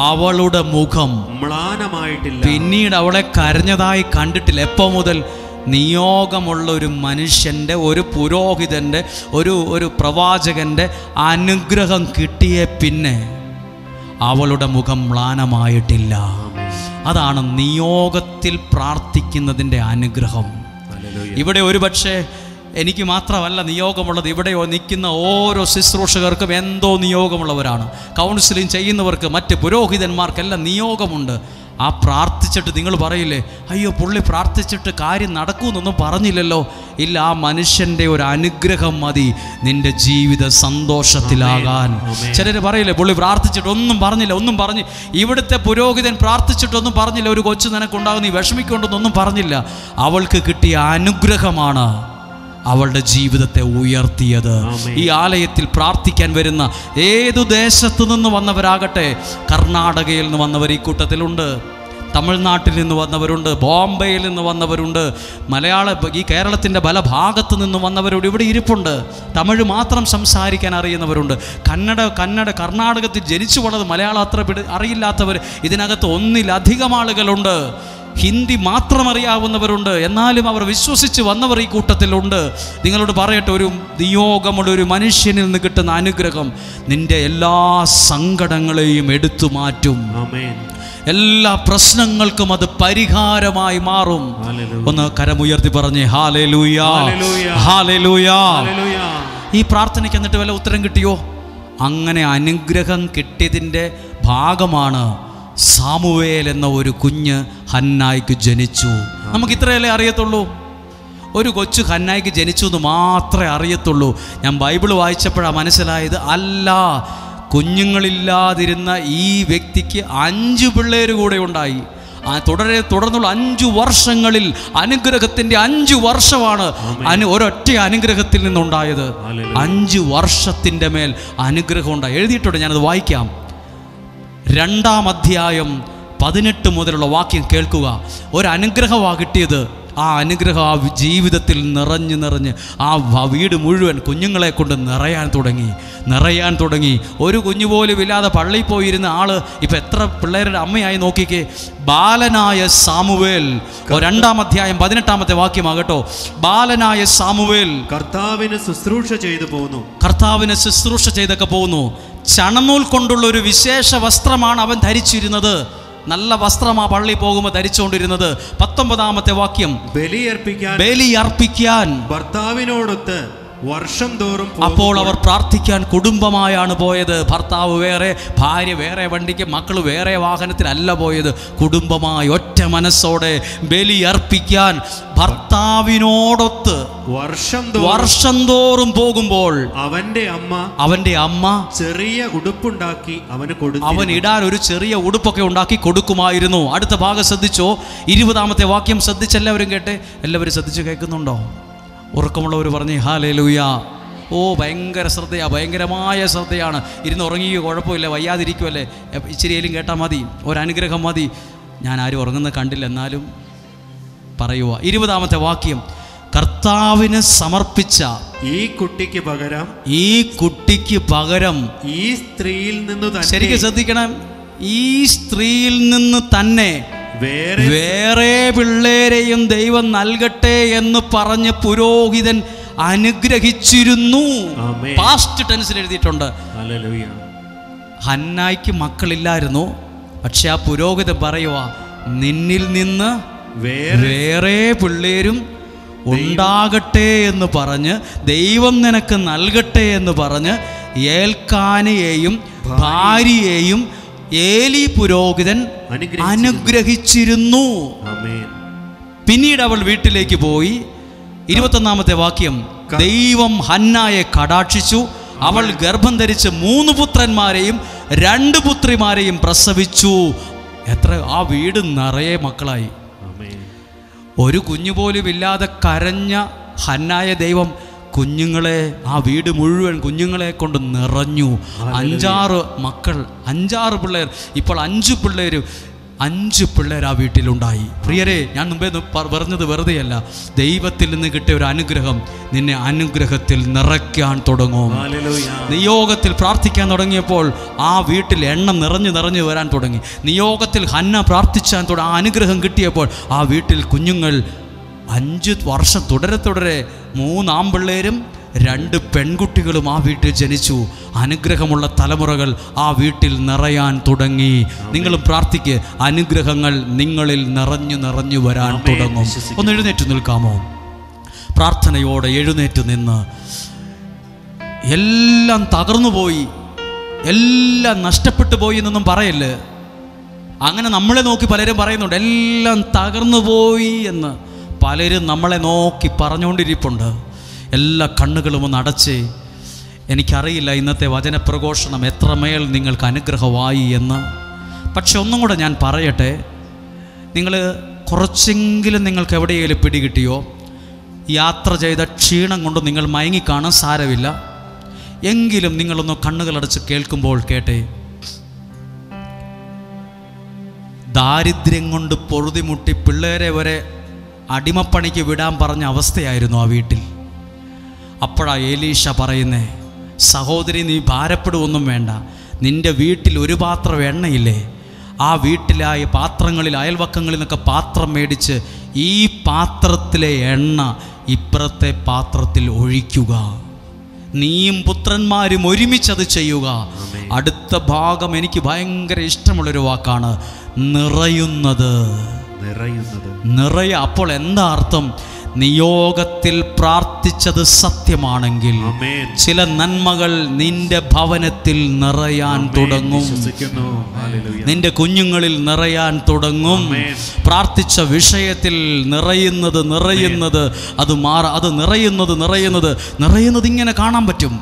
അവളുടെ മുഖം മ്ലാനമായിട്ടില്ല. പിന്നീട് അവളെ കരഞ്ഞതായി കണ്ടിട്ടില്ല. എപ്പോൾ മുതൽ? നിയോഗമുള്ള ഒരു മനുഷ്യൻ്റെ, ഒരു പുരോഹിതൻ്റെ, ഒരു പ്രവാചകൻ്റെ അനുഗ്രഹം കിട്ടിയ പിന്നെ അവളുടെ മുഖം മ്ലാനമായിട്ടില്ല. അതാണ് നിയോഗത്തിൽ പ്രാർത്ഥിക്കുന്നതിൻ്റെ അനുഗ്രഹം. ഇവിടെ ഒരുപക്ഷെ എനിക്ക് മാത്രമല്ല നിയോഗമുള്ളത്, ഇവിടെ നിൽക്കുന്ന ഓരോ ശുശ്രൂഷകർക്കും എന്തോ നിയോഗമുള്ളവരാണ്. കൗൺസിലിംഗ് ചെയ്യുന്നവർക്ക്, മറ്റ് പുരോഹിതന്മാർക്കെല്ലാം നിയോഗമുണ്ട്. ആ പ്രാർത്ഥിച്ചിട്ട് നിങ്ങൾ പറയില്ലേ, അയ്യോ പുള്ളി പ്രാർത്ഥിച്ചിട്ട് കാര്യം നടക്കുമെന്നൊന്നും പറഞ്ഞില്ലല്ലോ. ഇല്ല, ആ മനുഷ്യൻ്റെ ഒരു അനുഗ്രഹം മതി നിൻ്റെ ജീവിത സന്തോഷത്തിലാകാൻ. ചിലർ പറയില്ലേ, പുള്ളി പ്രാർത്ഥിച്ചിട്ട് ഒന്നും പറഞ്ഞില്ല, ഒന്നും പറഞ്ഞ് ഇവിടുത്തെ പുരോഹിതൻ പ്രാർത്ഥിച്ചിട്ടൊന്നും പറഞ്ഞില്ല, ഒരു കൊച്ചു നിനക്കുണ്ടാകും, നീ വിഷമിക്കൊണ്ടെന്നൊന്നും പറഞ്ഞില്ല. അവൾക്ക് കിട്ടിയ അനുഗ്രഹമാണ് അവളുടെ ജീവിതത്തെ ഉയർത്തിയത്. ഈ ആലയത്തിൽ പ്രാർത്ഥിക്കാൻ വരുന്ന ഏതു ദേശത്തു നിന്ന് വന്നവരാകട്ടെ, കർണാടകയിൽ നിന്ന് വന്നവർ ഈ കൂട്ടത്തിലുണ്ട്, തമിഴ്നാട്ടിൽ നിന്ന് വന്നവരുണ്ട്, ബോംബെയിൽ നിന്ന് വന്നവരുണ്ട്, ഈ കേരളത്തിൻ്റെ പല ഭാഗത്ത് നിന്ന് വന്നവരോട് ഇവിടെ ഇരിപ്പുണ്ട്. തമിഴ് മാത്രം സംസാരിക്കാൻ അറിയുന്നവരുണ്ട്, കർണാടകത്തിൽ ജനിച്ചു വളർന്ന് മലയാളം അത്ര അറിയില്ലാത്തവർ ഇതിനകത്ത് ഒന്നിലധികം ആളുകളുണ്ട്. ഹിന്ദി മാത്രം അറിയാവുന്നവരുണ്ട്, എന്നാലും അവർ വിശ്വസിച്ച് വന്നവർ ഈ കൂട്ടത്തിലുണ്ട്. നിങ്ങളോട് പറയട്ടെ, ഒരു നിയോഗമുള്ള ഒരു മനുഷ്യനിൽ നിന്ന് കിട്ടുന്ന അനുഗ്രഹം നിന്റെ എല്ലാ സങ്കടങ്ങളെയും എടുത്തു മാറ്റും. എല്ലാ പ്രശ്നങ്ങൾക്കും അത് പരിഹാരമായി മാറും. ഒന്ന് കരമുയർത്തി പറഞ്ഞേ ഹല്ലേലൂയ, ഹല്ലേലൂയ. ഈ പ്രാർത്ഥനയ്ക്ക് എന്നിട്ട് വല്ല ഉത്തരം കിട്ടിയോ? അങ്ങനെ അനുഗ്രഹം കിട്ടിയതിൻ്റെ ഭാഗമാണ് സാമുവേൽ എന്ന ഒരു കുഞ്ഞ് ഹന്നായ്ക്ക് ജനിച്ചു. നമുക്ക് ഇത്രയല്ലേ അറിയത്തുള്ളൂ? ഒരു കൊച്ചു ഹന്നായ്ക്ക് ജനിച്ചു എന്ന് മാത്രമേ അറിയത്തുള്ളൂ. ഞാൻ ബൈബിൾ വായിച്ചപ്പോഴാണ് മനസ്സിലായത്, അല്ല, കുഞ്ഞുങ്ങളില്ലാതിരുന്ന ഈ വ്യക്തിക്ക് 5 പിള്ളേർ കൂടെ ഉണ്ടായി. തുടർന്നുള്ള 5 വർഷങ്ങളിൽ അനുഗ്രഹത്തിൻ്റെ 5 വർഷമാണ് ഒരൊറ്റ അനുഗ്രഹത്തിൽ നിന്നുണ്ടായത്. 5 വർഷത്തിൻ്റെ മേൽ അനുഗ്രഹം ഉണ്ടായി. എഴുതിയിട്ടുണ്ട്, ഞാനത് വായിക്കാം. 2-ാം അധ്യായം 18 മുതലുള്ള വാക്യം കേൾക്കുക. ഒരനുഗ്രഹമാണ് കിട്ടിയത്. ആ അനുഗ്രഹം ആ ജീവിതത്തിൽ നിറഞ്ഞ് ആ വീട് മുഴുവൻ കുഞ്ഞുങ്ങളെ കൊണ്ട് നിറയാൻ തുടങ്ങി. ഒരു കുഞ്ഞു പോലും ഇല്ലാതെ പള്ളിയിൽ പോയിരുന്ന ആള് ഇപ്പം എത്ര പിള്ളേരുടെ അമ്മയായി നോക്കിക്കേ. ബാലനായ സാമുവേൽ, 2-ാം അധ്യായം 18-ാമത്തെ വാക്യമാകട്ടോ. ബാലനായ സാമുവേൽ കർത്താവിന് ശുശ്രൂഷ ചെയ്തൊക്കെ പോകുന്നു. ചണനൂൽ കൊണ്ടുള്ള ഒരു വിശേഷ വസ്ത്രമാണ് അവൻ ധരിച്ചിരുന്നത്. നല്ല വസ്ത്രമാ പള്ളി പോകുമ്പോൾ ധരിച്ചുകൊണ്ടിരുന്നത്. 19-ാമത്തെ വാക്യം, ബലിയർപ്പിക്കാൻ ഭർത്താവിനോടൊത്ത് വർഷം തോറും. അപ്പോൾ അവർ പ്രാർത്ഥിക്കാൻ കുടുംബമായാണ് പോയത്. ഭർത്താവ് വേറെ, ഭാര്യ വേറെ വണ്ടിക്ക്, മക്കൾ വേറെ വാഹനത്തിലല്ല പോയത്. കുടുംബമായി ഒറ്റ മനസ്സോടെ ബലിയർപ്പിക്കാൻ ഭർത്താവിനോടൊത്ത് വർഷം തോറും പോകുമ്പോൾ അവന്റെ അമ്മ ചെറിയ ഉടുപ്പുണ്ടാക്കി അവൻ ഇടാൻ ഒരു ചെറിയ ഉടുപ്പൊക്കെ ഉണ്ടാക്കി കൊടുക്കുമായിരുന്നു. അടുത്ത ഭാഗം ശ്രദ്ധിച്ചോ. 20-ാമത്തെ വാക്യം ശ്രദ്ധിച്ചെല്ലാവരും കേട്ടെ. എല്ലാവരും ശ്രദ്ധിച്ച് കേൾക്കുന്നുണ്ടോ? ഉറക്കമുള്ളവർ പറഞ്ഞേ ഹല്ലേലൂയ. ഭയങ്കര ശ്രദ്ധയാണ്, ഭയങ്കരമായ ശ്രദ്ധയാണ്. ഇരുന്ന് ഉറങ്ങിയോ കുഴപ്പമില്ല, വയ്യാതിരിക്കുമല്ലേ, ഇച്ചിരിയേലും കേട്ടാൽ മതി, ഒരനുഗ്രഹം മതി. ഞാൻ ആരും ഉറങ്ങുന്നത് കണ്ടില്ല, എന്നാലും പറയുക. 20-ാമത്തെ വാക്യം, കർത്താവിന് സമർപ്പിച്ച ഈ കുട്ടിക്ക് പകരം ഈ സ്ത്രീയിൽ നിന്ന് തന്നെ, ശരിക്കും ശ്രദ്ധിക്കണം, ഈ സ്ത്രീയിൽ നിന്ന് തന്നെ വേറെ പിള്ളേരെയും ദൈവം നൽകട്ടെ എന്ന് പറഞ്ഞ് പുരോഹിതൻ അനുഗ്രഹിച്ചിരുന്നു. പാസ്റ്റ് ടെൻസിൽ എഴുതിയിട്ടുണ്ട്. ഹന്നായ്ക്ക് മക്കളില്ലായിരുന്നു, പക്ഷെ ആ പുരോഹിതൻ പറയുക, നിന്നിൽ നിന്ന് വേറെ പിള്ളേരും ഉണ്ടാകട്ടെ എന്ന് പറഞ്ഞ്, ദൈവം നിനക്ക് നൽകട്ടെ എന്ന് പറഞ്ഞ് ഏൽക്കാനയെയും ഭാര്യയെയും ഏലി പുരോഹിതൻ അനുഗ്രഹിച്ചിരുന്നു. പിന്നീട് അവൾ വീട്ടിലേക്ക് പോയി. 21-ാമത്തെ വാക്യം, ദൈവം ഹന്നായെ കടാക്ഷിച്ചു. അവൾ ഗർഭം ധരിച്ച് 3 പുത്രന്മാരെയും 2 പുത്രിമാരെയും പ്രസവിച്ചു. ആ വീട് നിറയെ മക്കളായി. ഒരു കുഞ്ഞുപോലും ഇല്ലാതെ കരഞ്ഞ ഹന്നായ ദൈവം കുഞ്ഞുങ്ങളെ, ആ വീട് മുഴുവൻ കുഞ്ഞുങ്ങളെ കൊണ്ട് നിറഞ്ഞു. 5-6 മക്കൾ, 5-6 പിള്ളേർ. ഇപ്പോൾ 5 പിള്ളേർ ആ വീട്ടിലുണ്ടായി. പ്രിയരെ, ഞാൻ മുമ്പേ പറഞ്ഞത് വെറുതെയല്ല. ദൈവത്തിൽ നിന്ന് കിട്ടിയ ഒരു അനുഗ്രഹം നിന്നെ അനുഗ്രഹത്തിൽ നിറയ്ക്കാൻ തുടങ്ങും. നിയോഗത്തിൽ പ്രാർത്ഥിക്കാൻ തുടങ്ങിയപ്പോൾ ആ വീട്ടിൽ എണ്ണം നിറഞ്ഞു വരാൻ തുടങ്ങി. നിയോഗത്തിൽ ഹന്ന പ്രാർത്ഥിച്ചാൻ ആ അനുഗ്രഹം കിട്ടിയപ്പോൾ ആ വീട്ടിൽ കുഞ്ഞുങ്ങൾ 5 വർഷം തുടരെ 3 ആൺപിള്ളേരും 2 പെൺകുട്ടികളും ആ വീട്ടിൽ ജനിച്ചു. അനുഗ്രഹമുള്ള തലമുറകൾ ആ വീട്ടിൽ നിറയാൻ തുടങ്ങി. നിങ്ങളും പ്രാർത്ഥിക്ക്, അനുഗ്രഹങ്ങൾ നിങ്ങളിൽ നിറഞ്ഞു വരാൻ തുടങ്ങും. ഒന്ന് എഴുന്നേറ്റ് നിൽക്കാമോ? പ്രാർത്ഥനയോടെ എഴുന്നേറ്റ് നിന്ന്, എല്ലാം തകർന്നു പോയി, എല്ലാം നഷ്ടപ്പെട്ടു പോയി എന്നൊന്നും പറയല്ലേ. അങ്ങനെ നമ്മളെ നോക്കി പലരും പറയുന്നുണ്ട്, എല്ലാം തകർന്നു പോയി എന്ന്. പലരും നമ്മളെ നോക്കി പറഞ്ഞുകൊണ്ടിരിപ്പുണ്ട്. എല്ലാ കണ്ണുകളും ഒന്ന് അടച്ചേ. എനിക്കറിയില്ല ഇന്നത്തെ വചനപ്രഘോഷണം എത്രമേൽ നിങ്ങൾക്ക് അനുഗ്രഹമായി എന്ന്. പക്ഷെ ഒന്നും കൂടെ ഞാൻ പറയട്ടെ, നിങ്ങൾ കുറച്ചെങ്കിലും നിങ്ങൾക്ക് എവിടെയെങ്കിലും പിടികിട്ടിയോ? യാത്ര ചെയ്ത ക്ഷീണം കൊണ്ട് നിങ്ങൾ മയങ്ങിക്കാണാൻ സാരമില്ല. എങ്കിലും നിങ്ങളൊന്ന് കണ്ണുകളടച്ച് കേൾക്കുമ്പോൾ കേട്ടെ. ദാരിദ്ര്യം കൊണ്ട് പൊറുതിമുട്ടി പിള്ളേരെ വരെ അടിമപ്പണിക്ക് വിടാൻ പറഞ്ഞ അവസ്ഥയായിരുന്നു ആ വീട്ടിൽ. അപ്പോഴാ എലീഷ പറയുന്നേ, സഹോദരി, നീ ഭാരപ്പെടുവൊന്നും വേണ്ട. നിൻ്റെ വീട്ടിൽ ഒരു പാത്രം എണ്ണയില്ലേ? ആ വീട്ടിലായ പാത്രങ്ങളിൽ, അയൽവക്കങ്ങളിൽ നിന്നൊക്കെ പാത്രം മേടിച്ച് ഈ പാത്രത്തിലെ എണ്ണ ഇപ്പുറത്തെ പാത്രത്തിൽ ഒഴിക്കുക. നീയും പുത്രന്മാരും ഒരുമിച്ചത് ചെയ്യുക. അടുത്ത ഭാഗം എനിക്ക് ഭയങ്കര ഇഷ്ടമുള്ളൊരു വാക്കാണ്, നിറയുന്നത്. അപ്പോൾ എന്താ അർത്ഥം? നിയോഗത്തിൽ പ്രാർത്ഥിച്ചത് സത്യമാണെങ്കിൽ ചില നന്മകൾ നിന്റെ ഭവനത്തിൽ നിറയാൻ തുടങ്ങും, നിന്റെ കുഞ്ഞുങ്ങളിൽ നിറയാൻ തുടങ്ങും. പ്രാർത്ഥിച്ച വിഷയത്തിൽ നിറയുന്നത് അത് നിറയുന്നത് ഇങ്ങനെ കാണാൻ പറ്റും.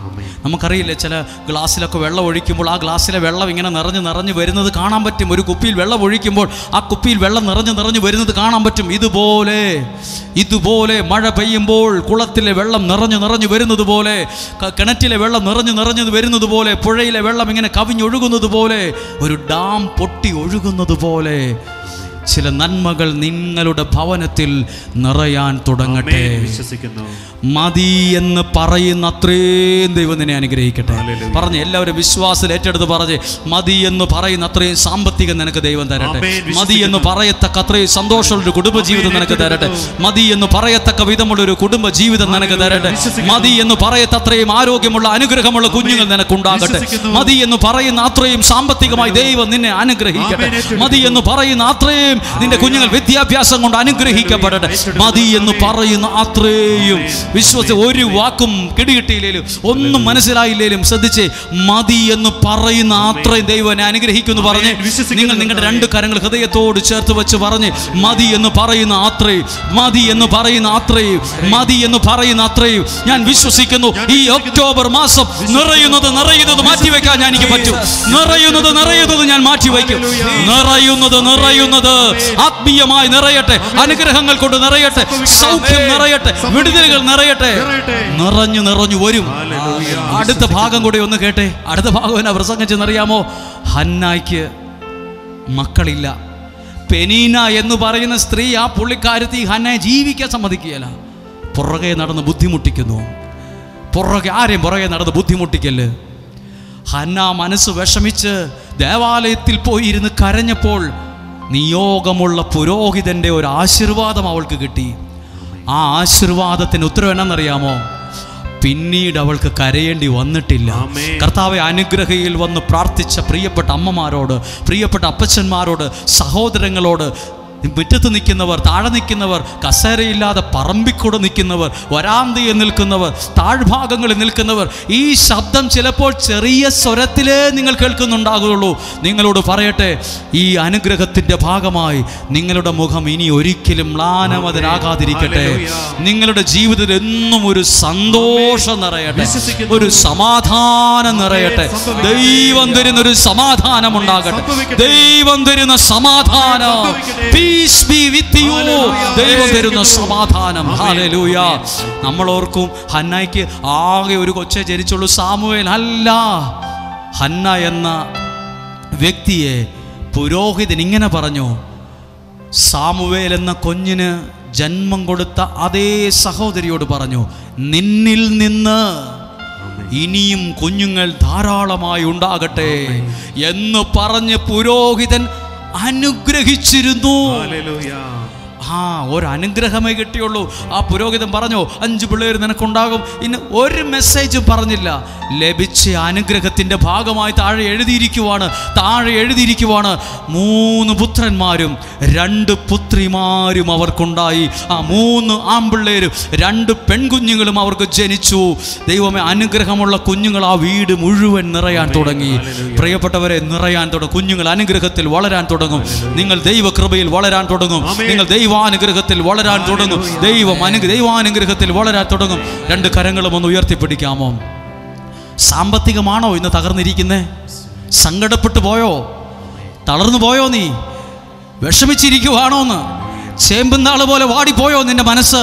നമുക്കറിയില്ലേ, ചില ഗ്ലാസ്സിലൊക്കെ വെള്ളം ഒഴിക്കുമ്പോൾ ആ ഗ്ലാസ്സിലെ വെള്ളം ഇങ്ങനെ നിറഞ്ഞ് വരുന്നത് കാണാൻ പറ്റും. ഒരു കുപ്പിയിൽ വെള്ളം ഒഴിക്കുമ്പോൾ ആ കുപ്പിയിൽ വെള്ളം നിറഞ്ഞ് വരുന്നത് കാണാൻ പറ്റും. ഇതുപോലെ മഴ പെയ്യുമ്പോൾ കുളത്തിലെ വെള്ളം നിറഞ്ഞു വരുന്നത് പോലെ, കിണറ്റിലെ വെള്ളം നിറഞ്ഞു വരുന്നത് പോലെ, പുഴയിലെ വെള്ളം ഇങ്ങനെ കവിഞ്ഞൊഴുകുന്നത് പോലെ, ഒരു ഡാം പൊട്ടി ഒഴുകുന്നത് പോലെ ചില നന്മകൾ നിങ്ങളുടെ ഭവനത്തിൽ നിറയാൻ തുടങ്ങട്ടെ. മതി എന്ന് പറയുന്ന അത്രയും ദൈവം നിന്നെ അനുഗ്രഹിക്കട്ടെ. പറഞ്ഞ് എല്ലാവരും വിശ്വാസത്തിൽ ഏറ്റെടുത്ത് പറഞ്ഞ്, മതി എന്ന് പറയുന്ന അത്രയും സാമ്പത്തികം നിനക്ക് ദൈവം തരട്ടെ. മതി എന്ന് പറയത്തക്ക അത്രയും സന്തോഷമുള്ളൊരു കുടുംബജീവിതം നിനക്ക് തരട്ടെ. മതി എന്ന് പറയത്തക്ക വിധമുള്ളൊരു കുടുംബ ജീവിതം നിനക്ക് തരട്ടെ. മതി എന്ന് പറയത്ത അത്രയും ആരോഗ്യമുള്ള അനുഗ്രഹമുള്ള കുഞ്ഞുങ്ങൾ നിനക്കുണ്ടാകട്ടെ. മതി എന്ന് പറയുന്ന അത്രയും സാമ്പത്തികമായി ദൈവം നിന്നെ അനുഗ്രഹിക്കട്ടെ. മതി എന്ന് പറയുന്ന അത്രയും നിന്റെ കുഞ്ഞുങ്ങൾ വിദ്യാഭ്യാസം കൊണ്ട് അനുഗ്രഹിക്കപ്പെടട്ടെ. മതി എന്ന് പറയുന്ന അത്രയും വിശ്വസിച്ച് ഒരു വാക്കും കിടികിട്ടിയില്ലേലും ഒന്നും മനസ്സിലായില്ലേലും ശ്രദ്ധിച്ച്, മതി എന്ന് പറയുന്ന അത്രയും ദൈവം എന്നെ അനുഗ്രഹിക്കുന്നു പറഞ്ഞ് നിങ്ങൾ നിങ്ങളുടെ രണ്ട് കരങ്ങൾ ഹൃദയത്തോട് ചേർത്ത് വെച്ച് പറഞ്ഞ്, മതി എന്ന് പറയുന്ന അത്രയും, മതി എന്ന് പറയുന്ന അത്രയും, മതി എന്ന് പറയുന്ന അത്രയും ഞാൻ വിശ്വസിക്കുന്നു. ഈ ഒക്ടോബർ മാസം നിറയുന്നത് മാറ്റിവെക്കാൻ എനിക്ക് പറ്റും. നിറയുന്നത് ഞാൻ മാറ്റിവെക്കും. നിറയുന്നത് ആത്മീയമായി നിറയട്ടെ, അനുഗ്രഹങ്ങൾ കൊണ്ട് നിറയട്ടെ, സൗഖ്യം നിറയട്ടെ, വിടുതലുകൾ നിറയട്ടെ. നിറഞ്ഞു വരും. അടുത്ത ഭാഗം കൂടി ഒന്ന് കേട്ടെ. അടുത്ത ഭാഗം എന്നാ പ്രസംഗിച്ചെന്നറിയാമോ? ഹന്നായ്ക്ക് മക്കളില്ല. പെനീന എന്ന് പറയുന്ന സ്ത്രീ, ആ പുള്ളിക്കാരത്തി ഹന്നയെ ജീവിക്കാൻ സമ്മതിക്കുകയല്ല. പുറകെ നടന്ന് ബുദ്ധിമുട്ടിക്കുന്നു. ആരെയും പുറകെ നടന്ന് ബുദ്ധിമുട്ടിക്കല്. ഹന്ന മനസ്സ് വിഷമിച്ച് ദേവാലയത്തിൽ പോയി ഇരുന്ന് കരഞ്ഞപ്പോൾ നിയോഗമുള്ള പുരോഹിതന്റെ ഒരു ആശീർവാദം അവൾക്ക് കിട്ടി. ആ ആശീർവാദത്തിന് ഉത്തരം എന്നറിയാമോ? പിന്നീട് അവൾക്ക് കരയേണ്ടി വന്നിട്ടില്ല. കർത്താവെ അനുഗ്രഹയിൽ വന്ന് പ്രാർത്ഥിച്ച പ്രിയപ്പെട്ട അമ്മമാരോട്, പ്രിയപ്പെട്ട അപ്പച്ചന്മാരോട്, സഹോദരങ്ങളോട്, മുറ്റത്ത് നിൽക്കുന്നവർ, താഴെ നിൽക്കുന്നവർ, കസേരയില്ലാതെ പറമ്പിക്കൂടെ നിൽക്കുന്നവർ, വരാന്തയിൽ നിൽക്കുന്നവർ, താഴ്ഭാഗങ്ങളിൽ നിൽക്കുന്നവർ, ഈ ശബ്ദം ചിലപ്പോൾ ചെറിയ സ്വരത്തിലേ നിങ്ങൾ കേൾക്കുന്നുണ്ടാകുള്ളൂ. നിങ്ങളോട് പറയട്ടെ, ഈ അനുഗ്രഹത്തിൻ്റെ ഭാഗമായി നിങ്ങളുടെ മുഖം ഇനി ഒരിക്കലും മ്ലാനമതനാകാതിരിക്കട്ടെ. നിങ്ങളുടെ ജീവിതത്തിൽ എന്നും ഒരു സന്തോഷം നിറയട്ടെ, ഒരു സമാധാനം നിറയട്ടെ. ദൈവം തരുന്നൊരു സമാധാനം ഉണ്ടാകട്ടെ. ദൈവം തരുന്ന സമാധാനം, Peace be with you. ദൈവം തരുന്ന സമാധാനം. ഹല്ലേലൂയ. നമ്മൾ ഓർക്കും ഹന്നയ്ക്ക് ആകെ ഒരു കൊച്ചേ ജനിച്ചുള്ളൂ, സാമുവേൽ. അല്ല, ഹന്ന എന്ന വ്യക്തിയെ പുരോഹിതൻ ഇങ്ങനെ പറഞ്ഞു, സാമുവേൽ എന്ന കുഞ്ഞിന് ജന്മം കൊടുത്ത അതേ സഹോദരിയോട് പറഞ്ഞു, നിന്നിൽ നിന്ന് ഇനിയും കുഞ്ഞുങ്ങൾ ധാരാളമായി ഉണ്ടാകട്ടെ എന്ന് പറഞ്ഞ് പുരോഹിതൻ അനുഗ്രഹിച്ചിരുന്നു. ഒരു അനുഗ്രഹമേ കിട്ടിയുള്ളൂ. ആ പുരോഹിതൻ പറഞ്ഞു, 5 പിള്ളേർ നിനക്കുണ്ടാകും. ഇന്ന് ഒരു മെസ്സേജ് പറഞ്ഞില്ല. ലഭിച്ച അനുഗ്രഹത്തിൻ്റെ ഭാഗമായി താഴെ എഴുതിയിരിക്കുവാണ് 3 പുത്രന്മാരും 2 പുത്രിമാരും അവർക്കുണ്ടായി. 3 ആൺപിള്ളേരും 2 പെൺകുഞ്ഞുങ്ങളും അവർക്ക് ജനിച്ചു. ദൈവമേ, അനുഗ്രഹമുള്ള കുഞ്ഞുങ്ങൾ ആ വീട് മുഴുവൻ നിറയാൻ തുടങ്ങി. പ്രിയപ്പെട്ടവരെ, നിറയാൻ തുടങ്ങും. കുഞ്ഞുങ്ങൾ അനുഗ്രഹത്തിൽ വളരാൻ തുടങ്ങും. നിങ്ങൾ ദൈവകൃപയിൽ വളരാൻ തുടങ്ങും. നിങ്ങൾ ദൈവാനുഗ്രഹത്തിൽ വളരാൻ തുടങ്ങും. ദൈവാനുഗ്രഹത്തിൽ വളരാൻ തുടങ്ങും. 2 കരങ്ങളും ഒന്ന് ഉയർത്തിപ്പിടിക്കാമോ? സാമ്പത്തികമാണോ ഇന്ന് തകർന്നിരിക്കുന്നേ? സങ്കടപ്പെട്ടു പോയോ? തളർന്നു പോയോ? നീ വിഷമിച്ചിരിക്കുവാണോന്ന്? ചേമ്പുന്നാള് പോലെ വാടിപ്പോയോ നിന്റെ മനസ്സ്?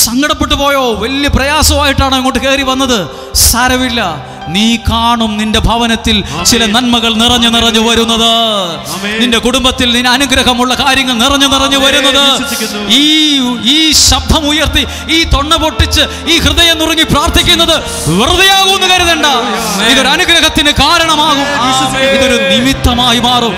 സങ്കടപ്പെട്ടു പോയോ? വലിയ പ്രയാസമായിട്ടാണോ ഇങ്ങോട്ട് കയറി വന്നത്? സാരമില്ല, നീ കാണും നിന്റെ ഭവനത്തിൽ ചില നന്മകൾ നിറഞ്ഞു വരുന്നത്. നിന്റെ കുടുംബത്തിൽ നിന്റെ അനുഗ്രഹമുള്ള കാര്യങ്ങൾ നിറഞ്ഞു വരുന്നത്. ഈ ശബ്ദം ഉയർത്തി, ഈ തൊണ്ണ പൊട്ടിച്ച്, ഈ ഹൃദയം നുറുങ്ങി പ്രാർത്ഥിക്കുന്നത് വെറുതെയാകുമെന്ന് കരുതണ്ട. ഇതൊരു അനുഗ്രഹത്തിന് കാരണമാകും. ഇതൊരു നിമിത്തമായി മാറും.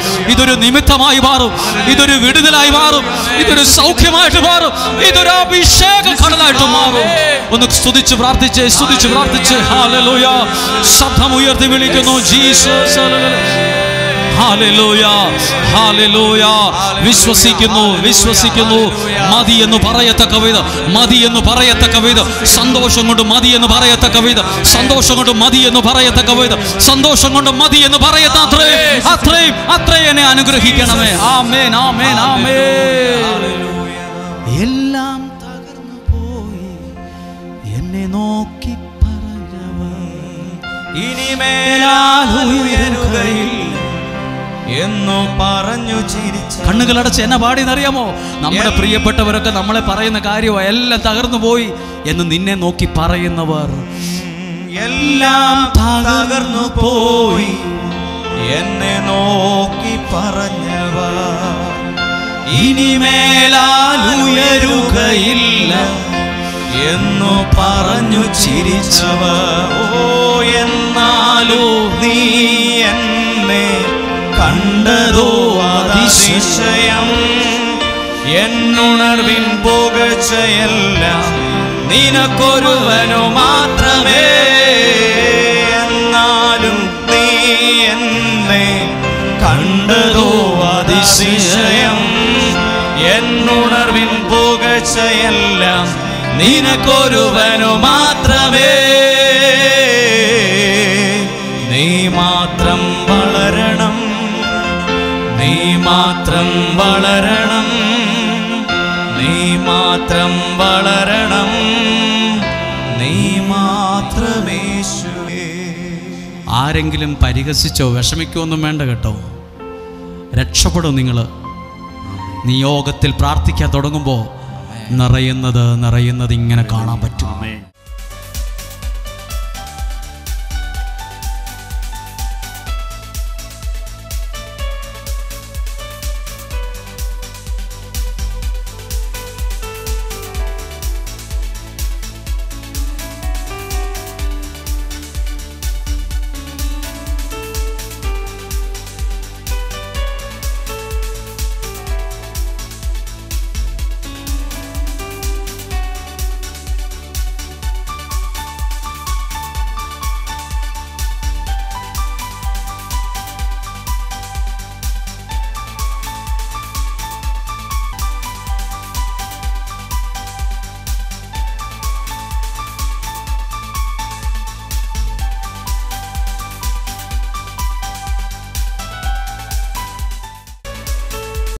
ഇതൊരു വിടുതലായി മാറും. ഇതൊരു സൗഖ്യമായിട്ട് മാറും. ഇതൊരു അഭിഷേക കടലായിട്ട് മാറും. ഒന്ന് സ്തുതിച്ച് പ്രാർത്ഥിച്ച് ഹല്ലേലൂയ. ശബ്ദം ഉയർത്തി വിളിക്കുന്നു, ജീസസ്. Hallelujah, hallelujah. വിശ്വസിക്കുന്നു. മതി എന്ന് പറയത്തക്ക വിധം, സന്തോഷം കൊണ്ട് മതി എന്ന് പറയത്തക്ക വിധം, സന്തോഷം കൊണ്ട് മതി എന്ന് പറയത്ത അത്രയും എന്നെ അനുഗ്രഹിക്കണമേ. ആമേൻ, ആമേൻ, ആമേൻ. എല്ലാം തകർന്നു പോയി എന്നെ നോക്കി പറഞ്ഞവർ ഇനിമേലാൽ ഉയരുകയില്ല എന്നു പറഞ്ഞു ചിരിച്ചു. കണ്ണുകളടച്ച് എന്നെ പാടിയെന്നറിയാമോ? നമ്മുടെ പ്രിയപ്പെട്ടവരൊക്കെ നമ്മളെ പറയുന്ന കാര്യമോ എല്ലാം തകർന്നു പോയി എന്ന് നിന്നെ നോക്കി പറയുന്നവർ എല്ലാം തകർന്നു പോയി എന്നെ നോക്കി പറഞ്ഞവർ ഇനിമേലാൽ ഉയരുകയില്ല എന്നു പറഞ്ഞു ചിരിച്ചവർ. ഓ എന്നാലോ നീ എന്നെ കണ്ടതോ അതിശയം. എന്നുണർവിൻ പുകഴ്ചയെല്ലാം നിനക്കൊരുവനു മാത്രമേ. എന്നാലും നീ എന്നെ കണ്ടതോ അതിശയം. എന്നുണർവിൻ പുകഴ്ചയെല്ലാം നിനക്കൊരുവനു മാത്രമേ. നീ മാത്രം വളരണം, നീ മാത്രം വളരണം, നീ മാത്രം വളരണം, നീ മാത്രമേശുവേ. ആരെങ്കിലും പരിഹസിച്ചോ വിഷമിക്കോ ഒന്നും വേണ്ട കേട്ടോ. രക്ഷപ്പെടും നിങ്ങൾ. നിയോഗത്തിൽ പ്രാർത്ഥിക്കാൻ തുടങ്ങുമ്പോൾ നിറയുന്നത് ഇങ്ങനെ കാണാൻ പറ്റും. ആമേൻ.